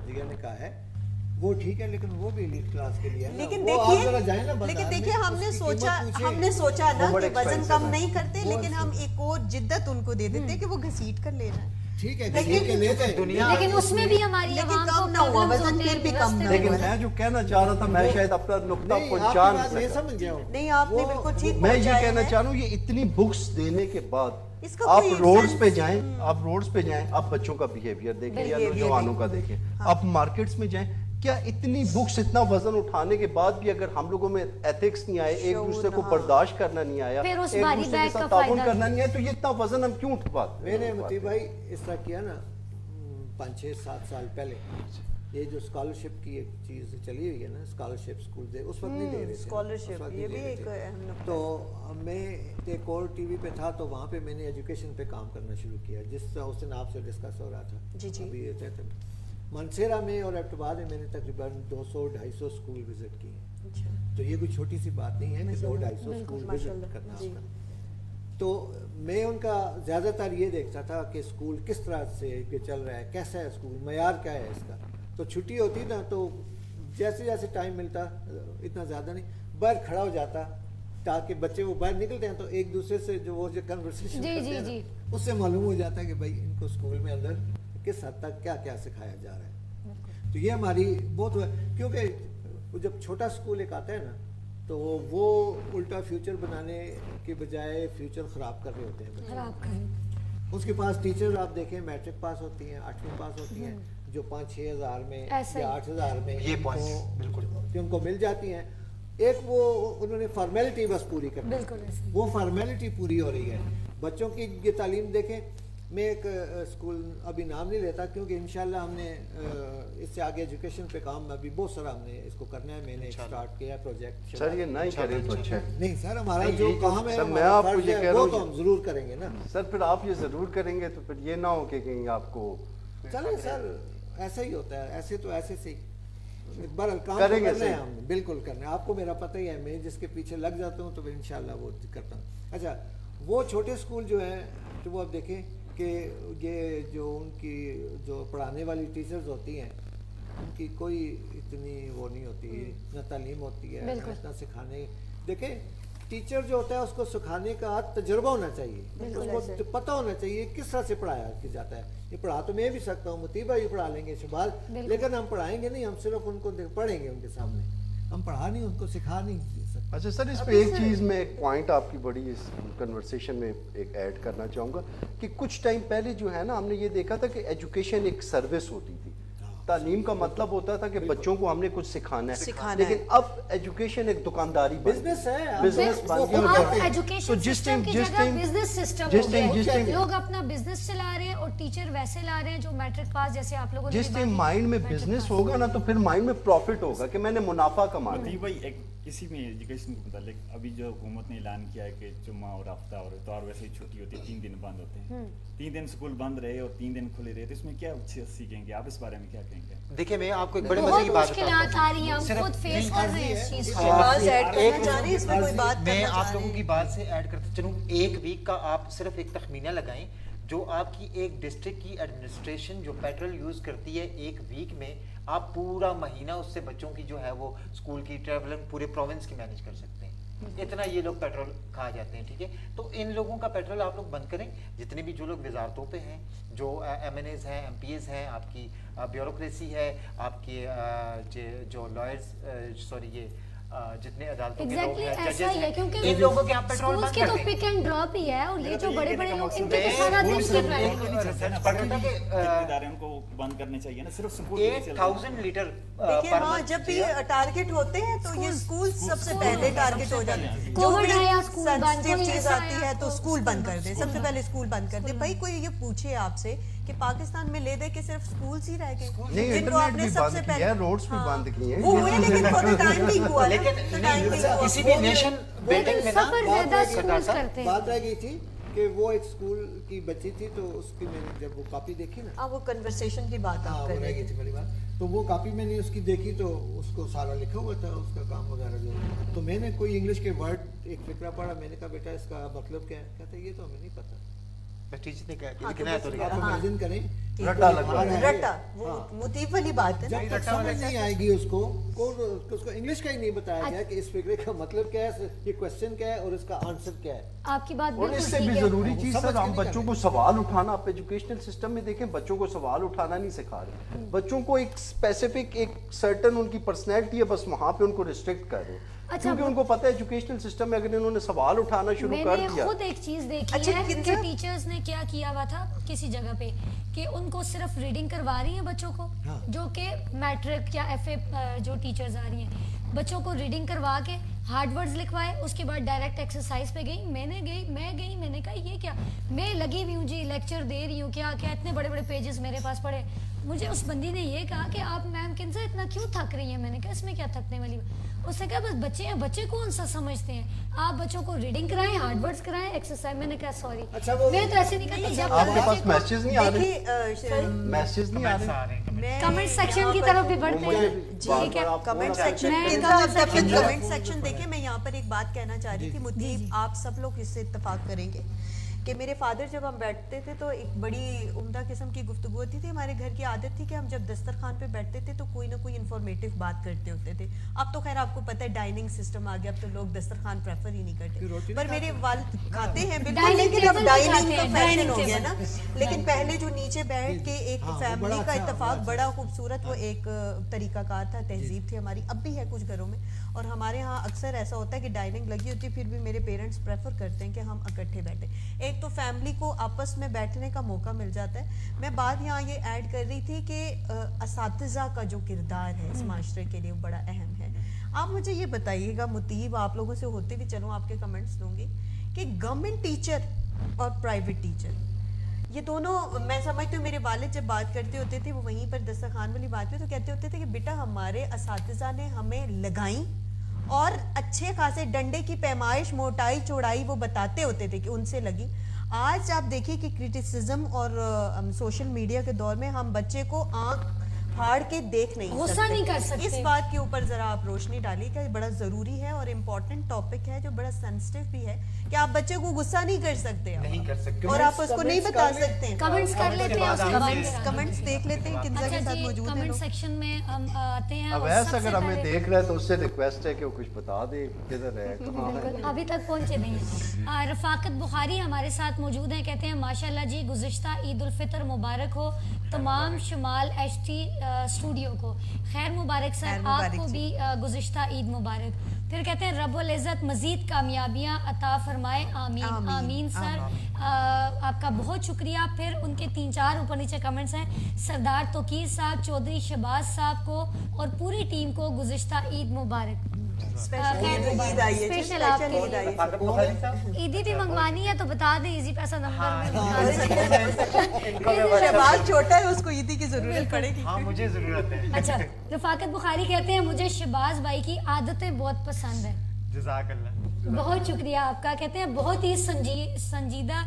जिया ने कहा है वो ठीक है, लेकिन वो भी एलीट क्लास के लिए है ना। लेकिन वो आप जरा देखिए, जाएं ना बाजार लेकिन में, देखिए हमने उसकी सोचा कीमत पूछें। हमने सोचा ना वो बड़े कि वजन expensive कम है। नहीं करते, वो लेकिन हम एक और जिद्दत उनको दे देते हैं कि वो घसीट कर ले जाए। ठीक है, लेकिन- घसीट के ले जाएं। दुनिया- लेकिन उसमें भी हमारी लेकिन आवाम कम को ना हुआ, problems वजन होते फिर हैं, भी कम ना लेकिन हुआ। मैं जो कहना चाह रहा था, मैं शायद अपना नुक्ता नहीं, आपकी पहचान बात मैं सका। समझ गया हूँ। नहीं, आपने वो- बिल्कुल ठीक मैं ये पहुंचाया कहना है। चाह रहा हूँ, ये इतनी बुक्स देने के बाद इसका आप कोई रोड्स sense- पे जाएं, आप रोड्स पे जाएं, आप बच्चों का बिहेवियर देखें या Behavior नौजवानों का देखें। देखें, आप मार्केट्स में जाएं, क्या इतनी बुक्स इतना वजन उठाने के बाद भी अगर हम लोगों में एथिक्स नहीं आए, एक शऊर दूसरे को हाँ। बर्दाश्त करना नहीं आया, फिर उस एक भारी दूसरे बैग के साथ का ताउन फायदा करना नहीं आया, तो ये इतना वजन हम क्यों उठवाते? मैंने मुतीब भाई इस तरह किया ना 5-6-7 साल पहले, ये जो स्कॉलरशिप की एक चीज़ चली हुई है ना, स्कॉलरशिप स्कूल दे, उस वक्त नहीं दे रहे थे, स्कॉलरशिप उस वक्त ये नहीं भी दे एक रहे थे। अहम नुकता तो मैं एक और टीवी पे था, तो वहाँ पे मैंने एजुकेशन पे काम करना शुरू किया, जिस उस दिन आपसे डिस्कस हो रहा था। जी, जी। अभी ये कहते हैं मनसेरा में और एबटाबाद में मैंने तकरीबन 200-250 स्कूल विजिट किए हैं। अच्छा। तो ये कोई छोटी सी बात नहीं है कि 200-250 स्कूल विजिट माशाल्लाह, करना जी। उसका। तो मैं उनका ज़्यादातर ये देखता था कि स्कूल किस तरह से कि चल रहा है, कैसा है स्कूल, मयार क्या है इसका। तो छुट्टी होती ना, तो जैसे जैसे टाइम मिलता, इतना ज़्यादा नहीं, बाहर खड़ा हो जाता, ताकि बच्चे वो बाहर निकलते हैं तो एक दूसरे से जो वो जो कन्वर्सेशन जी, करते जी, हैं जी। ना, उससे मालूम हो जाता है कि भाई इनको स्कूल में अंदर किस हद तक क्या क्या सिखाया जा रहा है। तो ये हमारी बहुत, क्योंकि वो जब छोटा स्कूल एक आता है ना, तो वो उल्टा फ्यूचर बनाने के बजाय फ्यूचर ख़राब कर रहे होते हैं बच्चे। खराब करें। उसके पास टीचर आप देखें मैट्रिक पास होती हैं, 8वीं पास होती हैं, जो 5-6 हज़ार में ऐसे या ही। 8 हज़ार में ये उनको- points, बिल्कुल। कि उनको मिल जाती हैं। एक वो उन्होंने फॉर्मेलिटी बस पूरी करनी है। बिल्कुल ऐसे। वो फॉर्मेलिटी पूरी हो रही है। बच्चों की ये तालीम देखें, मैं एक स्कूल अभी नाम नहीं लेता, क्योंकि इंशाल्लाह हमने इससे आगे एजुकेशन पे काम अभी बहुत सारा हमने इसको करना है। मैंने स्टार्ट किया प्रोजेक्ट। सर ये नहीं करें तो अच्छा है। नहीं सर, हमारा नहीं, जो यही तो- काम है, सर, मैं हमारा आपको फर्ज ये है, कह रहा वो हूँ तो कि- हम जरूर करेंगे ना। सर फिर आप ये जरूर करेंगे, तो फिर ये ना हो कि कहीं आपको चले सर, ऐसा ही होता है, ऐसे तो ऐसे से ही बहरहाल काम करेंगे तो करना है, सही। हम बिल्कुल करना है। आपको मेरा पता ही है, मैं जिसके पीछे लग जाता हूँ तो फिर इंशाल्लाह वो करता हूँ। अच्छा, वो छोटे स्कूल जो है, तो वो आप देखें कि ये जो उनकी जो पढ़ाने वाली टीचर्स होती हैं, उनकी कोई इतनी वो नहीं होती, ना तालीम होती है, ना बिल्कुल। इतना सिखाने। देखें, टीचर जो होता है उसको सिखाने का तजुर्बा होना चाहिए, बिल्कुल उसको ऐसे। पता होना चाहिए किस तरह से पढ़ाया कि जाता है। ये पढ़ा तो मैं भी सकता हूँ, मुतीबा भी पढ़ा लेंगे शबाज, बिल्कुल। लेकिन हम पढ़ाएंगे नहीं, हम सिर्फ उनको पढ़ेंगे उनके सामने, हम पढ़ा नहीं, उनको सिखा नहीं सकते। अच्छा सर, इस पे एक चीज़ में एक पॉइंट आपकी बड़ी इस कन्वर्सेशन में एक ऐड करना चाहूँगा कि कुछ टाइम पहले जो है ना, हमने ये देखा था कि एजुकेशन एक सर्विस होती थी। तालीम का मतलब होता था कि बच्चों को हमने कुछ सिखाना है, लेकिन अब एजुकेशन एक दुकानदारी बन गई। बिजनेस है, आप बिजनेस वो बन खुद गया। अब करते हैं। एजुकेशन तो जिस सिस्टम टाइम- की जिस जगह टाइम- बिजनेस सिस्टम जिस हो टाइम- गया जिस है। टाइम- लोग अपना बिजनेस चला रहे हैं और टीचर वैसे ला रहे हैं जो मैट्रिक पास, जैसे आप लोगों ने जिस भी टाइम बात की, माइंड में मैट्रिक बिजनेस पास। होगा ना, तो फिर माइंड में प्रॉफिट होगा कि मैंने मुनाफा कमाना है। जी भाई, एक इसी में एजुकेशन के मुतालिक अभी जो हुकूमत ने ऐलान किया है कि जुम्मा और हफ्ता और इतवार वैसे ही छुट्टी होती है, 3 दिन बंद होते हैं। 3 दिन स्कूल बंद रहे और 3 दिन खुले रहे, तो इसमें क्या सीखेंगे आप? इस बारे में क्या कहेंगे? देखिए, मैं आपको एक बड़े बहुत मजे की बात मुश्किलात बताता हूँ। आ रही हैं, हम सिर्फ खुद फेस नहीं, कर रहे हैं इस अर्जी है, चीज इस को। शहबाज ऐड करना एक- चाह रहे हैं, इसमें कोई बात मैं करना आप चाह लोगों रहे की हैं। बात से ऐड करते चलूँ, एक वीक का आप सिर्फ एक तखमीना लगाएं, जो आपकी एक डिस्ट्रिक्ट की एडमिनिस्ट्रेशन जो पेट्रोल यूज़ करती है एक वीक में, आप पूरा महीना उससे बच्चों की जो है वो स्कूल की ट्रैवलिंग पूरे प्रोविंस की मैनेज कर सकते हैं। इतना ये लोग पेट्रोल खा जाते हैं, ठीक है। तो इन लोगों का पेट्रोल आप लोग बंद करें। जितने भी जो लोग वजारतों पे हैं, जो MNAs हैं, MPs हैं, आपकी ब्यूरोक्रेसी है, आपकी जो लॉयर्स, सॉरी ये जितने अदालतों के लोग एग्जैक्टली हैं, ऐसा जजेस ही है हैं, क्योंकि इन लोगों के आप पेट्रोल स्कूल्स बंद के कर तो दें। पिक एंड ड्रॉप ही है, और ये जो बड़े बड़े लोग इनके तो मैं सारा दिन सिर्फ की एक ड्राइविंग है। रिसर्च पढ़ रहा था कि इदारे उनको बंद करने चाहिए ना, सिर्फ स्कूल के लिए चल रहे हैं। 8000 लीटर देखिए पर हाँ, मंथ जब भी जी, टारगेट होते हैं तो ये स्कूल सबसे पहले टारगेट हो जाते हैं। जो कोविड भी आया, स्कूल बंद, सेंसिटिव कोई चीज ऐसा आती आया है तो तो स्कूल बंद कर दे, सबसे पहले स्कूल बंद कर दे। भाई कोई ये पूछे आपसे कि पाकिस्तान में ले दे के सिर्फ स्कूल ही रह गए नहीं, जिनको इंटरनेट आपने भी सबसे बंद पहले किया है, रोड्स भी हाँ, बंद किए हैं। वो हुए लेकिन थोड़ा टाइम भी हुआ ना, लेकिन तो नहीं, time भी हुआ। किसी भी नेशन बिल्डिंग में ना सफर बात ज्यादा रह गई- स्कूल्स करते हैं। बात रह गई थी कि वो एक स्कूल की बच्ची थी, तो उसकी मैंने जब वो कॉपी देखी ना, हाँ, वो कन्वर्सेशन की बात हाँ आप वो कर रह रहे गई थे। थी पहली बार, तो वो कॉपी मैंने उसकी देखी तो उसको सारा लिखा हुआ था उसका काम वगैरह जो, तो मैंने कोई इंग्लिश के वर्ड एक फिक्रा पढ़ा, मैंने कहा बेटा इसका मतलब क्या है, कहते ये तो हमें नहीं पता। टीचर ने कहा हाँ, लिखना है तो तो लिखा। आप हाँ। इमेजिन करें कि रट्टा कोई लगवा बाहर है। है, रट्टा वो हाँ। मुतीफ वाली बात है ना। जब तक समझ नहीं आएगी उसको उसको इंग्लिश का ही नहीं बताया गया कि इस फिक्रे का मतलब क्या है, ये क्वेश्चन क्या है और इसका आंसर क्या है। आपकी बात और बिल्कुल इससे ठीक भी है। जरूरी चीज समझ सर, के हम नहीं बच्चों कर को सवाल उठाना, आप एजुकेशनल सिस्टम में देखें बच्चों को सवाल उठाना नहीं सिखा रहे, बच्चों को एक स्पेसिफिक एक सर्टन उनकी पर्सनैलिटी है, बस वहां पे उनको रिस्ट्रिक्ट कर रहे हैं। अच्छा, क्योंकि उनको पता है एजुकेशनल सिस्टम में अगर इन्होंने सवाल उठाना शुरू कर मैंने दिया, खुद एक चीज देखी अच्छा, है कि कितना- टीचर्स ने क्या किया हुआ था किसी जगह पे कि उनको सिर्फ रीडिंग करवा रही हैं बच्चों को, हाँ। जो कि मैट्रिक या एफए जो टीचर्स आ रही हैं, बच्चों को रीडिंग करवा के हार्ड वर्ड्स लिखवाए, उसके बाद डायरेक्ट एक्सरसाइज पे गई। मैंने कहा ये क्या, मैं लगी हुई हूँ जी, लेक्चर दे रही हूँ, क्या क्या इतने बड़े बड़े पेजेस मेरे पास पड़े। मुझे उस बंदी ने ये कहा कि आप मैम किनसे इतना क्यों थक रही हैं। मैंने कहा इसमें क्या थकने वाली बात? उसने कहा बस बच्चे हैं, बच्चे कौन सा समझते हैं, आप बच्चों को रीडिंग कराएं, हार्ड वर्ड्स कराएं, एक्सरसाइज। मैंने कहा सॉरी, अच्छा, वो- मैं तो ऐसे नहीं करती। जब आपके तक पास बच्चे को- मैसेज नहीं आ रहे, देखिए मैसेज नहीं आ रहे। मैं कमेंट सेक्शन यहाँ की पर- तरफ भी बढ़ते मुझे हैं। बार ठीक है, बार आप कमेंट बोलना सेक्शन मैं में comment section की कमेंट सेक्शन देखिए, मैं यहाँ पर एक बात कहना चाह रही थी मुतीब, आप सब लोग इससे इत्तेफाक करेंगे कि मेरे फादर जब हम बैठते थे तो एक बड़ी उम्दा किस्म की गुफ्तगू होती थी। हमारे घर की आदत थी कि हम जब दस्तरखान पे बैठते थे तो कोई ना कोई इन्फॉर्मेटिव बात करते होते थे। अब तो खैर आपको पता है डाइनिंग सिस्टम आ गया, अब तो लोग दस्तरखान प्रेफर ही नहीं फिर रोटी करते, नहीं पर मेरे वालिद खाते हैं बिल्कुल, Dining लेकिन अब table पे डाइनिंग खाते का हैं, फैशन dining हो गया ना। table। लेकिन पहले जो नीचे बैठ के एक हाँ, वो फैमिली बड़ा का अच्छा, इत्तेफाक, बड़ा बड़ा खूबसूरत वो एक तरीकाकार था, तहजीब थी हमारी, अब भी है कुछ घरों में। और हमारे यहाँ अक्सर ऐसा होता है कि डाइनिंग लगी होती है, फिर भी मेरे पेरेंट्स प्रेफर करते हैं कि हम इकट्ठे बैठे। एक तो फैमिली को आपस में बैठने का मौका मिल जाता है। मैं बात यहाँ ये ऐड कर रही थी कि असातिज़ा का जो किरदार है इस माशरे के लिए बड़ा अहम है। आप मुझे ये बताइएगा मुतीब, आप लोगों से होते भी चलूँ, आपके कमेंट्स लूँगी कि गवर्नमेंट टीचर और प्राइवेट टीचर, ये दोनों, मैं समझती हूँ मेरे वालिद जब बात करते होते थे, वो वहीं पर दस्तरखान वाली बात पे तो कहते होते थे कि बेटा हमारे असातिज़ा ने हमें लगाई और अच्छे खासे डंडे की पैमाइश, मोटाई चौड़ाई वो बताते होते थे कि उनसे लगी। आज आप देखिए कि क्रिटिसिज्म और सोशल मीडिया के दौर में हम बच्चे को आंख फाड़ के देख नहीं सकते, गुस्सा नहीं कर सकते। इस बात के ऊपर जरा आप रोशनी डालिए कि बड़ा जरूरी है और इम्पोर्टेंट टॉपिक है जो बड़ा सेंसिटिव भी है कि आप बच्चे को गुस्सा नहीं कर सकते आप। नहीं कर सकते। और आप उसको नहीं बता सकते हैं। कमेंट्स कर लेते हैं, उसके बाद फिर कमेंट्स देख लेते हैं किंजा के अच्छा साथ जी, मौजूद है कमेंट लोग। सेक्शन में हम आते हैं। और अवैस सबसे अगर हमें पहले- देख रहा है तो उससे रिक्वेस्ट है कि वो कुछ बता दे किधर है, कहाँ है। बिल्कुल, अभी तक पहुंचे नहीं हैं। रफाकत बुखारी हमारे साथ मौजूद हैं, कहते हैं माशाल्लाह जी, गुज़िश्ता ईद उल फितर मुबारक हो तमाम शुमाल एचटी स्टूडियो को। खैर मुबारक खैर सर, मुबारक आपको जी। भी गुज़िश्ता ईद मुबारक। फिर कहते हैं रब्बुल इज़्ज़त मज़ीद कामयाबियाँ अता फरमाए, आमीन आमीन, आमीन सर। आपका बहुत शुक्रिया। फिर उनके 3-4 ऊपर नीचे कमेंट्स हैं। सरदार तोकीर साहब, चौधरी शहबाज साहब को और पूरी टीम को गुज़िश्ता ईद मुबारक। स्पेशल खैर, ईद आई है जी, स्पेशल स्पेशल आपके ईद आई है। फाकत बुखारी साहब, ईदी भी मंगवानी है तो बता दें, इजी पैसा नंबर में बता दें। इनको मैं WhatsApp शहबाज छोटा है, उसको ईदी की जरूरत पड़ेगी। हाँ मुझे जरूरत है। अच्छा, रफाकत बुखारी कहते हैं मुझे शहबाज भाई की आदतें बहुत पसंद है। जज़ाकल्लाह। बहुत शुक्रिया आपका। कहते हैं बहुत ही संजीदा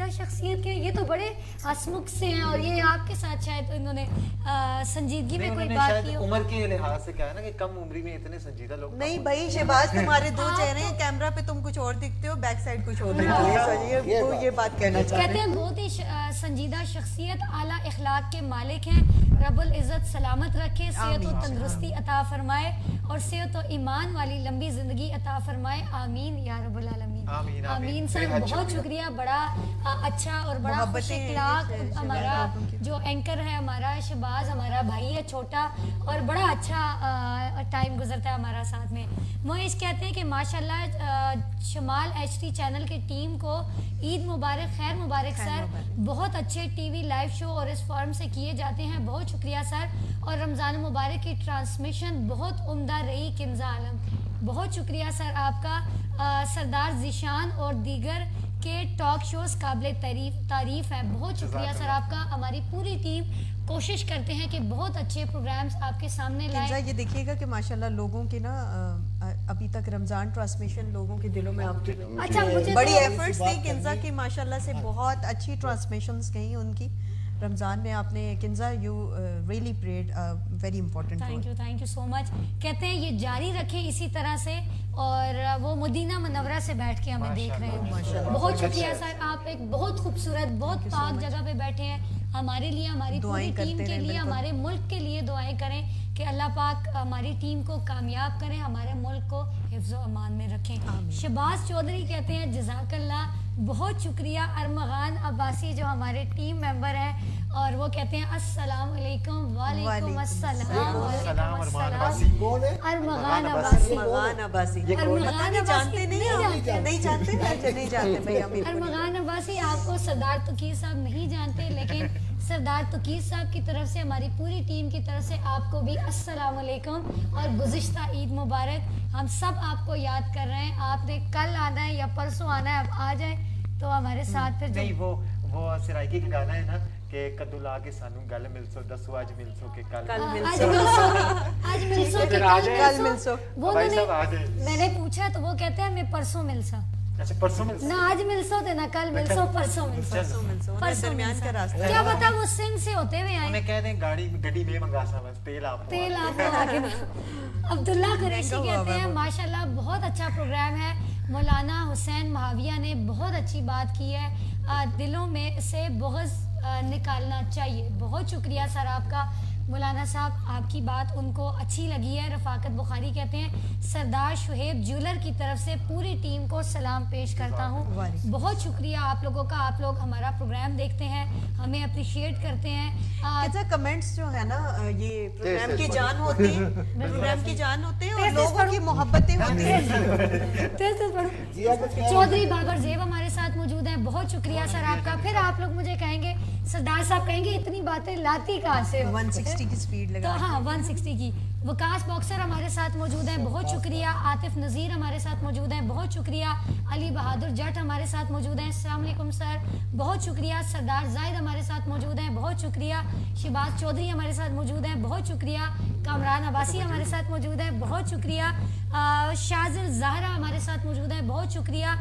शख्सियत के, ये तो बड़े हंसमुख से हैं और ये आपके साथ शायद इन्होंने संजीदगी में कोई उन्होंने बात शायद की हो। उम्र के लिहाज से कहा है ना कि कम उम्री में इतने संजीदा लोग नहीं भाई शहबाज, तुम्हारे दो चेहरे हैं, कैमरा पे तुम कुछ और दिखते हो, बैक साइड कुछ और दिखते हो। सॉरी, वो ये बात कहना चाह कहते रहे हैं। हैं बहुत ही संजीदा शख्सियत, आला इखलाक के मालिक हैं। रब्बुल इज़्ज़त सलामत रखे, सेहत और आमीन। तंदुरुस्ती अता फरमाए और सेहत और ईमान वाली लंबी ज़िंदगी अता अता फरमाए, आमीन या रब्बुल आलमीन। आमीन, आमीन। आमीन सर, बेहद बहुत शुक्रिया। शुक्रिया, बड़ा अच्छा और बड़ा मोहब्बतें खुश हैं इखलाक शहबाज हमारा लोगों की। जो एंकर है हमारा शहबाज, हमारा भाई है छोटा, और बड़ा अच्छा टाइम गुजरता है हमारा साथ में। मोइश कहते हैं कि माशाल्लाह शमाल एचडी चैनल की टीम को ईद मुबारक, खैर मुबारक सर, बहुत अच्छे टीवी लाइव शो और इस फॉर्म से किए जाते हैं, बहुत शुक्रिया सर। और रमज़ान मुबारक की ट्रांसमिशन बहुत उम्दा रही किंजा आलम, बहुत शुक्रिया सर आपका। सरदार जिशान और दीगर के टॉक शोज काबिल तारीफ हैं, बहुत शुक्रिया सर आपका। हमारी पूरी टीम कोशिश करते हैं कि बहुत अच्छे प्रोग्राम्स आपके सामने किंजा, लाएं। ये देखिएगा कि माशाल्लाह लोगों के ना अभी तक रमजान ट्रांसमिशन लोगो के दिलों में आपकी अच्छा, मुझे बड़ी तो- एफर्ट्स थी किंजा की, माशाल्लाह से बहुत अच्छी ट्रांसमिशंस गई उनकी रमजान में। आपने Kinza you really played very important thank you so much. कहते हैं ये जारी रखें इसी तरह से, और वो मदीना मनवरा से बैठ के हमें देख रहे हैं, माशाल्लाह। बहुत शुक्रिया सर। आप एक बहुत खूबसूरत, बहुत पाक जगह पे बैठे हैं, हमारे लिए, हमारी पूरी दुआएं टीम करते के रहें, लिए, बिल्कुल। हमारे मुल्क के लिए दुआएं करें कि अल्लाह पाक हमारी टीम को कामयाब करें, हमारे मुल्क को हिफ्ज़ व अमान में रखें। शहबाज चौधरी कहते हैं जज़ाकल्लाह, बहुत शुक्रिया। अरमगान अब्बासी जो हमारे टीम मेंबर हैं, और वो कहते हैं अस्सलाम वालेकुम। वालेकुम अस्सलाम। अस्सलाम, अरमान अब्बासी। कौन है? अरमगान अब्बासी। मगान अब्बासी ये कौन है? पता नहीं, जानते नहीं नहीं आप? जानते। नहीं जानते, नहीं जानते भैया बिल्कुल नहीं। अरमगान अब्बासी आपको सरदार तुकीर साहब नहीं जानते, लेकिन सरदार तुकीर साहब की तरफ से, हमारी पूरी टीम की तरफ से आपको भी अस्सलाम वालेकुम और गुज़िश्ता ईद मुबारक। हम सब आपको याद कर रहे हैं, आपने कल आना है या परसों आना है, अब आ जाए तो हमारे साथ फिर नहीं, वो सिराइकी का गाना है ना कि कद्दू ला के सानू गल मिलसो, दसो आज मिलसो के कल कल आज मिलसो। मिलसो कि फिर आ कल जाए। कल मिलसो। वो भाई मैंने साहब आ जाए। मैंने पूछा तो वो कहते हैं मैं परसों मिलसा, अच्छा परसों मिलसो। ना आज मिलसो थे ना कल मिलसो, परसों मिलसो। परसों मिलसो, उन्हें परसों दरमियान का मिलसो। रास्ता क्या है। पता वो सिंध से होते हुए आए, उन्हें कह दें गड्डी में मंगा सा बस तेल आप तेल आप लगा के दो। अब्दुल्ला कुरैशी महंगा हुआ कहते हैं वो। माशाल्लाह बहुत अच्छा प्रोग्राम है, मौलाना हुसैन महाविया ने बहुत अच्छी बात की है, दिलों में से बुग़्ज़ निकालना चाहिए। बहुत शुक्रिया सर आपका मौलाना साहब, आपकी बात उनको अच्छी लगी है। रफाकत बुखारी कहते हैं सरदार शुहेब ज्वेलर की तरफ से पूरी टीम को सलाम पेश करता हूँ, बहुत शुक्रिया आप लोगों का। आप लोग हमारा प्रोग्राम देखते हैं, हमें अप्रिशिएट करते हैं। अच्छा, कमेंट्स जो है ना ये प्रोग्राम तेज की तेज जान होती है, प्रोग्राम की जान होते हैं और तेज तेज लोगों पढ़ो। की मोहब्बतें होती हैं। तेज तेज पढ़ो। जिया कुछ कह- चौधरी बाबर जेब हमारे साथ मौजूद हैं, बहुत शुक्रिया सर आपका। फिर आप लोग मुझे कहेंगे, सरदार साहब कहेंगे इतनी बातें लाती कहाँ से हो? 160 की स्पीड तो लगा हाँ 160 की। वकास बॉक्सर हमारे साथ मौजूद हैं, बहुत शुक्रिया। आतिफ नज़ीर हमारे साथ मौजूद हैं, बहुत शुक्रिया। अली बहादुर जट हमारे साथ मौजूद हैं, अस्सलाम वालेकुम सर, बहुत शुक्रिया। सरदार जाहिद हमारे साथ मौजूद हैं, बहुत शुक्रिया। शहबाज चौधरी हमारे साथ मौजूद हैं, बहुत शुक्रिया। कामरान अब्बासी हमारे साथ मौजूद हैं, बहुत शुक्रिया। शाजिल ज़हरा हमारे साथ मौजूद हैं, बहुत शुक्रिया।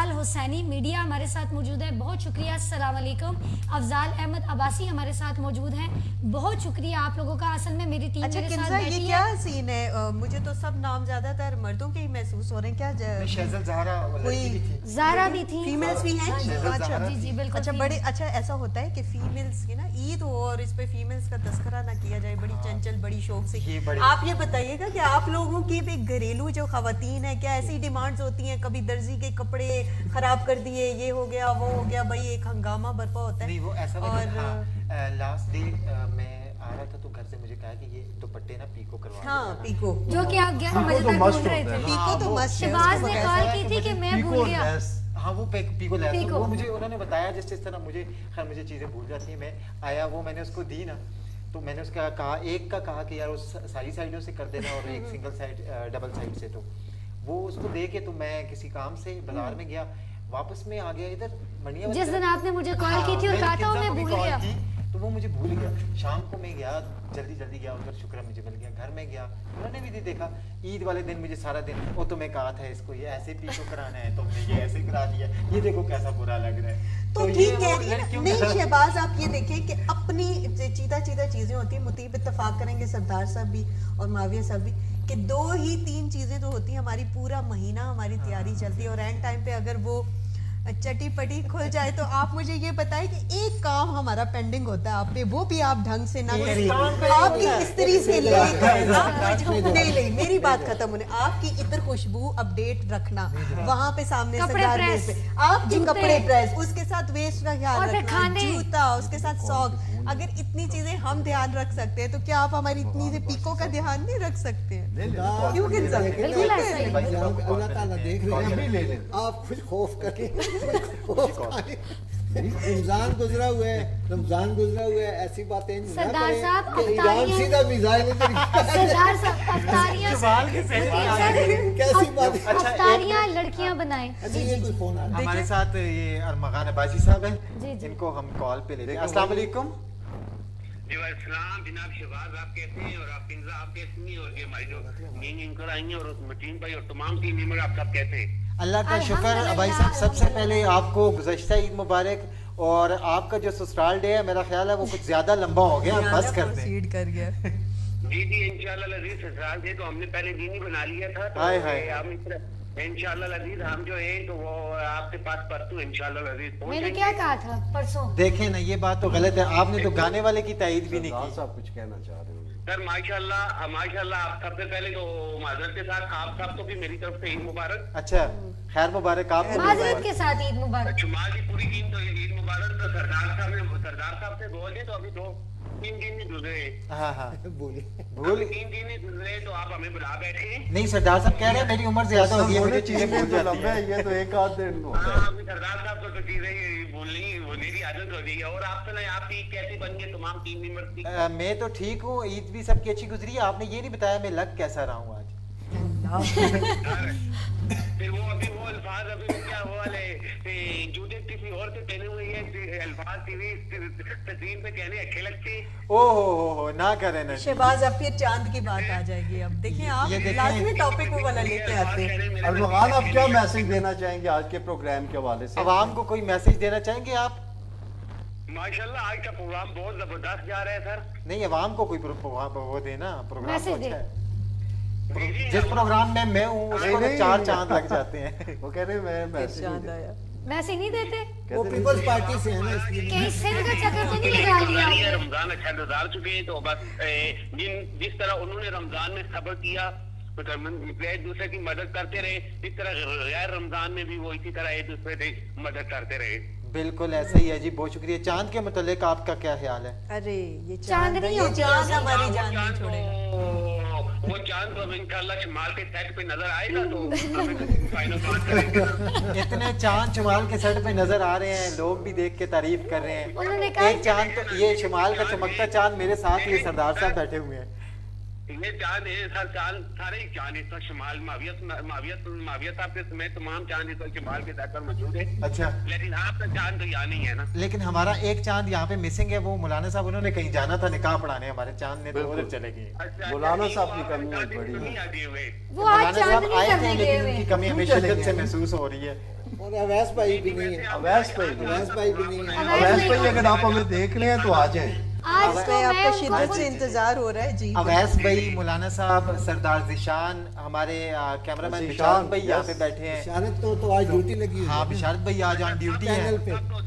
अल हुसैनी मीडिया हमारे साथ मौजूद है, बहुत शुक्रिया। अस्सलाम वालेकुम। अफजाल अहमद अब्बासी हमारे साथ मौजूद हैं, बहुत शुक्रिया आप लोगों का। असल में मेरी टीम अच्छा मेरे साथ किंजा, ये बैठी क्या है। सीन है? मुझे तो सब नाम ज्यादातर मर्दों के ही महसूस हो रहे हैं। क्या शहज़ल ज़हरा कोई लड़की भी थी। ज़ारा भी थी, फीमेल्स भी हैं? शहज़ल अच्छा ज़हरा जी जी बिल्कुल। अच्छा, थी। बड़े अच्छा ऐसा होता है कि फीमेल्स की ना ईद हो और इस पे फीमेल्स का तस्करा ना किया जाए, बड़ी चंचल, बड़ी शौक से। ये बड़ी- आप ये बताइएगा कि आप लोगों की भी घरेलू जो खवातीन है, क्या ऐसी डिमांड्स होती हैं? कभी दर्जी के कपड़े खराब कर दिए, ये हो गया, वो हो गया, भाई एक हंगामा बर्पा होता है। नहीं वो ऐसा और लास्ट डे मैं आ रहा था तो घर से मुझे कहा कि ये दुपट्टे ना पीको करवा हाँ पीको जो कि आप 11 बजे तो तक मस्त ढूंढ रहे होता है थे। ना। पीको तो वो मस्त है, शहबाज उसको ने कैसे- कॉल की थी कि मैं भूल गया। हाँ वो पीको लेस पीको। वो मुझे उन्होंने बताया जिस तरह मुझे खैर मुझे चीज़ें भूल जाती हैं। मैं आया वो मैंने उसको दी ना, तो मैंने उसका कहा एक का कहा कि यार उस सारी साइडों से कर देना और एक सिंगल साइड डबल साइड से। तो वो उसको दे के तो मैं किसी काम से बाजार में गया, वापस में आ गया इधर मंडिया वाली जिस दिन तरफ। आपने मुझे कॉल की थी और मैंने कहा था किंजा मैं को भी भूल कॉल गया। की, तो वो मुझे भूल गया। शाम को मैं गया जल्दी गया उधर, शुक्र मुझे मिल गया। घर में गया, उन्होंने भी देखा। ईद वाले दिन मुझे सारा दिन वो तो मैं कहा था इसको ये ऐसे पीको कराना है, तुमने ये ऐसे करा दिया, ये देखो कैसा बुरा लग रहा है। तो ये ठीक वो कह रही है लड़कियों ना। के नहीं साथ- शहबाज, आप ये देखें कि अपनी चीदा चीजें होती हैं, मुतीब इत्तेफाक करेंगे सरदार साहब भी और माविया साहब भी, कि 2 ही 3 चीजें जो होती हैं, हमारी पूरा महीना हमारी तैयारी चलती है और एंड टाइम पे अगर वो चटी पटी खुल जाए तो आप मुझे ये बताएं कि एक काम हमारा पेंडिंग होता है आप पे, वो भी आप ढंग से ना करें। आपकी स्त्री से ले मेरी बात खत्म होने, आपकी इत्र खुशबू अपडेट रखना, वहाँ पे सामने कपड़े सरदार प्रेस, मेज पे आपके जूते। कपड़े प्रेस, उसके साथ वेस्ट का ख्याल और फिर रखना, खाने। जूता, उसके साथ सॉक। अगर इतनी चीजें हम ध्यान रख सकते हैं तो क्या आप हमारी इतनी से पीकों का ध्यान नहीं रख सकते हैं? क्यों किंजल? बिल्कुल ऐसा ही। अल्लाह ताला देख रहे हम भी ले हैं, लें। आप कुछ खौफ करें, खौफ खाएं। रमजान गुजरा हुआ है, रमजान गुजरा हुआ है, ऐसी बातें ना सरदार करें साहब, कि ईरान अफ्तारियां- सीधा मिसाइल सरदार साहब अफ्तारियां कैसी बात है? अफ्तारियां लड़कियां बनाएं। अच्छा ये कोई फोन आ रहा है। हमारे साथ ये अरमगान अब्बासी साहब जी, हैं, जी। इनको हम कॉल पे लेते हैं। अस्सलाम वालेकुम। जी वालेकुम जनाब शहबाज, आप कैसे हैं? और आप किंजा आप कैसी हैं? और ये हमारी जो मेन एंकर आई हैं और उस मटीन भाई और तमाम टीम मेंबर आप सब कैसे हैं? अल्लाह का शुक्र। अल्हम्दुलिल्लाह, भाई साहब सबसे अल्हम्दुलिल्लाह। पहले आपको गुज़श्ता ईद मुबारक, और आपका जो ससुराल डे है मेरा ख्याल है वो कुछ ज्यादा लंबा हो गया, बस कर दें। प्रोसीड कर गया। जी जी इंशाल्लाह अजीज ससुराल थे तो हमने पहले दिन ही बना लिया था, तो हाय, हाय। हम इंशाल्लाह अजीज हम जो है तो वो आपके पास परसों इंशाल्लाह अजीज पहुंच मैंने जाएंगे। क्या कहा था परसों? देखें ना, ये बात तो गलत है, आपने तो गाने वाले की तायीद भी नहीं सरदार की। साहब कुछ कहना चाह रहे हो? सर माशाल्लाह माशाल्लाह, आप सबसे पहले तो माजरत के साथ आप सबको भी मेरी तरफ से ईद मुबारक। अच्छा, खैर मुबारक आपको भी माजरत मुबारक। के साथ ईद मुबारक। शुमार की पूरी टीम तो ईद मुबारक। तो सरदार साहब से बोले तो अभी 2-3 दिन नहीं गुजरे, हाँ हाँ बोलिए। भूल 3 दिन नहीं गुजरे तो आप हमें बुला बैठे। नहीं, सरदार साहब कह रहे हैं मेरी उम्र ज्यादा हो गई है, मुझे चीजें भूल तो जाती लंबा हैं। है, ये तो एक आध दिन होता हाँ है। अभी सरदार साहब को तो चीजें बोलने की आदत हो गई है। और आप सुनाए आपकी ईद कैसी बन गई तमाम टीम मेंबर्स की? मैं तो ठीक हूँ, ईद भी सबकी अच्छी गुजरी है। आपने ये नहीं बताया मैं लग कैसा रहा हूँ आज। फिर वो अभी वो अल्फाज अभी वो क्या वो वाले जूते किसी और से पहने हुए हैं अल्फाज टीवी तस्वीर पे कहने अच्छे लगते। ओ हो ना करें ना। शहबाज अब फिर चांद की बात आ जाएगी। अब देखिए आप ये देखें। लाजमी टॉपिक वो वाला लेके आते हैं। अरमगान, आप क्या मैसेज देना चाहेंगे आज के प्रोग्राम के हवाले से? अवाम को कोई मैसेज देना चाहेंगे आप? माशाल्लाह आज का प्रोग्राम बहुत जबरदस्त जा रहा है सर। नहीं, अवाम को कोई वो देना, प्रोग्राम तो मैसेज अच्छा दे। है। जिस प्रोग्राम में मैं हूँ उसको तो नहीं, 4 चांद लग जाते हैं। वो कह रहे हैं मैं मैसेज चांद नहीं आया। मैसेज नहीं देते? वो पीपल्स पार्टी से है ना, इसलिए कहीं सिंध का चक्कर तो नहीं लगा लिया आपने? रमजान अच्छा गुजार चुके हैं तो बस जिस तरह उन्होंने रमजान में सब्र किया तो एक दूसरे की मदद करते रहे, इस तरह गैर रमजान में भी वो इसी तरह एक दूसरे की मदद करते रहे। बिल्कुल ऐसा ही है जी, बहुत शुक्रिया। चांद के मुतालिक आपका क्या ख्याल है? अरे ये चांद नहीं ये होती चांद है। हमारी जान नहीं छोड़ेगा। वो चांद तो अब इंशाल्लाह शमाल के सेट पे नजर आएगा तो हमें फाइनल बात करेंगे। इतने चांद शुमाल के सेट पे नजर आ रहे हैं, लोग भी देख के तारीफ कर रहे उन्होंने हैं। कहा एक चांद तो ये शुमाल का चमकता चांद मेरे साथ ये सरदार साहब बैठे हुए हैं। ये चांद है सर, चांद सारे ही चांद इस वक्त शमाल मावियत साहब के समेत तमाम चांद इस वक्त शमाल के साथ पर मौजूद है। अच्छा, लेकिन आपका चांद तो यहाँ नहीं है ना। लेकिन हमारा एक चांद यहाँ पे मिसिंग है, वो मौलाना साहब उन्होंने कहीं जाना था निकाह पढ़ाने, हमारे चांद ने तो उधर चले गए। अच्छा, मौलाना अच्छा, साहब की वो कमी चांद बड़ी है। नहीं आते हुए। वो आज मौलाना साहब चांदनी आए थे करने गए लेकिन हुए उनकी हैं। कमी हमें चले शिद्दत गए? से महसूस हो रही है। और अवैस भाई भी नहीं है, अवैस भाई भी अवैस भाई भी नहीं है। अवैस भाई, अगर आप हमें देख रहे हैं तो आ जाएं। आज तो मैं मैं आपका उनको शिद्दत से कुछ- इंतजार हो रहा है जी। अवैस भाई, मौलाना साहब, सरदार जिशान, हमारे कैमरामैन जिशान, बिशारत भाई यहाँ yes। पे बैठे हैं। इशारत तो आज ड्यूटी लगी हुई हाँ, है बिशारत भाई आज ऑन ड्यूटी है। चैनल पे। सबको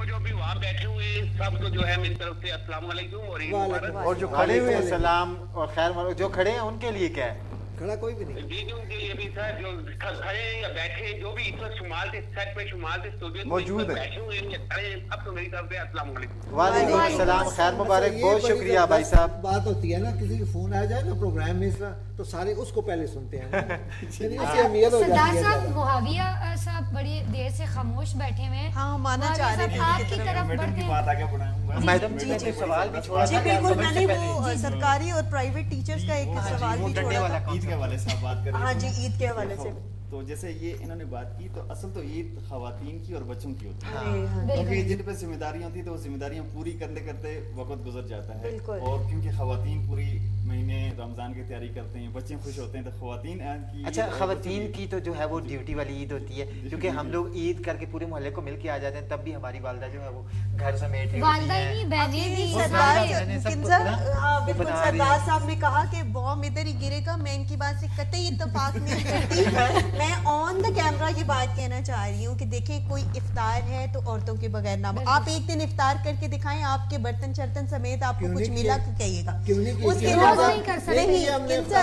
जो भी वहाँ बैठे हुए हैं सबको जो है मेरी तरफ से अस्सलाम वालेकुम और ईद मुबारक। और जो खड़े हुए हैं सलाम और खैर, जो खड़े हैं उनके लिए क्या है? खड़ा कोई भी नहीं। जी जी उनके लिए भी सर जो खड़े हैं या बैठे हैं, जो भी इस वक्त शुमाल के सेट पे शुमाल के स्टूडियो मौजूद हैं। बैठे हुए हैं या खड़े हैं, सबको मेरी तरफ से अस्सलाम वालेकुम। वालेकुम वालेकुम सलाम, खैर मुबारक, अच्छा, ये बहुत बड़ी शुक्रिया भाई जबरदस्त साहब। बात होती है ना, किसी का फोन आ जाए ना प्रोग्राम में इस तरह, तो सारे उसको पहले सुनते हैं। यानी उसकी अहमियत हो सरदार जाती है साहब, ज़्यादा। मुहाविया साहब बड़ी देर से खामोश बैठे हुए हैं। हाँ, माना मुहाविया चाह रहे थे साहब, उनकी आपकी तरफ। तरफ मैडम बढ़ते की हैं। बात आगे बढ़ाऊंगा। मैडम जी, ने जी, सवाल भी छोड़ा जी था बिल्कुल, सबसे मैंने पहले। वो सरकारी और प्राइवेट टीचर्स का एक सवाल वो भी डंडे छोड़ा वाला था। ईद के हवाले से आप बात कर रहे हाँ थे। जी, ईद के हवाले से। तो जैसे ये इन्होंने बात की, तो असल तो ईद खवातीन की और बच्चों की होती है। अरे हाँ, क्योंकि बिल्कुल। जिन पे जिम्मेदारियां होती है तो वो जिम्मेदारियां पूरी करते करते वक्त गुजर जाता है। बिल्कुल। और क्योंकि खवातीन पूरी महीने रमजान की तैयारी करते हैं, बच्चे खुश होते हैं, तो खवातीन की अच्छा, ईद और खवातीन बच्चों की तो जो है वो ड्यूटी वाली ईद होती है, क्योंकि हम लोग ईद करके पूरे मोहल्ले को मिल के आ जाते हैं, तब भी हमारी वालदा जो है वो घर समेट रही होती वालदा ही हैं। नहीं, बहनें भी सरदार सारे। मैंने सब किंजल, ना हाँ वो बिल्कुल, बना रही सरदार है। साहब ने कहा कि बॉम्ब इधर ही गिरेगा। मैं इनकी बात से कतई इत्तेफाक नहीं करती। میں آن دا کیمرہ یہ بات کہنا چاہ رہی ہوں کہ دیکھیں کوئی افطار ہے تو عورتوں کے بغیر نہ آپ ایک دن افطار کر کے دکھائیں آپ کے برتن شرتن سمیت آپ کو کچھ ملا کہیے گا اس کے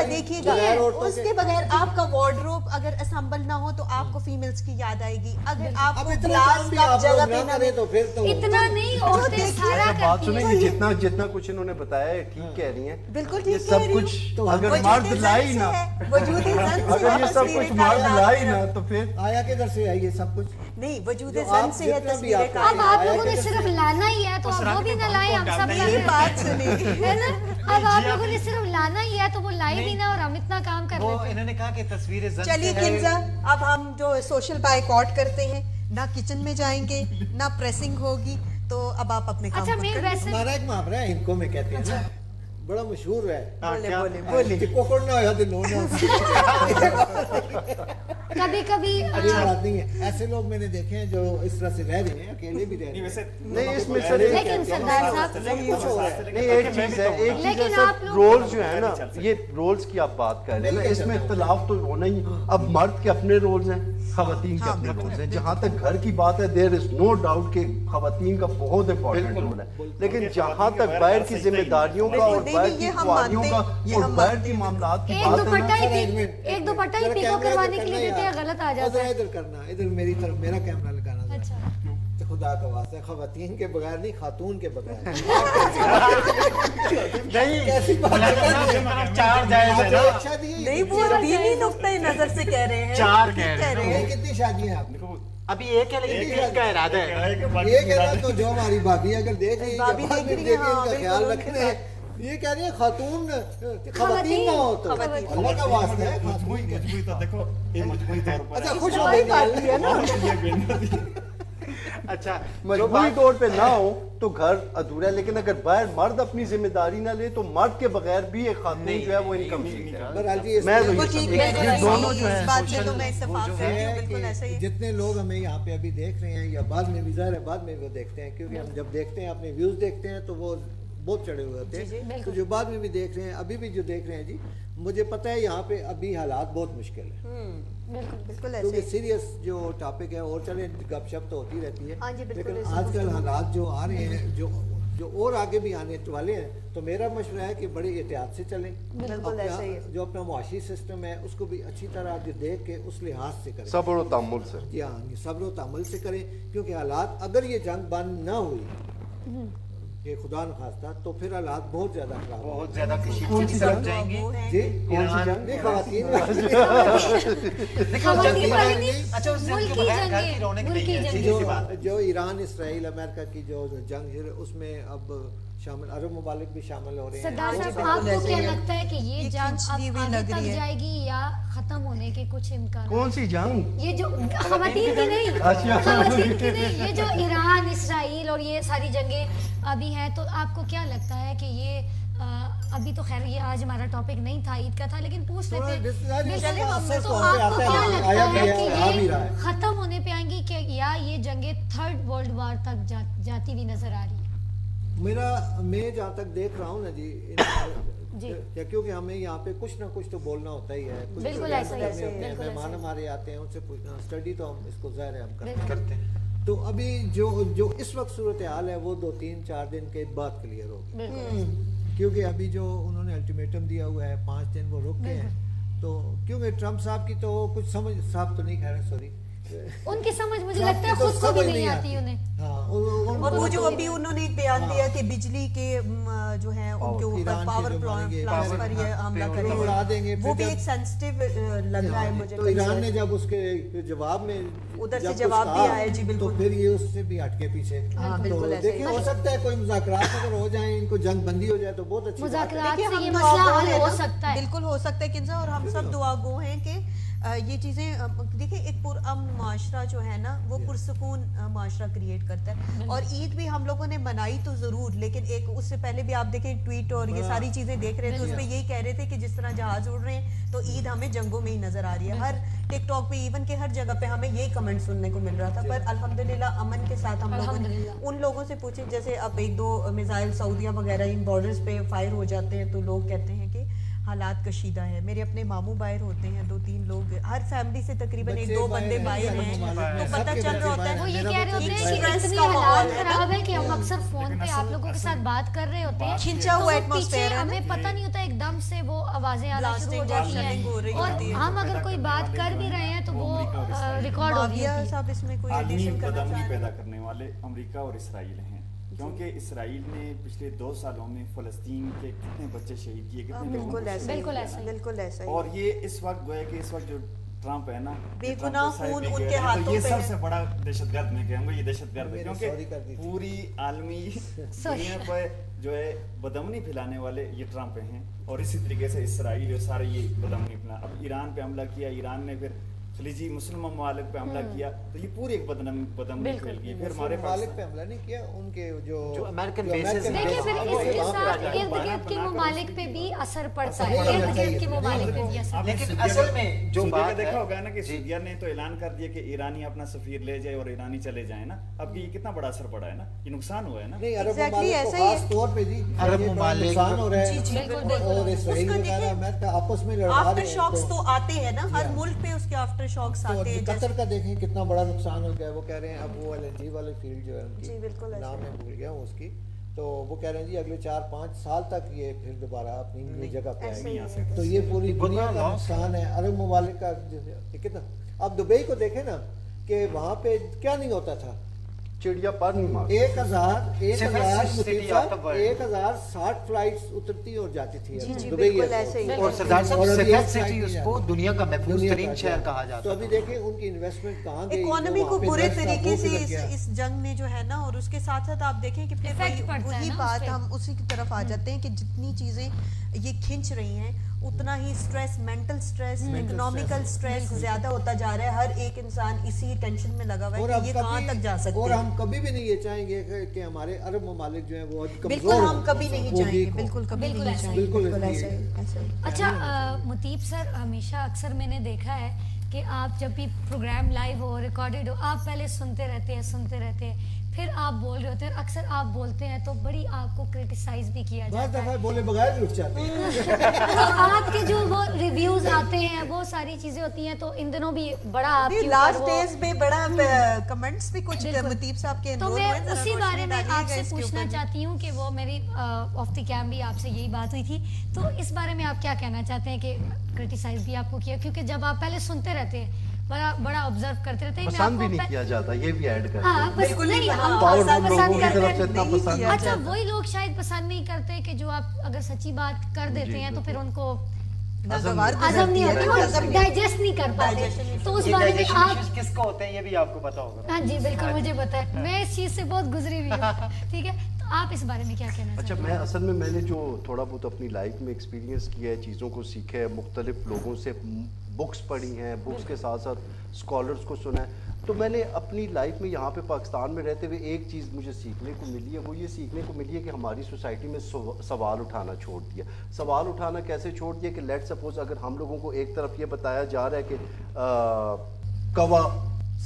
دیکھیے گا اس کے بغیر آپ کا وارڈروب اگر اسمبل نہ ہو تو آپ کو فیمیلز کی یاد آئے گی. اگر آپ کو گلاس کپ جگہ پہ نہ تو پھر تو اتنا نہیں عورتیں سارا بات کرتی سنیں ہیں. جتنا جتنا کچھ انہوں نے بتایا ہے ٹھیک کہہ رہی ہیں. بالکل یہ ٹھیک سب کچھ اگر مرد لائے نا وجود زن اگر یہ سب کچھ مرد لائے نا تو پھر آیا کدھر سے ہے یہ سب کچھ؟ نہیں وجود زن سے ہے تصویر اب آپ لوگوں نے صرف لانا ہی ہے تو اب وہ بھی نہ لائیں, ہم سب یہ بات سنیں ہے نا. اب آپ لوگوں نے صرف لانا ہی ہے تو وہ لائے بھی نہ اور ہم اتنا کام کر وہ لیتے ہیں. انہوں نے کہا کہ تصویر زن چلیے سے ہے. کنزا اب ہم جو سوشل بائیکاٹ کرتے ہیں نہ کچن میں جائیں گے نہ پریسنگ ہوگی تو اب آپ اپنے کام اچھا خود میں کریں. ویسے ہمارا ایک محاورہ ہے ان کو میں کہتے ہیں نا بڑا مشہور ہے بولے بولے بولے کوکڑ نہ ہوا تو لو نہ کبھی کبھی ارے بات نہیں ہے. ایسے لوگ میں نے دیکھے ہیں جو اس طرح سے رہ رہے ہیں اکیلے بھی رہ رہے ہیں. ویسے نہیں اس میں سر لیکن سردار صاحب نہیں ایک چیز ہے لیکن سر آپ لوگ- رولز جو ہے نا یہ رولز کی آپ بات کر رہے ہیں نا اس میں اختلاف تو ہونا ہی. اب مرد کے اپنے رولز ہیں خواتین کے اپنے رولز ہیں. جہاں تک گھر کی بات ہے دیر از نو ڈاؤٹ کہ خواتین کا بہت امپورٹنٹ رول ہے لیکن جہاں تک باہر کی ذمہ داریوں کا اور باہر کی خواتیوں کا اور باہر کی معاملات کی ایک بات ہے دوپٹہ نا ایک دوپٹہ ہی پیکو کروانے کے لیے دیتے ہیں غلط آ جاتا ہے. ادھر کرنا ادھر میری طرف میرا کیمرہ لگانا ذرا. اچھا تو خدا کا واسطہ ہے خواتین کے بغیر نہیں خاتون کے بغیر نہیں کیسی بات ہے؟ چار جائز ہے نا. شادی ہے نہیں وہ دینی نقطۂ نظر سے کہہ رہے ہیں چار ٹھیک کہہ رہے ہیں. کتنی شادیاں ہیں آپ نے؟ ابھی ایک ہے لیکن ایک کا ارادہ ہے. یہ کہہ رہا تو جو ہماری بھابھی اگر دیکھ رہی بھابھی ہیں دیکھ رہی دیکھ ہیں، ان ہاں، کا بالکل خیال ان رکھنا کے ہے. یہ کہہ رہی ہیں خاتون خواتین نہ ہو تو اللہ کا واسطہ ہے خاتون کے. مجبوری تو دیکھو یہ مجبوری طور پر اچھا خوش ہو وہی گئی بات ہے نا. اچھا مجبوری طور پہ نہ ہو تو گھر ادھورا ہے لیکن اگر باہر مرد اپنی ذمہ داری نہ لے تو مرد کے بغیر بھی ایک خاتون جو ہے وہ انکم بہرحال جی میں تو بالکل یہ ٹھیک سمجھتا ہے ہوں. یہ دونوں جو ہیں اس بات سے تو میں اتفاق کرتی ہوں بالکل ایسا ہی ہے. جتنے لوگ ہمیں یہاں پہ ابھی دیکھ رہے ہیں یا بعد میں بھی ظاہر ہے بعد میں وہ دیکھتے ہیں کیونکہ ہم جب دیکھتے ہیں اپنے ویوز دیکھتے ہیں تو وہ بہت چڑھے ہوئے ہوتے ہیں تو جو بعد میں بھی دیکھ رہے ہیں ابھی بھی جو دیکھ رہے ہیں جی مجھے پتہ ہے یہاں پہ ابھی حالات بہت مشکل ہے بالکل ایسا کیونکہ ہی. سیریس جو ٹاپک ہے اور چلے گپ شپ تو ہوتی رہتی ہاں جی، ہے بالکل لیکن ایسا آج کل حالات جو آ رہے ہیں جو اور آگے بھی آنے والے ہیں تو میرا مشورہ ہے کہ بڑی احتیاط سے چلیں. بالکل ایسا ہی ہے. جو اپنا معاشی سسٹم ہے اس کو بھی اچھی طرح دیکھ کے اس لحاظ سے کریں. صبر و تحمل سے. جی ہاں صبر و تحمل سے کریں کیونکہ حالات اگر یہ جنگ بند نہ ہوئی کہ خدا نخواستہ تو پھر حالات بہت زیادہ خراب ہوں. بہت زیادہ کشیدگی کی طرف جائیں گے. جی کون سی جنگ؟ نہیں خواتین دیکھو جنگ کے بغیر اچھا اس جنگ کے ملکی بغیر گھر کی جنگیں، رونق ملکی نہیں ہے. جنگیں. سیدھی سی بات. جو ایران اسرائیل امریکہ کی جو جنگ ہے اس میں اب شامل عرب ممالک بھی شامل ہو رہے ہیں. سردار جی، صاحب بالکل آپ کو ایسا کیا ہی ہے. لگتا ہے کہ یہ یہ جنگ کھنچتی اب ہوئی آگے لگ تک رہی ہے. جائے گی یا ختم ہونے کے کچھ امکان؟ کون سی جنگ؟ یہ جو خواتین کی نہیں اچھا. خواتین کی نہیں یہ جو ایران اسرائیل اور یہ ساری جنگیں ابھی ہیں تو آپ کو کیا لگتا ہے کہ یہ ابھی تو خیر یہ آج ہمارا ٹاپک نہیں تھا عید کا تھا لیکن پوچھ لیتے ہیں چلے تو آپ کو کیا لگتا ہے کہ یہ ختم ہونے پہ آئیں گی کہ یا یہ جنگیں تھرڈ ورلڈ وار تک جاتی ہوئی نظر آ رہی ہے؟ میں جہاں تک دیکھ رہا ہوں نا جی کیونکہ ہمیں یہاں پہ کچھ نہ کچھ تو بولنا ہوتا ہی ہے. بالکل ایسا ہی ہے. مہمان ہمارے آتے ہیں ان سے پوچھنا اسٹڈی تو ہم اس کو ظاہر ہے ہم کرتے ہیں. تو ابھی جو اس وقت صورتحال ہے وہ 2-3-4 دن کے بعد کلیئر ہوگی کیونکہ ابھی جو انہوں نے الٹیمیٹم دیا ہوا ہے 5 دن وہ رک گئے ہیں. تو کیونکہ ٹرمپ صاحب کی تو کچھ سمجھ صاحب تو نہیں کہہ رہے سوری ان کی سمجھ مجھے لگتا ہے خود کو بھی نہیں آتی انہیں. اور وہ جو ابھی انہوں نے ایک بیان دیا کہ بجلی کے جو ہیں ان کے اوپر پاور پلانٹس پر یہ حملہ کریں گے وہ بھی ایک سینسٹیو لگ رہا ہے مجھے. تو ایران نے جب اس کے جواب میں ادھر سے جواب بھی آیا جی بالکل تو پھر یہ اس سے بھی ہٹ کے پیچھے. بالکل ایسا دیکھیں ہو سکتا ہے کوئی مذاکرات اگر ہو جائیں ان کو جنگ بندی ہو جائے تو بہت اچھی مذاکرات سے یہ مسئلہ حل ہو سکتا ہے. بالکل ہو سکتا ہے کنزا اور ہم سب دعا گو ہیں کہ یہ چیزیں دیکھیں ایک پرامن معاشرہ جو ہے نا وہ پرسکون معاشرہ کریٹ کرتا ہے. اور عید بھی ہم لوگوں نے منائی تو ضرور لیکن ایک اس سے پہلے بھی آپ دیکھیں ٹویٹ اور یہ ساری چیزیں دیکھ رہے تھے اس میں یہی کہہ رہے تھے کہ جس طرح جہاز اڑ رہے ہیں تو عید ہمیں جنگوں میں ہی نظر آ رہی ہے. ہر ٹک ٹاک پہ ایون کہ ہر جگہ پہ ہمیں یہی کمنٹ سننے کو مل رہا تھا. پر الحمدللہ امن کے ساتھ ہم لوگوں نے ان لوگوں سے پوچھے جیسے اب 1-2 میزائل سعودیہ وغیرہ ان بارڈرز پہ فائر ہو جاتے ہیں تو لوگ کہتے ہیں کہ हालात कशीदा है। मेरे अपने मामू बाहर होते हैं, 2-3 लोग, हर फैमिली से तकरीबन बच्चे 1-2 बंदे बाहर बाहर हैं, हैं, तो सबके पता चल बच्चे रहा होता बाहर है वो ये मेरा कह रहे बच्चा होते हैं एक कि stress इतनी का माहौल हालात है ना। खराब है कि हम अक्सर फोन पे आप लोगों के साथ बात कर रहे होते हैं, खिंचा तो हुआ वो atmosphere पीछे है ना। हमें पता नहीं होता एकदम से वो आवाजें आना शुरू हो Blasting, जाती blasting हो रही हैं, और होती है। हम अगर कोई बात कर भी रहे हैं तो वो रिकॉर्ड हो रही माविया होती है। साहब इसमें कोई आलमी एडिशन करना बदअमनी चाह रहे पैदा हैं? करने वाले अमेरिका और इसराइल हैं, क्योंकि इसराइल ने पिछले 2 सालों में फलस्तीन के कितने बच्चे शहीद किए, कितने लोगों को बिल्कुल ऐसा ही, बिल्कुल ऐसा ही। बिल्कुल ऐसा ही। और ये इस वक्त गोया कि इस वक्त जो ट्रम्प है ना, बेगुनाह ट्रम्प साहिब खून भी उनके कह रहे हैं, हाथों तो ये पे सबसे है। बड़ा दहशतगर्द मैं कहूँगा, ये दहशतगर्द है, मैंने sorry कर दी क्योंकि थी। पूरी आलमी दुनिया पर जो है बदअमनी फैलाने वाले ये ट्रम्प हैं, और इसी तरीके से इसराइल और सारे ये बदअमनी फैला। अब ईरान पे हमला किया, ईरान ने फिर खलीजी मुस्लिम ममालिक पे हमला किया, तो ये पूरी एक बदअमनी फैल गई। फिर हमारे मालिक पास पे हमला नहीं किया, उनके जो American bases हैं। देखिए फिर हाँ, इसके वहाँ पे साथ आ जाए। इर्द गिर्द के ममालिक पे भी असर पड़ता है, असर इर्द पड़ना गिर्द के चाहिए। ममालिक पे भी असर आपने लेकिन सूदिया असल का- में जो सूदिया का बात देखा है- होगा ना कि जी। सूदिया ने तो ऐलान कर दिया कि ईरानी अपना सफीर ले जाए और ईरानी चले जाए ना। अब ये कितना बड़ा असर पड़ा है ना, ये नुकसान हुआ है ना। नहीं, अरब Exactly ममालिक ऐसा को ही है। खास तौर पे जी अरब ये बड़ा ममालिक- नुकसान हो रहा है। जी, जी, बिल्कुल, बिल्कुल। और इसराइल उसका वगैरह देखिए, अमेरिका आपस में लड़ा रहे आफ्टर हैं, शॉक्स तो- तो आते हैं ना, हर मुल्क पे उसके आफ्टर शॉक्स तो आते हैं। कतर का देखें कितना बड़ा नुकसान हो गया। वो कह रहे हैं अब वो LNG वाली फील्ड जो है जी, उनकी, बिल्कुल ऐसा नाम है। मैं भूल गया हूँ उसकी, तो वो कह रहे हैं जी अगले 4-5 साल तक ये फिर दोबारा अपनी नई जगह पे ऐसे आएगी। ही है। तो ये पूरी दुनिया का loss नुकसान है। अरब ममालिक का कितना, अब दुबई को देखें ना कि वहाँ पे क्या नहीं होता था। चिड़िया पर नहीं मार 1060 फ्लाइट्स उतरती और जाती थी जी, जी, दुबई बिल्कुल एयरपोर्ट ऐसे ही। पे। और सरदार साहब और अभी सिफर एक सिटी flight उसको नहीं दुनिया का महफूज दुनिया तरीन का शहर है। कहा जाता तो है। अभी देखें उनकी इन्वेस्टमेंट कहाँ गई, इकोनॉमी जो को वहाँ पे बुरे invest था, तरीके वो से भी लग गया। इस जंग ने जो है ना, और उसके साथ साथ आप देखें कि फिर Effect पड़ता है वही ना बात उस पे। हम उसी की तरफ आ जाते हैं कि जितनी चीजें ये खिंच रही हैं, उतना ही stress, mental stress, economical stress ज्यादा होता जा रहा है। हर एक इंसान इसी टेंशन में लगा हुआ और है हम कि ये कहाँ तक जा सकते और हैं। हम कभी भी नहीं ये चाहेंगे कि हमारे अरब ममालिक जो है वो आज कमजोर बिल्कुल हम हों, कभी नहीं वो चाहेंगे, weak हों। बिल्कुल कभी बिल्कुल नहीं ऐसा ही। चाहेंगे, बिल्कुल बिल्कुल ऐसा ऐसा ही। ही, ऐसा ही। अच्छा मुतीब सर, हमेशा अक्सर मैंने देखा है कि आप जब भी प्रोग्राम लाइव हो, रिकॉर्डेड हो, आप पहले सुनते रहते हैं, फिर आप बोल रहे होते हैं, अक्सर आप बोलते हैं तो बड़ी आपको क्रिटिसाइज भी किया बहुत जाता दफा है। बोले बगैर भी उठ जाते हैं। तो आपके जो वो रिव्यूज आते हैं, वो सारी चीजें होती हैं, तो इन दिनों भी बड़ा आपके ऊपर लास्ट वो- डेज में बड़ा कमेंट्स भी कुछ बिल्कुल। मुतीब साहब के तो enroll मैं हुए, जरा उसी रोशनी बारे में डालिएगा आपसे इसके पूछना ऊपर। चाहती हूँ कि वो मेरी ऑफ द कैम भी आपसे यही बात हुई थी, तो इस बारे में आप क्या कहना चाहते हैं कि क्रिटिसाइज भी आपको किया, क्योंकि जब आप पहले सुनते रहते हैं, बड़ा ऑब्जर्व करते रहते हैं, मैं पसंद भी आपको नहीं किया जाता, ये भी ऐड कर हाँ, दें। बस बिल्कुल नहीं, नहीं, हम हाँ, पावरफुल पसंद लोगों की करते तरफ हैं। से इतना नहीं पसंद किया अच्छा, वही लोग शायद पसंद नहीं करते कि जो आप अगर सच्ची बात कर देते जी, हैं तो फिर उनको नागवार हजम नहीं होता, हजम वो नहीं डाइजेस्ट नहीं कर पाते। Digestion नहीं तो उस ये बारे में digestion आप issues किसको होते हैं ये भी आपको पता होगा। हाँ जी बिल्कुल, मुझे पता है, मैं इस चीज से बहुत गुजरी हुई हूँ। ठीक है, तो आप इस बारे में क्या कहना अच्छा, चाहते मैं असल में मैंने जो थोड़ा बहुत अपनी लाइफ में एक्सपीरियंस किया है, चीज़ों को सीखा है, मुख्तलिफ लोगों से बुक्स पढ़ी हैं, बुक्स के साथ साथ स्कॉलर्स को सुना है, तो मैंने अपनी लाइफ में यहाँ पे पाकिस्तान में रहते हुए एक चीज़ मुझे सीखने को मिली है। वो ये सीखने को मिली है कि हमारी सोसाइटी में सवाल उठाना छोड़ दिया। सवाल उठाना कैसे छोड़ दिया कि लेट सपोज अगर हम लोगों को एक तरफ ये बताया जा रहा है कि कवा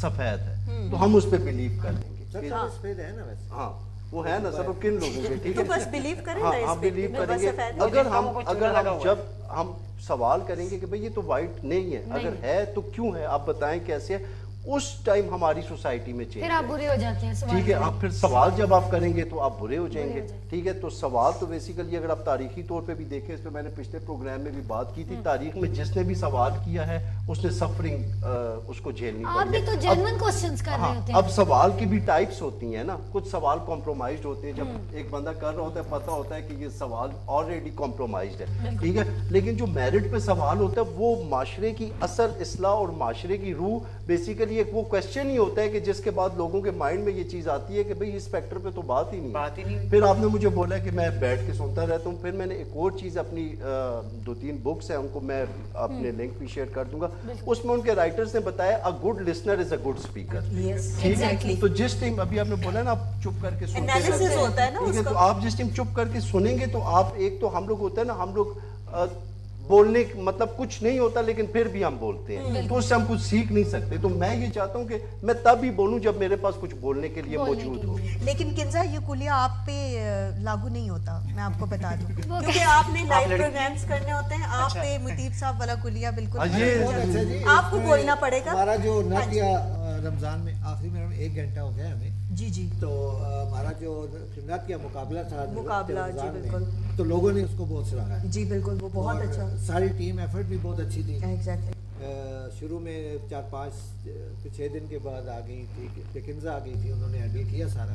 सफ़ेद है, तो हम उस पर बिलीव कर लेंगे सर कि- सफेद है ना वैसे। हाँ वो है ना सर, वो किन लोगों के, ठीक तो है, बस believe करें हाँ, ना इस हम पे, बिलीव कि बस करेंगे। सफेद है। अगर जिनका हम वो कुछ अगर लगा हम हुआ जब हम सवाल करेंगे कि भाई ये तो वाइट नहीं है, अगर है तो क्यों है, आप बताएं कैसे है, उस टाइम हमारी सोसाइटी में चेंज फिर आप बुरे हो जाते हैं सवाल ठीक है। करने आप फिर सवाल जब आप करेंगे तो आप बुरे हो जाएंगे, हो जाएंगे। ठीक है। तो सवाल तो बेसिकली अगर आप तारीखी तौर पे भी देखें, इस पे मैंने पिछले प्रोग्राम में भी बात की थी, तारीख में जिसने भी सवाल किया है उसने सफरिंग उसको झेलनी आप पड़ी भी है। तो अब- जेन्युइन क्वेश्चंस कर रहे हाँ, होते अब हैं। सवाल की भी टाइप्स होती हैं ना, कुछ सवाल कॉम्प्रोमाइज्ड होते हैं, जब एक बंदा कर रहा होता है पता होता है कि ये सवाल ऑलरेडी कॉम्प्रोमाइज्ड है, ठीक है। लेकिन जो मेरिट पे सवाल होता है वो माशरे की असल इस्लाह और माशरे की रूह, बेसिकली एक वो क्वेश्चन ही होता है कि जिसके बाद लोगों के माइंड में ये चीज आती है कि भाई इस फैक्टर पे तो बात ही नहीं है। फिर आपने मुझे बोला कि मैं बैठ के सुनता रहता हूँ, फिर मैंने एक और चीज अपनी 2-3 बुक्स हैं, उनको मैं अपने लिंक भी शेयर कर दूंगा, उसमें उनके राइटर्स ने बताया a good listener is a good speaker, Yes, ठीक exactly. है। तो जिस टाइम अभी आपने बोला ना आप चुप करके सुनते Analysis रहते हैं, होता है ना ठीक है, उसका। तो आप जिस टाइम चुप करके सुनेंगे तो आप एक तो हम लोग होता है ना, हम लोग बोलने मतलब कुछ नहीं होता, लेकिन फिर भी हम बोलते हैं, तो उससे हम कुछ सीख नहीं सकते। तो मैं ये चाहता हूँ कि मैं तब ही बोलूँ जब मेरे पास कुछ बोलने के लिए मौजूद हो। लेकिन किंजा ये कुलिया आप पे लागू नहीं होता, मैं आपको बता दूं, क्योंकि आपने लाइव प्रोग्राम्स करने होते हैं, आप पे मुतीब साहब वाला कुलिया बिल्कुल आपको बोलना पड़ेगा। हमारा जो नातिया रमजान में आखिरी में 1 घंटा हो गया हमें जी जी, तो हमारा जो नातिया मुकाबला था मुकाबला, जी रमजान बिल्कुल, में, तो लोगों ने उसको बहुत सराहा है जी बिल्कुल, वो बहुत और अच्छा, सारी टीम एफर्ट भी बहुत अच्छी थी। एग्जैक्टली, शुरू में 4-5-6 दिन के बाद आ गई थी किंजा आ गई थी, उन्होंने हैंडल किया सारा।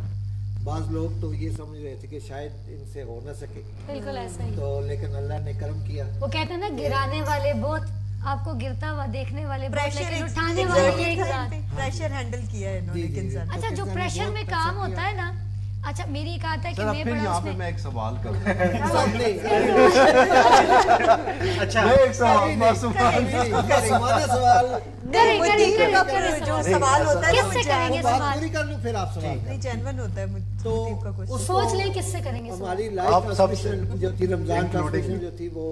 बाज़ लोग तो ये समझ रहे थे कि शायद इनसे हो ना सके, बिल्कुल ऐसा ही। तो लेकिन अल्लाह ने करम किया। वो कहते हैं ना, गिराने वाले बहुत, आपको गिरता हुआ देखने वाले बहुत, प्रेशर लेकिन उठाने वाले एक साथ। प्रेशर हैंडल किया है इन्होंने जी, जी, किंजा। जी। अच्छा, जो पाकिस्तान ने प्रेशर बहुत में प्रेशर काम किया। होता है ना, अच्छा मेरी एक आता है कि सर, मैं फिर बड़ा यहाँ पे उसमें मैं एक सवाल करूँ। अच्छा, मैं एक सवाल मासूम सवाल करे, मुतीब करे, का करे फिर जो सवाल। सवाल होता है ना, किससे वो करेंगे बात सवाल? पूरी कर लूं फिर आप सवाल नहीं, जेन्युइन होता है तो मुतीब का क्वेश्चन। सोच लें किससे करेंगे सवाल। हमारी आप लाइव सबसे ट्रांसमिशन जो थी रमजान including ट्रांसमिशन जो थी वो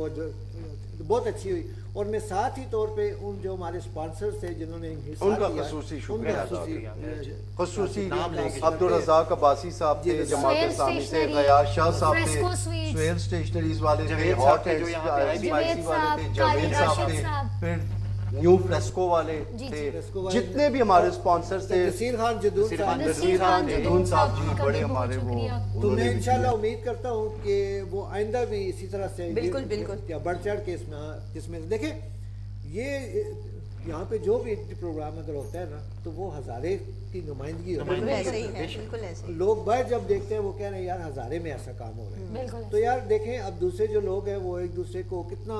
बहुत अच्छी हुई, और मैं साथ ही तौर पे उन जो हमारे स्पॉन्सर्स थे जिन्होंने हिस्सा उनका लिया, खसूसी उनका शुक्रिया अदा खसूसी खसूसी नाम लेके अब्दुल रज़ाक अब्बासी साहब थे, जी, जमात सुहेल इस्लामी से स्टेशनरी, गयास शाह साहब थे, फ्रेस्को स्वीट्स, सुहेल स्टेशनरीज वाले थे, जवेद हॉट साहब थे जो यहाँ पे आए भी। स्पाइसी जवेद वाले साहब, थे, काली जवेद साहब राशिद थे, साहब। फिर न्यू फ्रेस्को वाले जी, थे, फ्रेस्को वाले जितने भी हमारे स्पॉन्सर्स थे, नसीर खान जदूर साहब, नसीर खान जदून साहब जी, का भी बड़े बहुत हमारे वो, शुक्रिया। तो उन्होंने मैं भी इंशाल्लाह किया। उम्मीद करता हूँ कि वो आइंदा भी इसी तरह से बिल्कुल, बिल्कुल। या बढ़ चढ़ के इसमें देखें, ये यहाँ पे जो भी प्रोग्राम अगर होता है ना, तो वो हज़ारे की नुमाइंदगी होती बिल्कुल है। ऐसे ही है, बिल्कुल ऐसे ही। लोग बाहर जब देखते हैं वो कह रहे हैं यार हज़ारे में ऐसा काम हो रहा है। बिल्कुल तो यार देखें, अब दूसरे जो लोग हैं वो एक दूसरे को कितना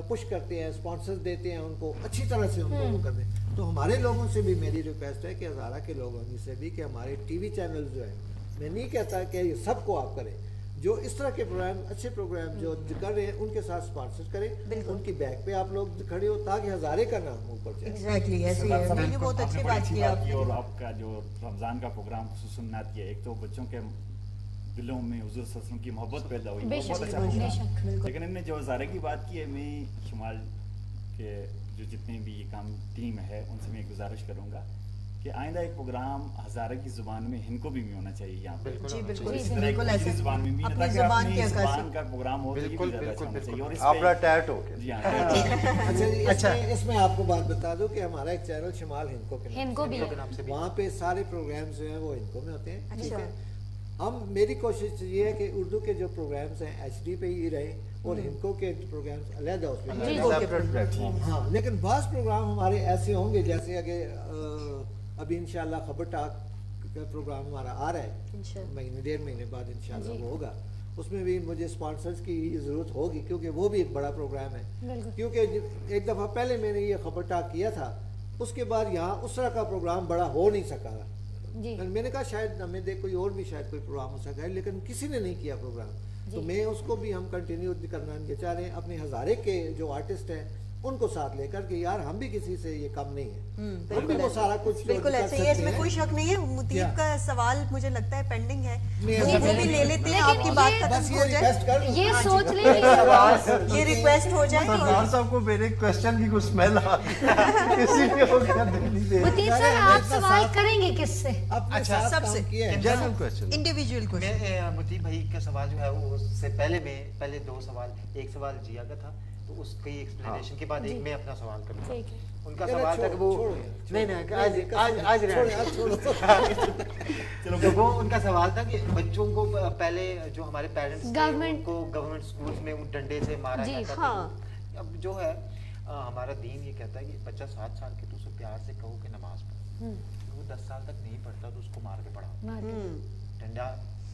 पुश करते हैं, स्पॉन्सर्स देते हैं उनको, अच्छी तरह से उनको वो करते हैं। तो हमारे लोगों से भी मेरी रिक्वेस्ट है कि हज़ारा के लोगों से भी कि हमारे टीवी चैनल जो है, मैं नहीं कहता कि ये सबको आप करें, जो इस तरह के प्रोग्राम, अच्छे प्रोग्राम जो कर रहे हैं उनके साथ स्पॉन्सर करें, उनकी बैक पे आप लोग खड़े हो ताकि हज़ारे का नाम ऊपर जाए। एग्जैक्टली ऐसे ही है, मैंने बहुत अच्छी बात की आपने। और आपका जो रमजान का प्रोग्राम खुसूसन नात किया, एक तो बच्चों के दिलों में हुजूर सल्लल्लाहु अलैहि वसल्लम की मोहब्बत पैदा हुई, बेशक, बहुत अच्छा बेशक, प्रोग्राम। लेकिन इनने जो हज़ारे की बात की है, मैं शुमाल के जो जितने भी ये काम टीम है उनसे मैं गुजारिश करूंगा कि आइंदा एक प्रोग्राम हज़ारे की ज़ुबान में इनको भी होना चाहिए यहाँ पे। जी बिल्कुल, और इसी जी, तरह बिल्कुल एक ऐसे दूसरी ज़ुबान में भी, अपनी ताकि ज़ुबान अपनी की अक्सर ज़ुबान का प्रोग्राम हो तो ये भी बिल्कुल, ज़्यादा अच्छा होना बिल्कुल, चाहिए। और आपका इसमें टैट हो गया। जी हाँ, अच्छा जी, अच्छा। इसमें आपको बात बता दूं कि हमारा एक चैनल शमाल हिंदको के नाम इनको भी के नाम से भी। वहाँ पे सारे प्रोग्राम्स जो हैं वो हिंदको में होते हैं। ठीक अच्छा। है, हम मेरी कोशिश ये है कि उर्दू के जो प्रोग्राम्स हैं HD पे ही रहे और हिंदको के प्रोग्राम्स अलग उस पे जी, रहें। Separate platform. हाँ, लेकिन बास प्रोग्राम हमारे ऐसे होंगे जैसे कि अभी इंशाल्लाह खबर टाक का प्रोग्राम हमारा आ रहा है, इंशाल्लाह। महीने 1.5 महीने बाद इंशाल्लाह जी। वो होगा। उसमें भी मुझे स्पॉन्सर्स की ज़रूरत होगी क्योंकि वो भी एक बड़ा प्रोग्राम है। बिल्कुल। क्योंकि एक दफ़ा पहले मैंने ये खबर टाक किया था, उसके बाद यहाँ उस तरह का प्रोग्राम बड़ा हो नहीं सका। जी, मैंने कहा शायद हमें देख कोई और भी शायद कोई प्रोग्राम हो सका है, लेकिन किसी ने नहीं किया प्रोग्राम। तो मैं उसको भी हम कंटिन्यू करना चाह रहे हैं, अपने हज़ारे के जो आर्टिस्ट हैं उनको साथ लेकर के यार हम भी किसी से ये कम नहीं है, हम भी वो सारा कुछ बिल्कुल कर ऐसे ही है, सकते इसमें हैं। कोई शक नहीं है। मुतीब क्या? का सवाल मुझे लगता है पेंडिंग है, नहीं, वो ऐसा वो भी नहीं। ले लेते हैं, लेकिन आपकी बात ये- बस खत्म ये हो जाए, रिक्वेस्ट कर ये हाँ जी। सोच लें कि ये रिक्वेस्ट हो जाए सरदार तो साहब को मेरे क्वेश्चन की कुछ स्मेल आ रही है, इसीलिए वो क्या नहीं दे रहे। मुतीब सर, आप सवाल करेंगे किससे? अपने अच्छा, साथ सबसे। काम किया है। General question. Individual question. मैं मुतीब भाई का सवाल जो है वो उससे पहले 2 सवाल, एक सवाल जिया का था, तो उसकी एक्सप्लेनेशन के बाद एक मैं अपना सवाल करूँगा। ठीक है। उनका चलो, सवाल था कि वो छोड़ो यार, नहीं छोड़ो। नहीं आज छोड़ो यार, छोड़ो। तो वो उनका सवाल था कि बच्चों को पहले जो हमारे पेरेंट्स Government- को गवर्नमेंट स्कूल्स में उन डंडे से मारा जी, जाता हाँ। था। अब जो है हमारा दीन ये कहता है कि बच्चा 7 साल के तो उसे प्यार से कहो कि नमाज पढ़ो, वो 10 साल तक नहीं पढ़ता तो उसको मार के पढ़ाओ, मार के। डंडा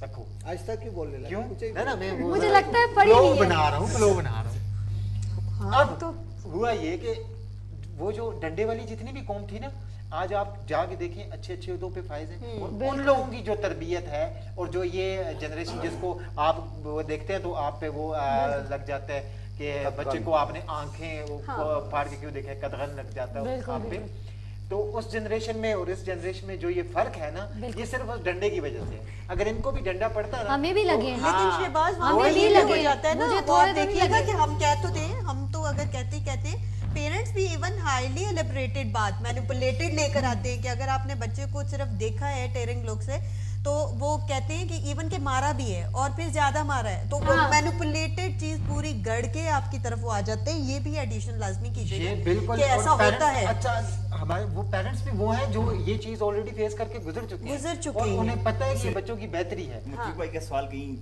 रखो। आज तक क्यों बोलने लगे? क्यों? कुछ ही ना ना मैं वो मुझे लगता है पढ़ी फ्लो नहीं है। बना रहा हूँ। हाँ अब तो हुआ ये कि वो जो डंडे वाली जितनी भी कौम थी ना, आज आप जाके देखें अच्छे अच्छे उहदों पे फायज हैं, और उन लोगों की जो तरबियत है और जो ये जनरेशन जिसको आप वो देखते हैं तो आप पे वो लग जाता है कि बच्चे को आपने आंखें वो फाड़ के क्यों देखे, कदगन लग जाता है बिल्कुल, आप पे। तो उस जनरेशन में और इस जनरेशन में जो ये फर्क है ना, ये सिर्फ उस डंडे की वजह से है। अगर इनको भी डंडा पड़ता ना, हमें भी लगे हैं। लेकिन शहबाज हमें वहाँ भी ये लगे हो जाता है ना, मुझे वो थोड़े आप दिन देखिएगा लगे। कि हम कह तो दें, हम तो अगर कहते पेरेंट्स भी इवन हाईली एलिब्रेटेड बात मैनिपुलेटेड लेकर आते हैं कि अगर आपने बच्चे को सिर्फ देखा है टेयरिंग लुक से तो वो कहते हैं कि इवन के मारा भी है और फिर ज्यादा मारा है, तो वो हाँ। मैनिपुलेटेड चीज पूरी गढ़ के आपकी तरफ वो आ जाते हैं। ये भी एडिशन लाजमी ये कीजिएगा बिल्कुल कि ऐसा और होता parents- है। अच्छा, हमारे वो पेरेंट्स भी वो हैं जो ये चीज ऑलरेडी फेस करके गुजर चुके हैं। और उन्हें पता है कि ये बच्चों की बेहतरी है। मुतीब भाई का सवाल कहीं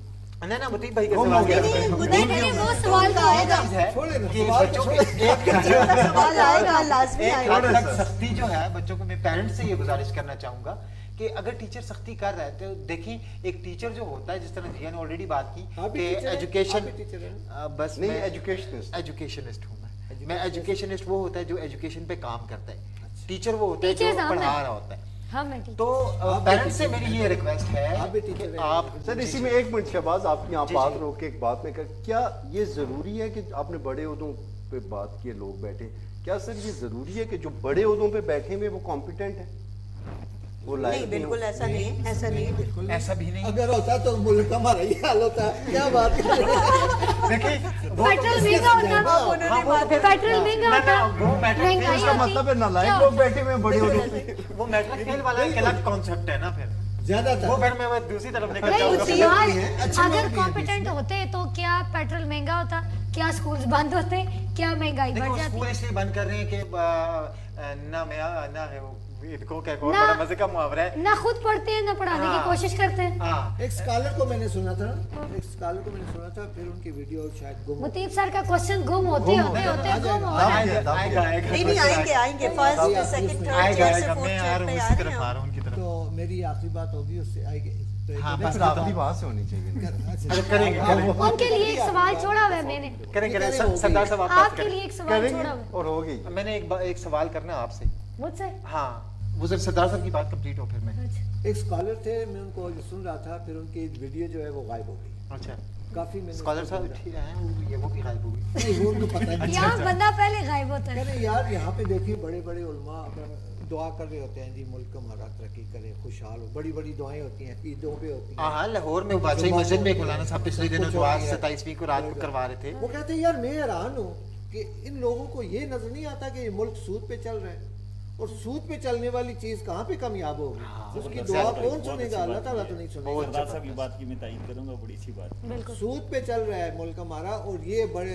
ना मुतीब भाई का गुम सवाल हो गया। नहीं, वो सवाल तो आएगा। छोड़े ना, कि सवाल बच्चों छोड़े। के एक सवाल आएगा, लाजमी एक आएगा। हद तक सख्ती जो है बच्चों को, मैं पेरेंट्स से ये गुजारिश करना चाहूंगा कि अगर टीचर सख्ती कर रहा है तो देखें, एक टीचर जो होता है, जिस तरह जिया ने ऑलरेडी बात की आप भी कि टीचर हैं? एजुकेशन, आप भी टीचर हैं? बस नहीं, मैं एजुकेशनिस्ट। एजुकेशनिस्ट हूँ मैं एजुकेशनिस्ट वो होता है जो एजुकेशन पे काम करता है। टीचर वो होता है Teachers जो हम पढ़ा हैं। रहा होता है। हाँ मैं ठीक। तो पेरेंट्स से मेरी ये रिक्वेस्ट है आप भी टीचर कि हैं। आप सर इसी में एक मिनट शहबाज, आप यहाँ जी, बात जी। रोक के एक बात में कर, क्या ये जरूरी है कि आपने बड़े उहदों पे बात किए लोग बैठे, क्या सर ये जरूरी है कि जो बड़े उहदों पे बैठे हुए वो कॉम्पिटेंट है, वो नहीं, लायक बिल्कुल ऐसा नहीं है, ऐसा नहीं है। बिल्कुल ऐसा भी नहीं। अगर होता तो मुल्क का हमारा ये हाल होता। क्या बात कर रहे हैं? देखिए पेट्रोल महंगा होता, हाँ, वो फिर- पेट्रोल महंगा ना, होता, ना, वो मैटर महंगाई इसका होती। मतलब है नालायक क्या लोग बैठे हुए हैं बड़े उहदों पे। वो मैट्रिक फेल वाला एक अलग कॉन्सेप्ट है ना, फिर ज्यादातर वो फिर मैं दूसरी तरफ निकल नहीं, जाऊंगा। अच्छे सवाल, लोग भी हैं, अच्छे लोग अगर भी हैं कॉम्पिटेंट होते तो क्या पेट्रोल महंगा होता, क्या स्कूल्स बंद होते, क्या महंगाई बढ़ देखो जाती? स्कूल इसलिए बंद कर रहे हैं कि ना मैं ना है वो इनको क्या कहो, ना- बड़ा मजे का मुहावरा है। ना खुद पढ़ते हैं ना पढ़ाने की हाँ। कोशिश करते हैं। हाँ, एक स्कॉलर को मैंने सुना था, फिर उनकी वीडियो शायद गुम हो मुतीब सर का क्वेश्चन गुम होते होते होते गुम हो रहा है। आएगा आएगा आएगा। नहीं नहीं, आएंगे फर्स्ट सेकंड थर्ड आएगा चेयर से आएगा, फोर्थ मैं आ चेयर रहा पे हूँ आ उसी रहे तरफ हैं आ हम। रहा हूँ उनकी तरफ। तो मेरी आखिरी बात होगी, उससे आएगी तो एक हाँ, तो बस फिर आखिरी बात से होनी चाहिए। अरे करेंगे करेंगे उनके लिए एक सवाल छोड़ा हुआ है मैंने, करेंगे करें, करेंगे। होगी। सरदार साहब आप बात आपके करें। लिए एक सवाल करेंगे छोड़ा हुआ है और होगी। मैंने एक सवाल करना आपसे। मुझसे। हाँ, वो जब सरदार साहब की बात कंप्लीट हो फिर मैं। अच्छा। एक स्कॉलर थे, मैं उनको सुन रहा था, फिर उनकी वीडियो जो है वो गायब हो गई। अच्छा, काफी मैंने स्कॉलर साहब ठीक हैं, वो भी गायब हो गई। नहीं, वो उनको पता नहीं। यहाँ बंदा पहले गायब होता है। अरे यार, यहाँ पे देखिए बड़े बड़े उलमा अगर दुआ कर रहे होते हैं, जी मुल्क हमारा तरक्की करे, खुशहाल हो, बड़ी बड़ी दुआएं होती हैं, ईदों पे होती हैं। हाँ, लाहौर में बादशाही मस्जिद में मौलाना साहब पिछले दिनों कुछ दुआ हो गया। 27वीं को रात को करवा रहे थे। वो कहते हैं यार, मैं हैरान हूँ कि इन लोगों को ये नजर नहीं आता कि ये मुल्क सूद पे चल रहा है, और सूद पे चलने वाली चीज कहाँ पे कामयाब होगी? उसकी दुआ कौन सुनेगा? अल्लाह ताला तो नहीं सुनेगा। सरदार साहब की बात की मैं तायीद करूंगा, बड़ी अच्छी बात। बिल्कुल। सूद पे चल रहा है मुल्क हमारा, और ये बड़े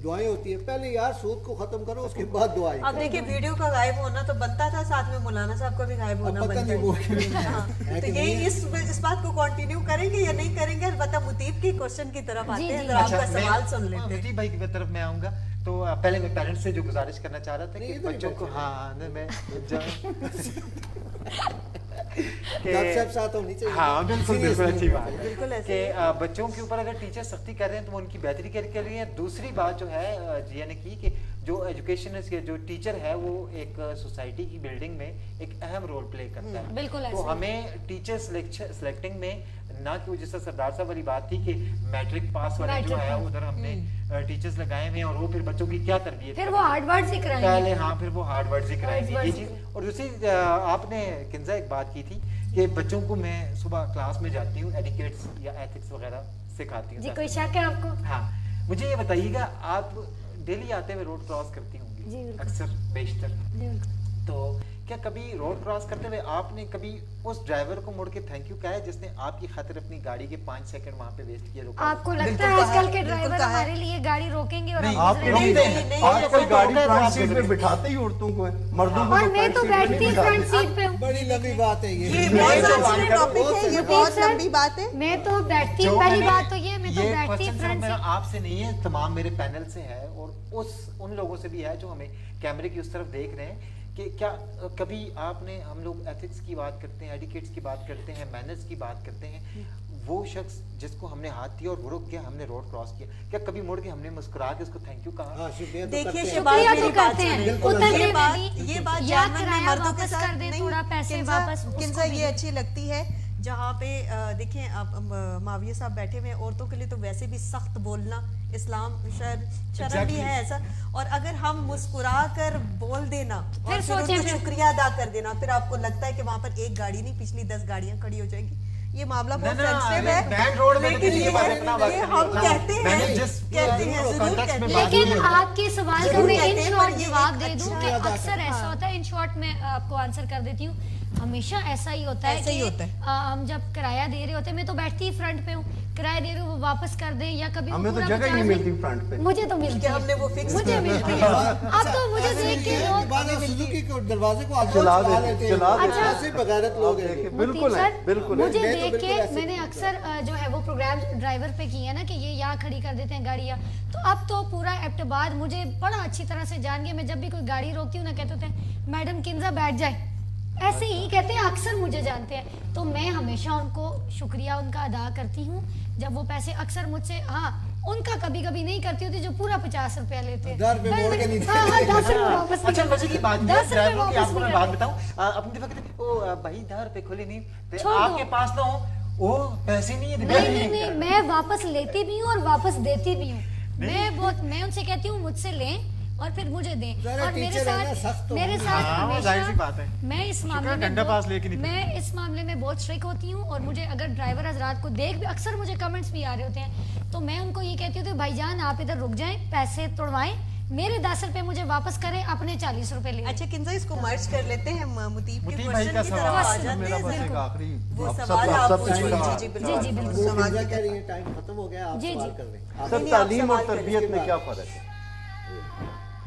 दुआएं होती है। पहले यार सूद को खत्म करो, उसके बाद दुआएं अब देखिए, वीडियो का गायब होना तो बनता था, साथ में मौलाना साहब का भी गायब होना अब पता बनता नहीं वो है। हाँ, है तो कि ये नहीं। इस बात को कंटिन्यू करेंगे या नहीं करेंगे, अलबत्ता मुतीब की क्वेश्चन की तरफ आते जी, हैं, जी। जरा आपका मैं- सवाल सुन लेते हैं। मुतीब भाई की तरफ मैं आऊंगा। तो पहले मैं पेरेंट्स से जो गुजारिश करना चाह रहा था नहीं, कि इधर ही बच्चों को, बैठे हाँ नहीं, मैं गपशप साथ होनी चाहिए। हाँ बिल्कुल बिल्कुल, अच्छी बात है बिल्कुल ऐसे कि ही। बच्चों के ऊपर अगर टीचर सख्ती कर रहे हैं तो वो उनकी बेहतरी के लिए है। दूसरी बात जो है जिया ने की कि जो एजुकेशन जो टीचर है वो एक सोसाइटी की बिल्डिंग में एक अहम रोल प्ले करता है। बिल्कुल तो ऐसे ही। हमें टीचर सिलेक्टिंग में ना कि वो जैसा सरदार साहब वाली बात थी कि मैट्रिक पास वाले जो मैट्रिक है पास। उधर हमने टीचर्स लगाए हुए हैं और वो फिर बच्चों की क्या तरबियत फिर करें। वो हार्ड वर्ड सीख रहे पहले हैं। हाँ, फिर वो हार्ड वर्ड ही कराएंगे Hard ये words चीज। और दूसरी आपने किंजा एक बात की थी कि बच्चों को मैं सुबह क्लास में जाती हूँ, एटिकेट्स या एथिक्स वगैरह सिखाती जी, हूँ। कोई शक है आपको? हाँ, मुझे ये बताइएगा, आप डेली आते हुए रोड क्रॉस करती जी, होंगी बिल्कुल। अक्सर बेशतर, जी, बिल्कुल। तो क्या कभी रोड क्रॉस करते हुए आपने कभी उस ड्राइवर को मुड़ के थैंक यू कहा है जिसने आपकी खातिर अपनी गाड़ी के 5 सेकंड वहां पे वेस्ट किए? रोका आपको लगता बिल्कुल है कहा आजकल है, के बिल्कुल ड्राइवर कहा है। हमारे लिए गाड़ी रोकेंगे और नहीं, हम आप गुजरेंगे? रोकते नहीं, हैं, नहीं, आजकल नहीं, गाड़ी नहीं, फ्रंट नहीं, सीट नहीं, पे बिठाते ही औरतों को है, मर्दों को और मैं तो फ्रंट सीट पे बैठती नहीं फ्रंट बिठाते। सीट पे हूँ। बड़ी लंबी बात है ये। ये मैं बहुत तो सेंसिटिव बात टॉपिक है, ये बहुत सर, लंबी बात है। मैं तो बैठती जो पहली मैंने- बात तो ये मैं तो ये बैठती question फ्रंट मेरा सीट। आपसे नहीं है, तमाम मेरे पैनल से है और उन लोगों से भी है जो हमें कैमरे की उस तरफ देख रहे हैं कि क्या कभी आपने, हम लोग एथिक्स की बात करते हैं, एडिकेट्स की बात करते हैं, मैनर्स की बात करते हैं, वो शख्स जिसको हमने हाथ दिया और वो रुक गया, हमने रोड क्रॉस किया, क्या कभी मुड़ के हमने मुस्कुरा के उसको थैंक यू कहा? हाँ, शुक्रिया तो देखिए करते हैं। शहबाज, शुक्रिया मेरी तो बात करते हैं, सुनिए। उतरने ये में बात भी ये बात या जानवर में किराया मर्दों के वापस साथ कर दें, नहीं, थोड़ा पैसे किंजा- वापस उसको किंजा भी ये दें। अच्छी लगती है जहाँ पे देखें आप माविया साहब बैठे हुए हैं, औरतों के लिए तो वैसे भी सख्त बोलना इस्लाम शर्म भी है ऐसा। और अगर हम मुस्कुरा कर बोल देना और फिर सोचें उसको फिर। शुक्रिया अदा कर देना, फिर आपको लगता है कि वहां पर एक गाड़ी नहीं पिछली 10 गाड़ियां खड़ी हो जाएंगी, ये मामला बहुत सेंसिटिव है। बैंड रोड में लेकिन ये हम कहते हैं मैंने जिस कहते हैं जरूर context कहते में हैं। बात लेकिन आपके सवाल का जरूर मैं कहते इन हैं, शॉर्ट पर ये जवाब एक दे दूं अच्छा कि अदा अक्सर करता है। ऐसा होता है, इन शॉर्ट में आपको आंसर कर देती हूँ, हमेशा ऐसा ही होता है ऐसा ही कि होता है। हम जब किराया दे रहे होते हैं, मैं तो बैठती ही फ्रंट पे हूँ, किराया दे रहे हो वो वापस कर दें या कभी वो हमें तो पूरा जगह ही नहीं 50 मिलती फ्रंट पे। मुझे तो मिलती क्योंकि है, हमने वो फिक्स मुझे मिलती है। अब तो मुझे देख के लोग सुजुकी के दरवाजे को आप चला चला देते, लेते हैं। चला देते। अच्छा, ऐसे बगैरत लोग हैं। देखिए, मुतीब बिल्कुल है, सर, बिल्कुल है। मुझे मैं तो देख बिल्कुल के ऐसे मैंने ही अक्सर जो है वो प्रोग्राम ड्राइवर पे किए हैं ना कि ये यहाँ खड़ी कर देते हैं गाड़ियाँ, तो अब तो पूरा एबटाबाद मुझे बड़ा अच्छी तरह से जान गया। मैं जब भी कोई गाड़ी रोकती हूँ ना, कहते होते हैं मैडम किंजा बैठ जाए, ऐसे ही कहते हैं, अक्सर मुझे जानते हैं। तो मैं हमेशा उनको शुक्रिया उनका अदा करती हूँ जब वो पैसे अक्सर मुझसे, हाँ उनका कभी कभी नहीं करती होती जो पूरा 50 रुपया लेते हैं, 10 रुपये मोड़ के नहीं हाँ, हाँ, 10 रुपये वापस नहीं अच्छा करते। मजे की बात है 10 रुपये ड्राइवरों की, वापस आपको मैं नहीं बात करते। बताऊं, अपनी दफा कहते ओ भाई 10 रुपए खुले नहीं तो छोड़ दो। आपके पास ना हो, ओ पैसे नहीं है नहीं, मैं वापस लेती भी हूँ और वापस देती भी हूँ। मैं उनसे कहती हूँ मुझसे लें और फिर मुझे दें। ज़रा और मेरे टीचर है ना, सख्त साथ तो मेरे होंगे। साथ हाँ, वो जाहिर सी बात है। मैं इस शुक्र मामले है, में डंडा बहुत- पास लेके नहीं मैं इस मामले में बहुत स्ट्रिक्ट होती हूँ। और मुझे अगर ड्राइवर हजरात को देख भी, अक्सर मुझे कमेंट्स भी आ रहे होते हैं, तो मैं उनको ये कहती हूँ कि भाईजान आप इधर रुक जाएं, पैसे तोड़वाएं, मेरे 10 रुपए मुझे वापस करें, अपने 40 रुपए ले। अच्छा किंजा, इसको मर्ज कर लेते हैं मुतीब के मुतीब भाई क्वेश्चन का की तरफ सवाल। आ जाते मेरा हैं। बस एक बिल्कुल। आखिरी वो आप सवाल सब आप सब पूछिए। पूछेंगे। जी, जी, जी, बिल्कुल। वो मजा कह रही है, टाइम खत्म हो गया, आप जी, सवाल जी। कर लें। आप सर नहीं, आप तालीम सवाल और करें, तरबियत इसके में बाद। क्या फर्क है?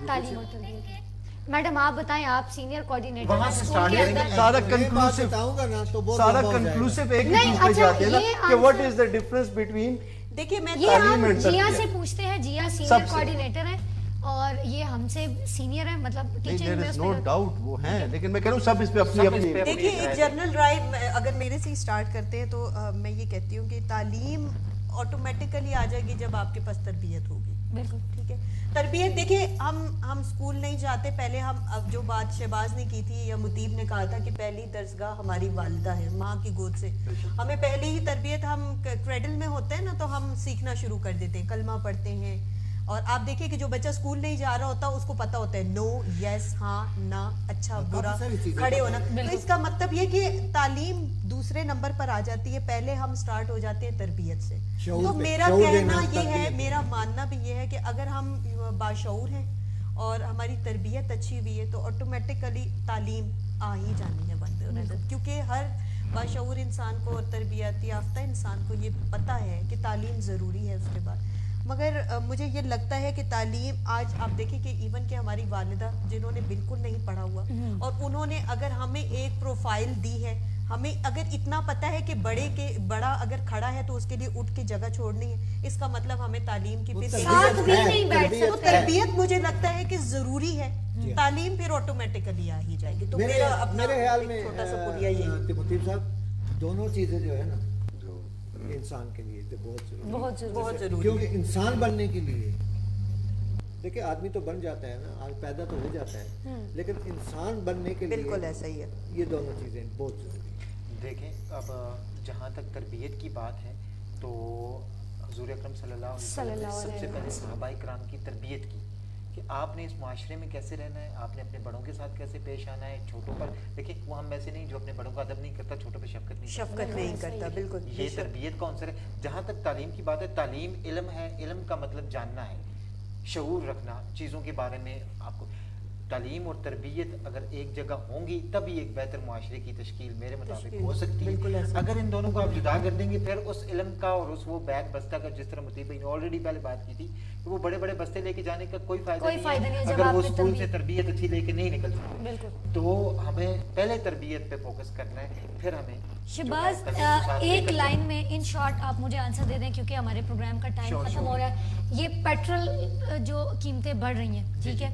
तालीम और तरबियत। मैडम आप बताएं, आप सीनियर कोऑर्डिनेटर वहाँ हैं से स्कूल start के करेंगे। अंदर। सारा ये बात कंक्लूसिव बताऊंगा ना तो बहुत सारा लंबा हो जाएगा। कंक्लूसिव एक ही नहीं, चीज पे अच्छा, जाते हैं ना ये कि what answer- is the difference between देखिए मैं ये तालीम आप and जिया तरबियत। से पूछते हैं, जिया सीनियर सबसे। कोऑर्डिनेटर हैं और ये हमसे सीनियर है, मतलब टीचिंग देयर में इज उसमें नो डाउट वो हैं, लेकिन मैं कह रहा हूँ सब इस पे अपनी सब इस अपनी पे- देखिए अपनी एक जर्नल ड्राइव अगर मेरे से स्टार्ट करते हैं तो मैं ये कहती हूँ कि तालीम ऑटोमेटिकली आ जाएगी जब आपके पास तरबियत होगी। बिल्कुल ठीक है, तरबियत देखिए हम स्कूल नहीं जाते। पहले हम, अब जो बात शहबाज ने की थी या मुतीब ने कहा था कि पहली दर्सगाह हमारी वालिदा है, माँ की गोद से हमें पहले ही तरबियत, हम क्रेडल में होते हैं ना तो हम सीखना शुरू कर देते हैं, कलमा पढ़ते हैं। और आप देखिए कि जो बच्चा स्कूल नहीं जा रहा होता उसको पता होता है नो, यस, हाँ, ना, अच्छा, काफी बुरा, सारी चीजें खड़े पता होना। तो इसका मतलब ये कि तालीम दूसरे नंबर पर आ जाती है, पहले हम स्टार्ट हो जाते हैं तरबियत से। शऊर तो पे, मेरा शऊर कहना देना, ये है, तरबियत। मेरा मानना भी ये है कि अगर हम बाशऊर हैं और हमारी तरबियत अच्छी हुई है तो ऑटोमेटिकली तालीम आ ही जानी है बंदे और नजर, क्योंकि हर बाशऊर इंसान को और तरबियत याफ्ता इंसान को ये पता है कि तालीम ज़रूरी है उसके बाद। मगर मुझे ये लगता है कि तालीम आज आप देखिए कि इवन कि हमारी वालिदा जिन्होंने बिल्कुल नहीं पढ़ा हुआ और उन्होंने अगर हमें एक प्रोफाइल दी है, हमें अगर इतना पता है कि बड़ा अगर खड़ा है तो उसके लिए उठ के जगह छोड़नी है, इसका मतलब हमें तालीम की फिर साथ भी नहीं बैठ तो सकते। तरबियत मुझे लगता है कि जरूरी है, तालीम फिर ऑटोमेटिकली आ ही जाएगी। तो मेरे मेरा अपना मेरे ख्याल एक में छोटा सा पुलिया यही मुतीब साहब, दोनों चीजें जो है ना इंसान के लिए तो बहुत जरूरी है। बहुत जरूरी बहुत जरूरी क्योंकि इंसान बनने के लिए देखिए आदमी तो बन जाता है ना, आज पैदा तो हो जाता है, लेकिन इंसान बनने के लिए बिल्कुल ऐसा ही है। ये दोनों चीजें बहुत जरूरी है। देखें अब जहाँ तक तरबियत की बात है तो हुजूर अकरम सल्लल्लाहु अलैहि वसल्लम ने सल्लल्लाहु सबसे अलैहि पहले सहाबाए किराम की तरबियत की कि आपने इस माशरे में कैसे रहना है, आपने अपने बड़ों के साथ कैसे पेश आना है, छोटों पर देखिए वो हम वैसे नहीं जो अपने बड़ों का अदब नहीं करता, छोटों पर शफकत नहीं करता। शफकत नहीं करता, बिल्कुल ये बेशक। तरबियत का अंसर है। जहाँ तक तालीम की बात है, तालीम इल्म है, इल्म का मतलब जानना है, शऊर रखना चीज़ों के बारे में। आपको तालीम और तरबियत अगर एक जगह होंगी तभी एक बेहतर मुआशरे की तश्कील मेरे मुताबिक हो सकती बिल्कुल है। ऐसा। अगर इन दोनों को आप जुदा कर देंगे फिर उस इल्म का और उस वो बैग बस्ता का, जिस तरह मुतीब भाई ने ऑलरेडी पहले बात की थी कि वो बड़े बड़े बस्ते लेके जाने का कोई फायदा कोई फायदा नहीं है जब अगर वो आपने स्कूल से तरबियत अच्छी लेके नहीं निकल सकते। बिल्कुल। तो हमें पहले तरबियत पे फोकस करना है, फिर हमें शहबाज जो है, तमीज़ के साथ एक लेकर लाइन में इन शॉर्ट आप मुझे आंसर दे दें क्योंकि हमारे प्रोग्राम का टाइम Sure, खत्म sure. हो रहा है। ये पेट्रोल जो कीमतें बढ़ रही हैं, ठीक है,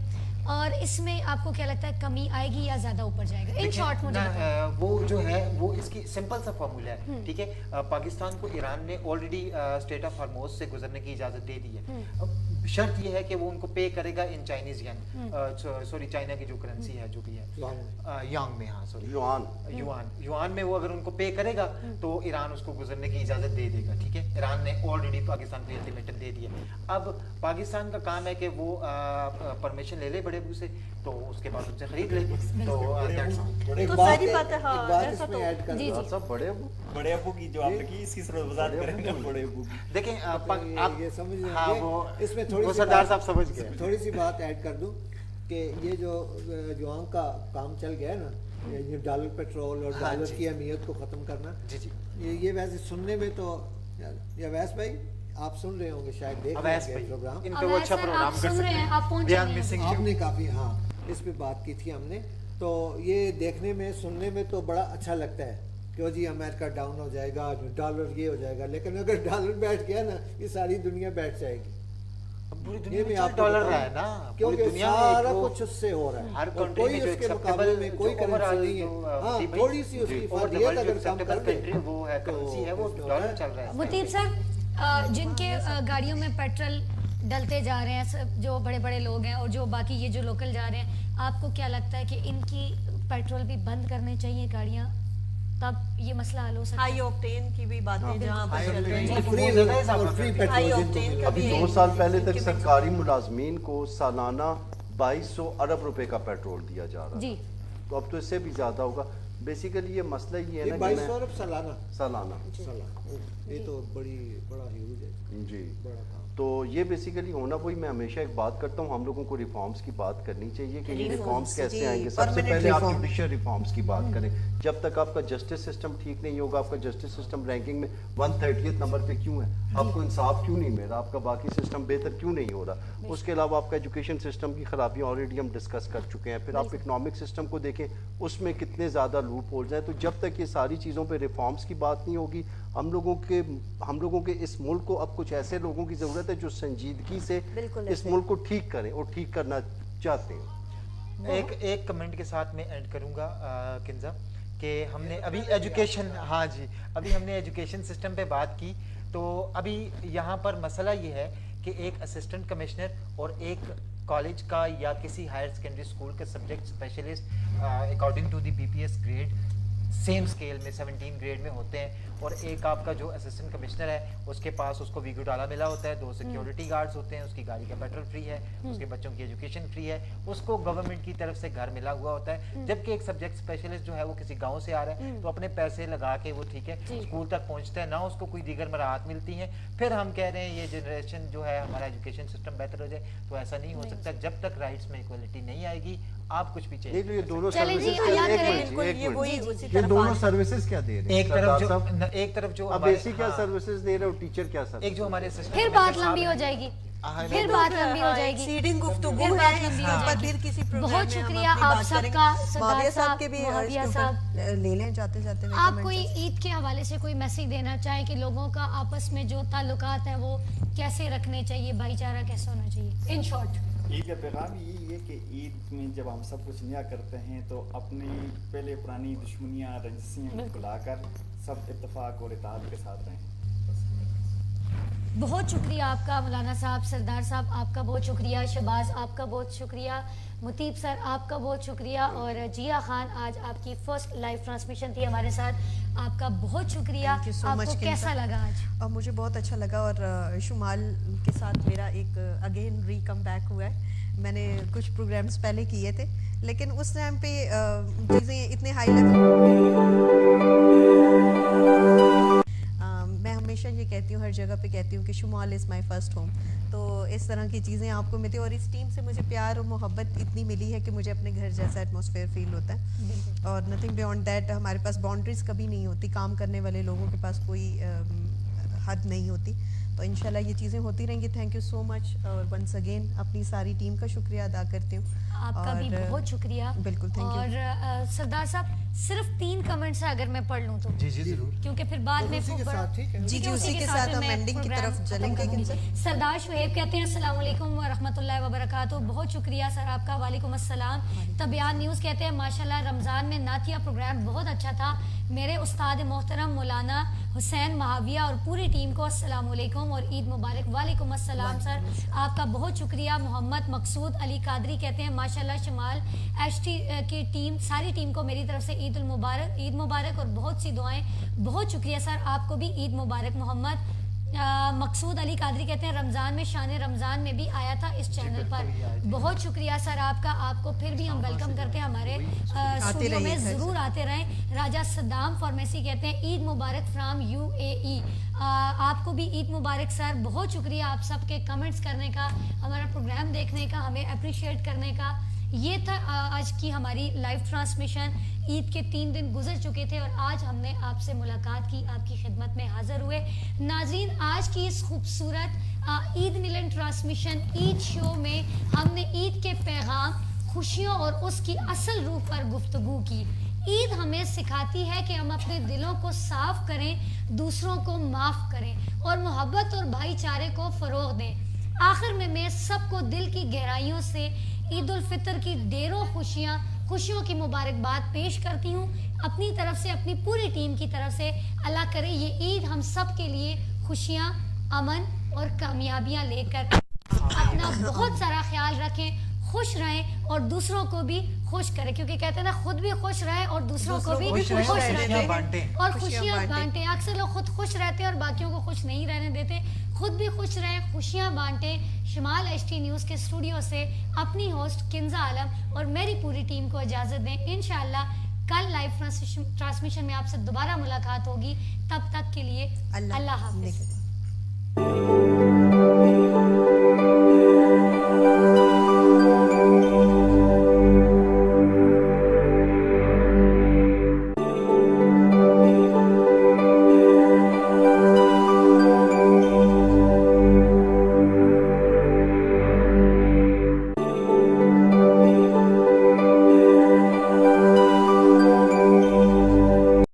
اور اس میں آپ کو کیا لگتا ہے کمی آئے گی یا زیادہ اوپر جائے گا؟ ان شارٹ مجھے بتائیں۔ وہ جو ہے وہ اس کی سمپل سا فارمولا ہے، ٹھیک ہے. پاکستان کو ایران نے آلریڈی اسٹیٹ آف ہارموز سے گزرنے کی اجازت دے دی ہے. شرط یہ ہے کہ وہ ان کو پے کرے گا ان چائنیز ین، سوری چائنا کی جو کرنسی ہے جو بھی ہے یانگ میں، ہاں سوری یوان میں، وہ اگر ان کو پے کرے گا تو ایران اس کو گزرنے کی اجازت دے دے گا. ٹھیک ہے، ایران نے آلریڈی پاکستان کو الٹیمیٹم دے دیا. اب پاکستان کا کام ہے کہ وہ پرمیشن لے لے بڑے ابو سے، تو اس کے بعد ان سے خرید لے. تو ساری بات ہے. ہاں اس میں ایڈ کر جی دو. جی سب بڑے ابو کی جو آپ نے کی، اس کی صرف وضاحت کریں گے بڑے ابو کی. دیکھیں آپ یہ سمجھ لیں ہاں گے. وہ اس میں تھوڑی وہ سی سردار صاحب سمجھ گئے. تھوڑی سی بات ایڈ کر دوں کہ یہ جو یوان کا کام چل گیا ہے نا، یہ ڈالر پیٹرول اور ڈالر کی اہمیت کو ختم کرنا، جی جی یہ ویسے سننے میں تو، یا ویس بھائی آپ سن رہے ہوں گے شاید، دیکھ رہے ہوں گے پروگرام، ان پہ وہ اچھا پروگرام کر سکتے ہیں. آپ نے کافی ہاں اس پہ بات کی تھی ہم نے. تو یہ دیکھنے میں سننے میں تو بڑا اچھا لگتا ہے کہ جی امریکہ ڈاؤن ہو جائے گا، ڈالر یہ ہو جائے گا، لیکن اگر ڈالر بیٹھ گیا نا یہ ساری دنیا بیٹھ جائے گی. پوری دنیا میں ڈالر رہا ہے نا، کیونکہ سارا کچھ اس سے ہو رہا ہے، ہر اور کوئی اس کے مقابلے میں کوئی کرنسی نہیں ہے. ہاں تھوڑی سی اس کی فردیت اگر کم کر دے وہ ہے کرنسی ہے، وہ ڈالر چل رہا ہے. مطیب صاحب، جن کے گاڑیوں میں پیٹرول ڈلتے جا رہے ہیں، جو بڑے بڑے لوگ ہیں اور جو باقی یہ جو لوکل جا رہے ہیں، آپ کو کیا لگتا ہے کہ ان کی پیٹرول بھی بند کرنے چاہیے گاڑیاں، تب یہ مسئلہ حل ہو سکتا ہے؟ ہائی اوکٹین کی بھی باتیں جہاں پر چل رہی ہیں. فری ہائی پیٹرول اوکٹین کا ابھی بھی 2 سال پہلے تک سرکاری ملازمین کو سالانہ 2200 ارب روپے کا پیٹرول دیا جا رہا جی. تھا، تو اب تو اس سے بھی زیادہ ہوگا. بیسیکلی یہ مسئلہ یہ ہے نا کہ 2200 ارب سالانہ، سالانہ یہ تو بڑا ہیوج ہے جی. بڑا کام. تو یہ بیسیکلی ہونا، وہی میں ہمیشہ ایک بات کرتا ہوں، ہم لوگوں کو ریفارمز کی بات کرنی چاہیے کہ یہ ریفارمز کیسے آئیں گے. سب سے پہلے آپ جوڈیشل ریفارمز کی بات کریں. جب تک آپ کا جسٹس سسٹم ٹھیک نہیں ہوگا، آپ کا جسٹس سسٹم رینکنگ میں 130 نمبر پہ کیوں ہے، آپ کو انصاف کیوں نہیں مل رہا، آپ کا باقی سسٹم بہتر کیوں نہیں ہو رہا. اس کے علاوہ آپ کا ایجوکیشن سسٹم کی خرابیاں آلریڈی ہم ڈسکس کر چکے ہیں. پھر آپ اکنامک سسٹم کو دیکھیں، اس میں کتنے زیادہ لوپ ہولز ہیں. تو جب تک یہ ساری چیزوں پہ ریفارمز کی بات نہیں ہوگی، ہم لوگوں کے اس ملک کو اب کچھ ایسے لوگوں کی ضرورت ہے جو سنجیدگی سے اس ملک کو ٹھیک کریں اور ٹھیک کرنا چاہتے ہیں. ایک کمنٹ کے ساتھ میں اینڈ کروں گا کنزا، کہ ہم نے ابھی ایجوکیشن، ہاں جی، ابھی ہم نے ایجوکیشن سسٹم پہ بات کی. تو ابھی یہاں پر مسئلہ یہ ہے کہ ایک اسسٹنٹ کمشنر اور ایک کالج کا یا کسی ہائر سیکنڈری اسکول کا subject specialist according to the B P S grade same scale میں 17 گریڈ میں ہوتے ہیں. اور ایک آپ کا جو اسسٹنٹ کمشنر ہے اس کے پاس اس کو ویگو ڈالا ملا ہوتا ہے، 2 سیکیورٹی گارڈز ہوتے ہیں، اس کی گاڑی کا پیٹرول فری ہے، اس کے بچوں کی ایجوکیشن فری ہے، اس کو گورنمنٹ کی طرف سے گھر ملا ہوا ہوتا ہے. جبکہ ایک سبجیکٹ اسپیشلسٹ جو ہے وہ کسی گاؤں سے آ رہا ہے تو اپنے پیسے لگا کے وہ ٹھیک ہے اسکول تک پہنچتا ہے، نہ اس کو کوئی دیگر مراحت ملتی ہیں. پھر ہم کہہ رہے ہیں یہ جنریشن جو ہے ہمارا ایجوکیشن سسٹم بہتر ہو جائے، تو ایسا نہیں ہو سکتا جب تک رائٹس میں ایکوالٹی نہیں آئے گی. آپ کچھ بھی چاہیے یہ دونوں چلیں جی، اللہ کرے. یہ دونوں سروسز کیا دے رہے ہیں؟ ایک طرف جو اب بیسک کیا سروسز دے رہے ہو، ٹیچر کیا سروس، ایک جو ہمارے پھر بات لمبی ہو جائے گی، پھر بات لمبی ہو جائے گی، سیڈنگ گفتگو پھر ہے، بات لمبی ہو پر جائے پھر گی. کسی پروگرام بہت میں ہم شکریہ اپنی آپ بات سب کریں کا، گے. سردار معاویہ صاحب صاحب کے بھی معاویہ اس کے صاحب. اوپر لے لیں جاتے جاتے. آپ کوئی عید کے حوالے سے کوئی میسیج دینا چاہیں کہ لوگوں کا آپس میں جو تعلقات ہیں وہ کیسے رکھنے چاہیے، بھائی چارہ کیسے ہونا چاہیے ان شارٹ؟ عید کا پیغام یہی ہے کہ عید میں جب ہم سب کچھ نیا کرتے ہیں تو اپنی پہلے پرانی دشمنیاں رنجشیں بھلا کر سب اتفاق اور اتحاد کے ساتھ رہیں. بہت شکریہ آپ کا مولانا صاحب، سردار صاحب آپ کا بہت شکریہ، شہباز آپ کا بہت شکریہ، مطیب سر آپ کا بہت شکریہ، اور جیا خان آج آپ کی فرسٹ لائیو ٹرانسمیشن تھی ہمارے ساتھ، آپ کا بہت شکریہ. آپ کو کیسا لگا آج؟ اور مجھے بہت اچھا لگا، اور شمال کے ساتھ میرا ایک اگین ری کم بیک ہوا ہے. میں نے کچھ پروگرامز پہلے کیے تھے لیکن اس ٹائم پہ چیزیں اتنے ہائی لیول، میں ہمیشہ یہ کہتی ہوں، ہر جگہ پہ کہتی ہوں کہ شمال از مائی فرسٹ ہوم. تو اس طرح کی چیزیں آپ کو ملتی، اور اس ٹیم سے مجھے پیار اور محبت اتنی ملی ہے کہ مجھے اپنے گھر جیسا ایٹماسفیئر فیل ہوتا ہے. اور نتھنگ بیونڈ دیٹ، ہمارے پاس باؤنڈریز کبھی نہیں ہوتی، کام کرنے والے لوگوں کے پاس کوئی حد نہیں ہوتی. تو انشاءاللہ یہ چیزیں ہوتی رہیں گی. تھینک یو سو مچ, اور ونس اگین اپنی ساری ٹیم کا شکریہ ادا کرتی ہوں. آپ کا بھی اور بہت شکریہ. بالکل, thank you. اور سردار صاحب صرف 3 کمنٹس ہیں اگر میں پڑھ لوں تو, جی ضرور. کیونکہ پھر بعد میں اسی کے ساتھ ٹھیک ہے. جی اسی کے ساتھ ہم اینڈنگ کی طرف چلیں گے. سردار شعیب کہتے ہیں السلام علیکم ورحمۃ اللہ وبرکاتہ. بہت شکریہ سر آپ کا. وعلیکم السلام. طبیعت نیوز کہتے ہیں ماشاءاللہ رمضان میں نعتیہ پروگرام بہت اچھا تھا. میرے استاد محترم مولانا حسین مہاویہ اور پوری ٹیم کو السلام علیکم اور عید مبارک. وعلیکم السلام سر, آپ کا بہت شکریہ. محمد مقصود علی قادری کہتے ہیں ماشاءاللہ شمال ایچ ٹی کی ٹیم ساری ٹیم کو میری طرف سے عید المبارک, عید مبارک اور بہت سی دعائیں. بہت شکریہ سر, آپ کو بھی عید مبارک. محمد مقصود علی قادری کہتے ہیں رمضان میں شان رمضان میں بھی آیا تھا اس چینل پر. بہت شکریہ سر آپ کا. آپ کو پھر بھی ہم ویلکم کرتے ہیں ہمارے اسٹوڈیو میں, ضرور آتے رہیں. راجہ صدام فارمیسی کہتے ہیں عید مبارک فرام UAE. آپ کو بھی عید مبارک سر. بہت شکریہ آپ سب کے کمنٹس کرنے کا, ہمارا پروگرام دیکھنے کا, ہمیں اپریشیٹ کرنے کا. یہ تھا آج کی ہماری لائیو ٹرانسمیشن. عید کے 3 دن گزر چکے تھے اور آج ہم نے آپ سے ملاقات کی, آپ کی خدمت میں حاضر ہوئے. ناظرین آج کی اس خوبصورت عید ملن ٹرانسمیشن عید شو میں ہم نے عید کے پیغام, خوشیوں اور اس کی اصل روح پر گفتگو کی. عید ہمیں سکھاتی ہے کہ ہم اپنے دلوں کو صاف کریں, دوسروں کو معاف کریں اور محبت اور بھائی چارے کو فروغ دیں. آخر میں سب کو دل کی گہرائیوں سے عید الفطر کی ڈھیروں خوشیوں کی مبارکباد پیش کرتی ہوں. اپنی طرف سے, اپنی پوری ٹیم کی طرف سے اللہ کرے یہ عید ہم سب کے لیے خوشیاں, امن اور کامیابیاں لے کر. اپنا بہت سارا خیال رکھیں, خوش رہیں اور دوسروں کو بھی خوش کریں, کیونکہ کہتے ہیں نا خود بھی خوش رہیں اور دوسروں کو بھی خوش رکھیں اور خوشیاں بانٹیں. اکثر لوگ خود خوش رہتے ہیں اور باقیوں کو خوش نہیں رہنے دیتے. خود بھی خوش رہیں, خوشیاں بانٹیں. شمال ایچ ٹی نیوز کے اسٹوڈیو سے اپنی ہوسٹ کنزا عالم اور میری پوری ٹیم کو اجازت دیں. انشاءاللہ کل لائیو ٹرانسمیشن میں آپ سے دوبارہ ملاقات ہوگی. تب تک کے لیے اللہ حافظ.